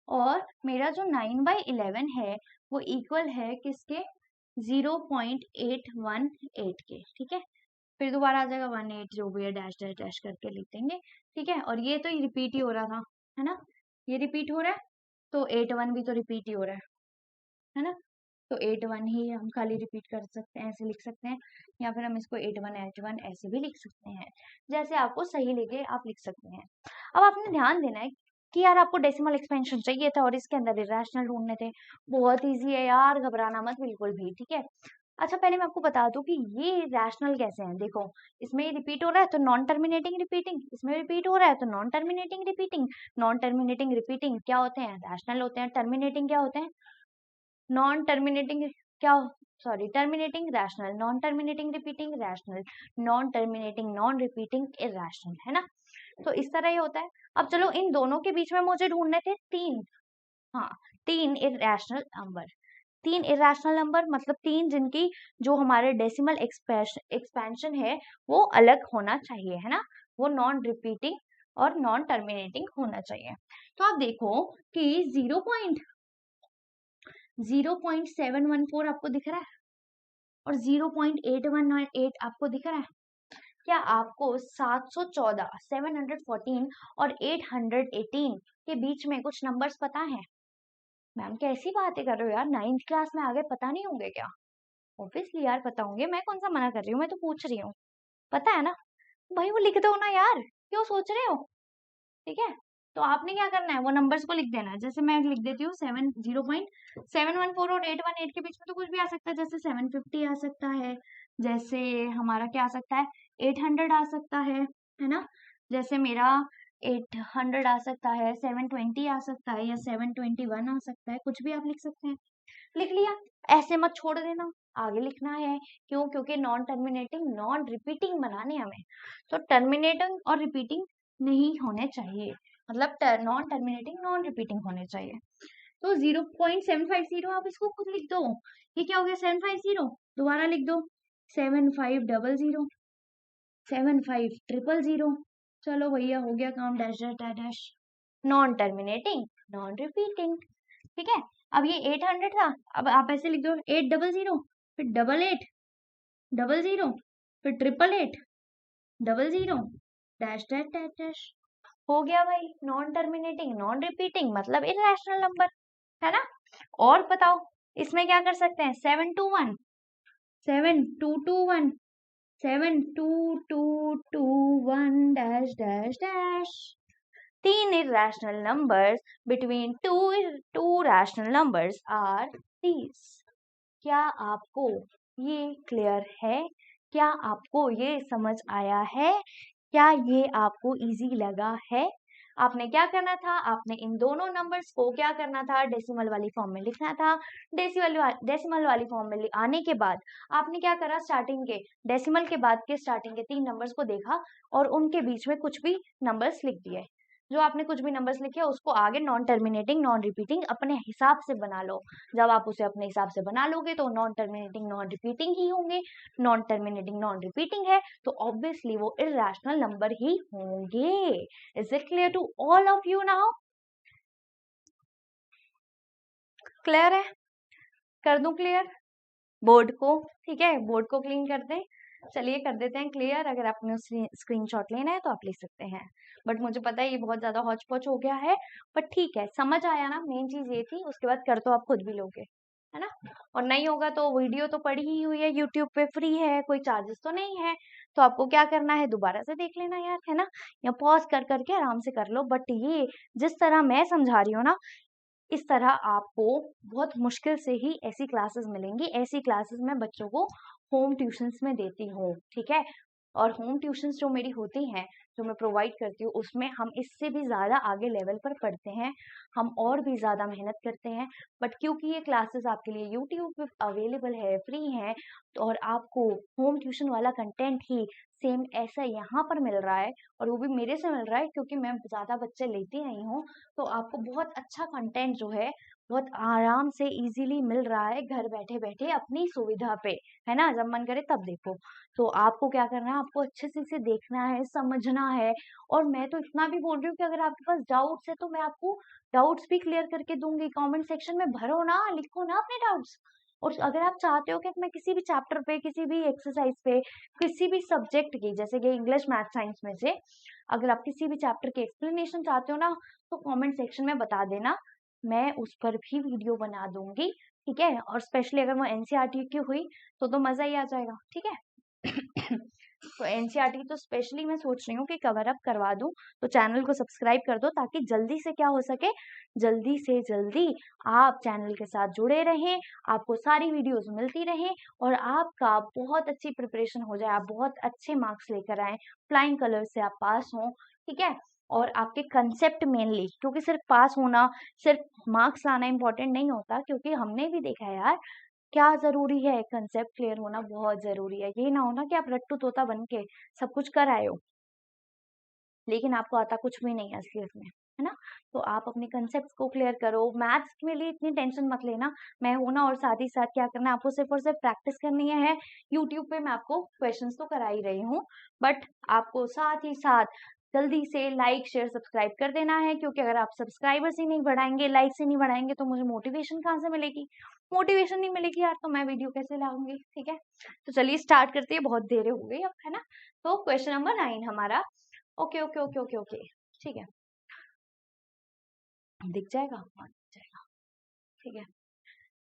और मेरा जो 9/11 है वो इक्वल है किसके, 0.818 के, ठीक है। फिर दोबारा आ जाएगा 18 जो भी है, डैश डैश डैश करके लिख देंगे, ठीक है। और ये तो रिपीट ही हो रहा था, है ना, ये रिपीट हो रहा है, तो 81 भी तो रिपीट ही हो रहा है ना। तो 81 ही हम खाली रिपीट कर सकते हैं, ऐसे लिख सकते हैं, या फिर हम इसको 81 ऐसे भी लिख सकते हैं, जैसे आपको सही लगे आप लिख सकते हैं। अब आपने ध्यान देना है कि यार आपको डेसिमल एक्सपेंशन चाहिए था और इसके अंदर इरेशनल ढूंढने थे, बहुत इजी है यार, घबराना मत बिल्कुल भी, ठीक है। अच्छा पहले मैं आपको बता दूं कि ये रैशनल कैसे हैं, देखो इसमें ये रिपीट हो रहा है तो नॉन टर्मिनेटिंग रिपीटिंग, इसमें रिपीट हो रहा है तो non terminating repeating, non terminating repeating क्या होते हैं, रैशनल होते हैं, टर्मिनेटिंग क्या होते हैं, नॉन टर्मिनेटिंग, क्या, sorry terminating rational, non terminating repeating rational, non terminating non repeating irrational, है ना। तो इस तरह ही होता है। अब चलो इन दोनों के बीच में मुझे ढूंढने थे तीन, हाँ, तीन इरैशनल नंबर, तीन इरेशनल नंबर मतलब तीन जिनकी जो हमारे डेसिमल एक्सपेंशन है वो अलग होना चाहिए, है ना, वो नॉन रिपीटिंग और नॉन टर्मिनेटिंग होना चाहिए। तो आप देखो कि 0.714 आपको दिख रहा है और 0.8118 आपको दिख रहा है, क्या आपको 714 714 और 818 के बीच में कुछ नंबर्स पता है? मैम कैसी बातें कर रहे हो यार, 9th क्लास में आगे पता नहीं होंगे क्या? ऑब्वियसली यार पता होंगे, मैं कौन सा मना कर रही हूँ, मैं तो पूछ रही हूँ, पता है ना। भाई वो लिख दो ना यार, क्यों सोच रहे हो, ठीक है। तो आपने क्या करना है वो नंबर्स को लिख देना है, जैसे मैं लिख देती हूँ 0.714 और 818 के बीच में तो कुछ भी आ सकता है, जैसे 750 आ सकता है, जैसे हमारा क्या आ सकता है 800 आ सकता है ना, जैसे मेरा 800 आ सकता है, 720 आ सकता है, या 721 आ सकता है, कुछ भी आप लिख सकते हैं। लिख लिया, ऐसे मत छोड़ देना, आगे लिखना है, क्यों, क्योंकि नॉन टर्मिनेटिंग नॉन रिपीटिंग बनाने हमें, तो टर्मिनेटिंग और रिपीटिंग नहीं होने चाहिए, मतलब नॉन टर्मिनेटिंग नॉन रिपीटिंग होने चाहिए। तो 0.750 आप इसको खुद लिख दो, ये क्या हो गया 750, दोबारा लिख दो 7500 7500, चलो भैया हो गया काम, dash dash dash dash, non terminating non repeating, ठीक है। अब ये 800 था, अब आप ऐसे लिख दो 800, फिर 8800, फिर 888 डैश डैश डैश डैश, हो गया भाई नॉन टर्मिनेटिंग नॉन रिपीटिंग मतलब इरेशनल नंबर, है ना। और बताओ इसमें क्या कर सकते हैं, 721 7221 72221 डैश डैश डैश, तीन irrational numbers between two rational numbers are these. क्या आपको ये क्लियर है? क्या आपको ये समझ आया है? क्या ये आपको इजी लगा है? आपने क्या करना था? आपने इन दोनों नंबर्स को क्या करना था? डेसिमल वाली फॉर्म में लिखना था। डेसिमल वाली फॉर्म में आने के बाद आपने क्या करा? स्टार्टिंग के डेसिमल के बाद के स्टार्टिंग के 3 नंबर्स को देखा और उनके बीच में कुछ भी नंबर्स लिख दिए। जो आपने कुछ भी नंबर्स लिखे उसको आगे नॉन टर्मिनेटिंग नॉन रिपीटिंग अपने हिसाब से बना लो। जब आप उसे अपने हिसाब से बना लोगे तो नॉन टर्मिनेटिंग नॉन रिपीटिंग ही होंगे। नॉन टर्मिनेटिंग नॉन रिपीटिंग है तो ऑब्वियसली वो इररेशनल नंबर ही होंगे। Is it clear to all of you now? Clear है? कर दूं क्लियर बोर्ड को? ठीक है, बोर्ड को क्लीन कर दें। चलिए कर देते हैं क्लियर। अगर आपने स्क्रीनशॉट लेना है तो आप ले सकते हैं, बट मुझे पता है ये बहुत ज्यादा हौच पौच हो गया है, बट ठीक है, समझ आया ना? मेन चीज ये थी। उसके बाद कर तो आप खुद भी लोगे, है ना? और नहीं होगा तो वीडियो तो पड़ी ही हुई है, यूट्यूब पे फ्री है, कोई चार्जेस तो नहीं है। तो आपको क्या करना है? दोबारा से देख लेना यार, है ना? या पॉज कर करके आराम से कर लो। बट ये जिस तरह मैं समझा रही हूँ ना, इस तरह आपको बहुत मुश्किल से ही ऐसी क्लासेस मिलेंगी। ऐसी क्लासेस मैं बच्चों को होम ट्यूशंस में देती हूँ, ठीक है? और होम ट्यूशंस जो मेरी होती हैं, जो मैं प्रोवाइड करती हूँ, उसमें हम इससे भी ज़्यादा आगे लेवल पर पढ़ते हैं, हम और भी ज़्यादा मेहनत करते हैं। बट क्योंकि ये क्लासेस आपके लिए यूट्यूब पे अवेलेबल है, फ्री हैं, और आपको होम ट्यूशन वाला कंटेंट ही सेम ऐसा यहाँ पर मिल रहा है, और वो भी मेरे से मिल रहा है क्योंकि मैं ज़्यादा बच्चे लेती नहीं हूँ, तो आपको बहुत अच्छा कंटेंट जो है बहुत आराम से इजीली मिल रहा है घर बैठे बैठे अपनी सुविधा पे, है ना? जब मन करे तब देखो। तो आपको क्या करना है? आपको अच्छे से इसे देखना है, समझना है। और मैं तो इतना भी बोल रही हूँ कि अगर आपके पास डाउट्स है तो मैं आपको डाउट्स भी क्लियर करके दूंगी। कमेंट सेक्शन में भरो ना, लिखो ना अपने डाउट्स। और अगर आप चाहते हो कि मैं किसी भी चैप्टर पे, किसी भी एक्सरसाइज पे, किसी भी सब्जेक्ट की, जैसे कि इंग्लिश मैथ साइंस में से अगर आप किसी भी चैप्टर की एक्सप्लेनेशन चाहते हो ना, तो कमेंट सेक्शन में बता देना, मैं उस पर भी वीडियो बना दूंगी, ठीक है? और स्पेशली अगर वो एनसीईआरटी की हुई तो मजा ही आ जाएगा, ठीक है? तो एनसीईआरटी तो स्पेशली मैं सोच रही हूँ कि कवर अप करवा दूं, तो चैनल को सब्सक्राइब कर दो ताकि जल्दी से क्या हो सके, जल्दी से जल्दी आप चैनल के साथ जुड़े रहें, आपको सारी वीडियोस मिलती रहें, और आपका बहुत अच्छी प्रिपरेशन हो जाए, आप बहुत अच्छे मार्क्स लेकर आए, फ्लाइंग कलर से आप पास हों, ठीक है? और आपके कंसेप्ट मेनली, क्योंकि सिर्फ पास होना, सिर्फ मार्क्स लाना इंपॉर्टेंट नहीं होता, क्योंकि हमने भी देखा है यार, क्या जरूरी है, कंसेप्ट क्लियर होना बहुत जरूरी है। ये ना हो ना कि आप रट्टू तोता बन के सब कुछ कर आए हो लेकिन आपको आता कुछ भी नहीं है असलियत में, है ना? तो आप अपने कंसेप्ट को क्लियर करो। मैथ्स के लिए इतनी टेंशन मत लेना, मैं हूं ना। और साथ ही साथ क्या करना है आपको? सिर्फ और सिर्फ प्रैक्टिस करनी है। यूट्यूब पे मैं आपको क्वेश्चंस तो करा ही रही हूँ, बट आपको साथ ही साथ जल्दी से लाइक शेयर सब्सक्राइब कर देना है, क्योंकि अगर आप सब्सक्राइबर्स ही नहीं बढ़ाएंगे, लाइक से नहीं बढ़ाएंगे, तो मुझे मोटिवेशन कहाँ से मिलेगी? मोटिवेशन नहीं मिलेगी यार तो मैं वीडियो कैसे लाऊंगी? ठीक है, तो चलिए स्टार्ट करते हैं, बहुत देर हो गई अब, है ना? तो क्वेश्चन नंबर 9 हमारा। Okay okay okay okay okay, ठीक है, दिख जाएगा? हाँ, दिख जाएगा, ठीक है।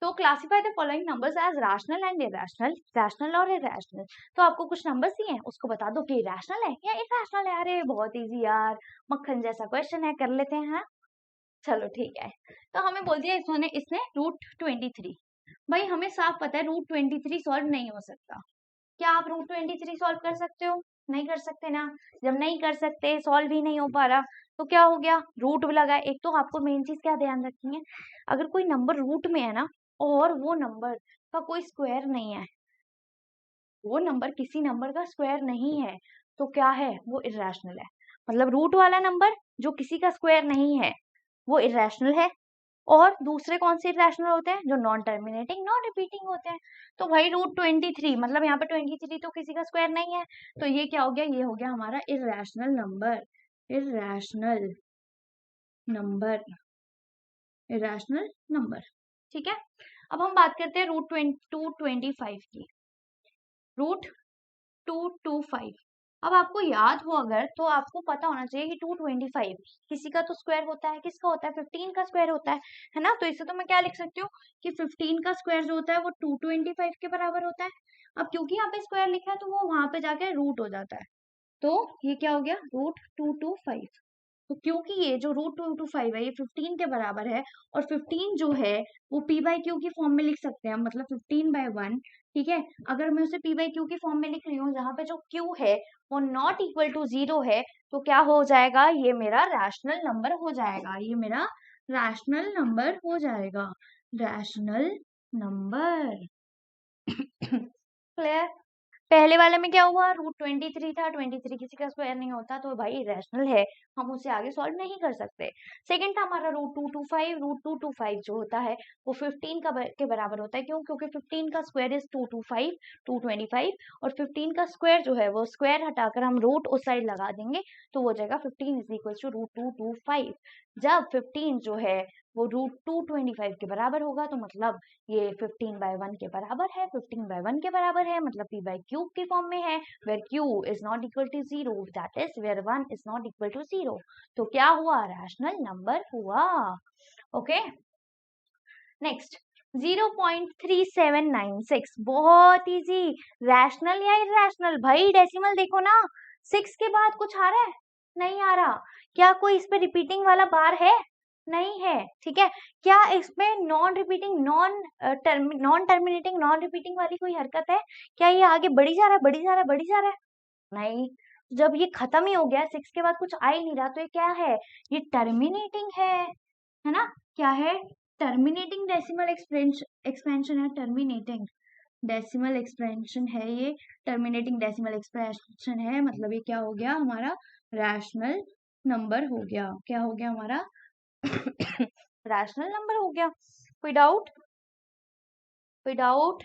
तो classify the following numbers as rational and irrational, rational और इरैशनल। तो आपको कुछ नंबर्स दिए हैं, उसको बता दो कि रैशनल है या इरैशनल है। अरे बहुत इजी यार, मक्खन जैसा क्वेश्चन है, कर लेते हैं, हाँ? चलो ठीक है। तो हमें बोल दिया इसने इसने √23। भाई हमें साफ पता है √23 सॉल्व नहीं हो सकता। क्या आप √23 सॉल्व कर सकते हो? नहीं कर सकते ना। जब नहीं कर सकते, सॉल्व ही नहीं हो पा रहा, तो क्या हो गया? रूट लगा। एक तो आपको मेन चीज क्या ध्यान रखनी है, अगर कोई नंबर रूट में है ना, और वो नंबर का कोई स्क्वायर नहीं है, वो नंबर किसी नंबर का स्क्वायर नहीं है, तो क्या है? वो इरेशनल है। मतलब रूट वाला नंबर जो किसी का स्क्वायर नहीं है, वो इरेशनल है। और दूसरे कौन से इरेशनल होते हैं? जो नॉन टर्मिनेटिंग नॉन रिपीटिंग होते हैं। तो भाई √23 मतलब यहाँ पे 23 तो किसी का स्क्वायर नहीं है, तो ये क्या हो गया? ये हो गया हमारा irrational number. Irrational number, irrational number, ठीक है। अब हम बात करते हैं √225 की। √225, अब आपको याद हो अगर, तो आपको पता होना चाहिए कि 225 किसी का तो स्क्वायर होता है, किसका होता है? 15 का स्क्वायर होता है ना? तो इसे तो मैं क्या लिख सकती हूँ कि 15 का स्क्वायर जो होता है वो 225 के बराबर होता है। अब क्योंकि यहाँ पे स्क्वायर लिखा है तो वो वहां पे जाके रूट हो जाता है, तो ये क्या हो गया? √225। तो क्योंकि ये जो √2 × 5 है ये 15 के बराबर है, और 15 जो है वो p/q की फॉर्म में लिख सकते हैं, मतलब 15/1। ठीक है, अगर मैं उसे p/q की फॉर्म में लिख रही हूँ जहाँ पे जो q है वो नॉट इक्वल टू 0 है, तो क्या हो जाएगा, ये मेरा रैशनल नंबर हो जाएगा, ये मेरा रैशनल नंबर हो जाएगा, रैशनल नंबर। क्लियर? पहले वाले में क्या हुआ, √23 था, 23 किसी का स्क्वायर नहीं होता, तो भाई रैशनल है, हम उसे आगे सॉल्व नहीं कर सकते। सेकंड था हमारा √225, √225 जो होता है वो 15 के बराबर होता है, क्यों, क्योंकि 15 का स्क्वायर इज 225, 225, और 15 का स्क्वायर जो है वो स्क्वायर हटाकर हम रूट उस साइड लगा देंगे, तो वो जाएगा 15 इज इक्वल टू √225। जब 15 जो है वो √225 के बराबर होगा, तो मतलब ये 15/1 के बराबर है, 15/1 के बराबर है, मतलब p/q की फॉर्म में है, where q is not equal to 0, that is where 1 is not equal to 0। तो क्या हुआ, रैशनल नंबर हुआ। ओके, नेक्स्ट 0.3796, बहुत इजी। रैशनल या इरैशनल, भाई डेसिमल देखो ना, 6 के बाद कुछ आ रहा है, नहीं आ रहा। क्या कोई इस पे रिपीटिंग वाला बार है, नहीं है। ठीक है, क्या इसमें non repeating, non terminating, non repeating वाली कोई हरकत है, क्या ये आगे बढ़ी जा रहा है, बढ़ी जा रहा है, बढ़ी जा रहा है, नहीं। जब ये खत्म ही हो गया, 6 के बाद कुछ आ ही नहीं रहा, तो ये क्या है, ये टर्मिनेटिंग है ना, क्या है, टर्मिनेटिंग डेसिमल एक्सपेंशन है, टर्मिनेटिंग डेसिमल एक्सपेंशन है ये, टर्मिनेटिंग डेसिमल एक्सपेंशन है, मतलब ये क्या हो गया, हमारा रैशनल नंबर हो गया, क्या हो गया हमारा रैशनल नंबर हो गया। कोई डाउट, कोई डाउट?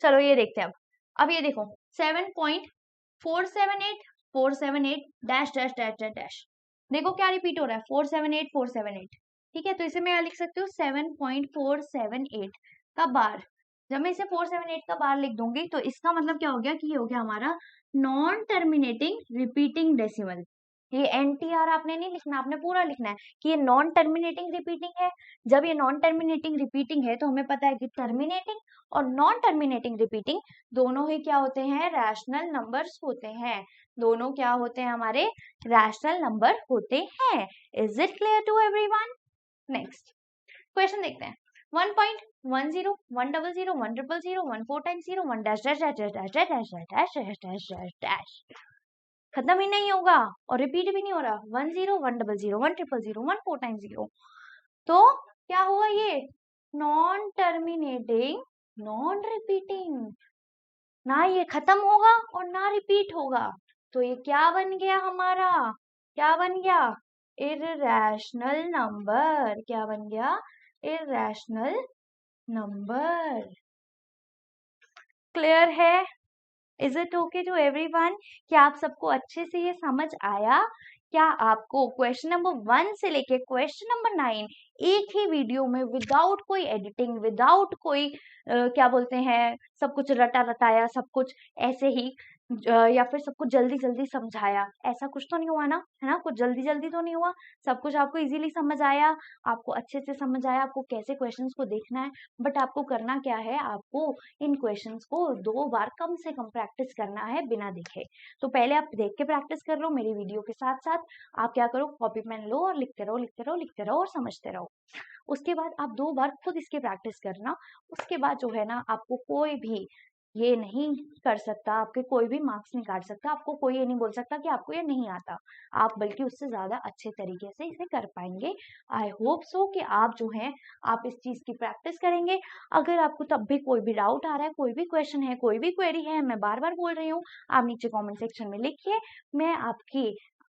चलो ये देखते हैं अब ये देखो 7.478 478 dash dash dash dash dash, देखो क्या रिपीट हो रहा है, 478 478। ठीक है, तो इसे मैं लिख सकती हूँ 7.478 का बार। जब मैं इसे 478 का बार लिख दूंगी, तो इसका मतलब क्या हो गया, कि ये हो गया हमारा नॉन टर्मिनेटिंग रिपीटिंग डेसिमल। ये NTR आपने नहीं लिखना, आपने पूरा लिखना है कि ये नॉन टर्मिनेटिंग रिपीटिंग है। जब ये नॉन टर्मिनेटिंग रिपीटिंग है, तो हमें पता है कि टर्मिनेटिंग और नॉन टर्मिनेटिंग रिपीटिंग दोनों ही क्या होते हैं, रैशनल नंबर्स होते हैं, दोनों क्या होते हैं, हमारे रैशनल नंबर होते हैं। Is it clear to everyone? Next question देखते हैं। 1.10 100 100 1 times 0 1 dash dash dash dash dash dash dash dash dash dash dash dash, खत्म ही नहीं होगा और रिपीट भी नहीं हो रहा। 10 100 1 4 टाइम्स 0, तो क्या हुआ, ये नॉन टर्मिनेटिंग, नॉन रिपीटिंग, ना ये खत्म होगा और ना रिपीट होगा, तो ये क्या बन गया हमारा, क्या बन गया, इररेशनल नंबर। क्या बन गया, इररेशनल नंबर। क्लियर है? Is it okay to everyone? क्या आप सबको अच्छे से ये समझ आया? क्या आपको क्वेश्चन नंबर 1 से लेके क्वेश्चन नंबर 9 एक ही वीडियो में विदाउट कोई एडिटिंग, विदाउट कोई क्या बोलते हैं, सब कुछ रटा रटाया, सब कुछ ऐसे ही या फिर सब कुछ जल्दी जल्दी समझाया, ऐसा कुछ तो नहीं हुआ ना, है ना, कुछ जल्दी जल्दी तो नहीं हुआ, सब कुछ आपको इजीली समझ आया, आपको अच्छे से समझ आया, आपको कैसे क्वेश्चंस को देखना है। बट आपको करना क्या है, आपको इन क्वेश्चंस को 2 बार कम से कम प्रैक्टिस करना है बिना देखे। तो पहले आप देख के प्रैक्टिस कर लो मेरी वीडियो के साथ साथ, आप क्या करो, कॉपी पेन लो और लिखते रहो लिखते रहो लिखते रहो और समझते रहो। उसके बाद आप 2 बार खुद इसकी प्रैक्टिस करना, उसके बाद जो है ना, आपको कोई भी ये नहीं कर सकता, आपके कोई भी मार्क्स नहीं काट सकता, आपको कोई ये नहीं बोल सकता कि आपको ये नहीं आता, आप बल्कि उससे ज्यादा अच्छे तरीके से इसे कर पाएंगे। आई होप सो कि आप जो है, आप इस चीज की प्रैक्टिस करेंगे। अगर आपको तब भी कोई भी डाउट आ रहा है, कोई भी क्वेश्चन है, कोई भी क्वेरी है, मैं बार बार बोल रही हूँ, आप नीचे कॉमेंट सेक्शन में लिखिए, मैं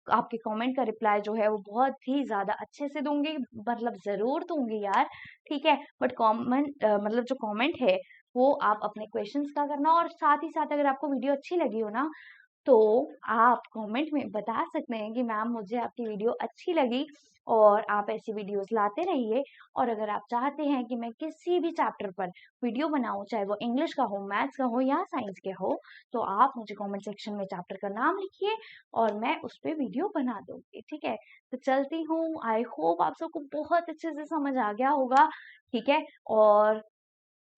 आपके कमेंट का रिप्लाई जो है वो बहुत ही ज्यादा अच्छे से दूंगी, मतलब जरूर दूंगी यार। ठीक है, बट कमेंट मतलब जो कमेंट है वो आप अपने क्वेश्चंस का करना, और साथ ही साथ अगर आपको वीडियो अच्छी लगी हो ना, तो आप कमेंट में बता सकते हैं कि मैम मुझे आपकी वीडियो अच्छी लगी, और आप ऐसी वीडियोस लाते रहिए। और अगर आप चाहते हैं कि मैं किसी भी चैप्टर पर वीडियो बनाऊं, चाहे वो इंग्लिश का हो, मैथ्स का हो या साइंस के हो, तो आप मुझे कमेंट सेक्शन में चैप्टर का नाम लिखिए और मैं उस पर वीडियो बना दूंगी। ठीक है, तो चलती हूँ। आई होप आप सबको बहुत अच्छे से समझ आ गया होगा। ठीक है, और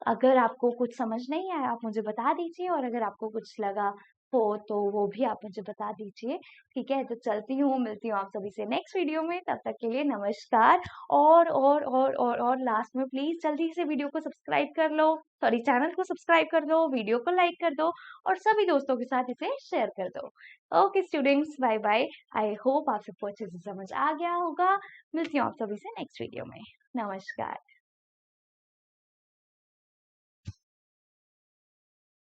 अगर आपको कुछ समझ नहीं आया आप मुझे बता दीजिए, और अगर आपको कुछ लगा हो तो वो भी आप मुझे बता दीजिए। ठीक है, तो चलती हूँ, मिलती हूँ आप सभी से नेक्स्ट वीडियो में, तब तक के लिए नमस्कार। और लास्ट में प्लीज जल्दी से वीडियो को सब्सक्राइब कर लो, सॉरी चैनल को सब्सक्राइब कर दो, वीडियो को लाइक कर दो और सभी दोस्तों के साथ इसे शेयर कर दो। Okay students, bye bye. I hope आप सबको अच्छे से समझ आ गया होगा। मिलती हूँ आप सभी से नेक्स्ट वीडियो में। नमस्कार।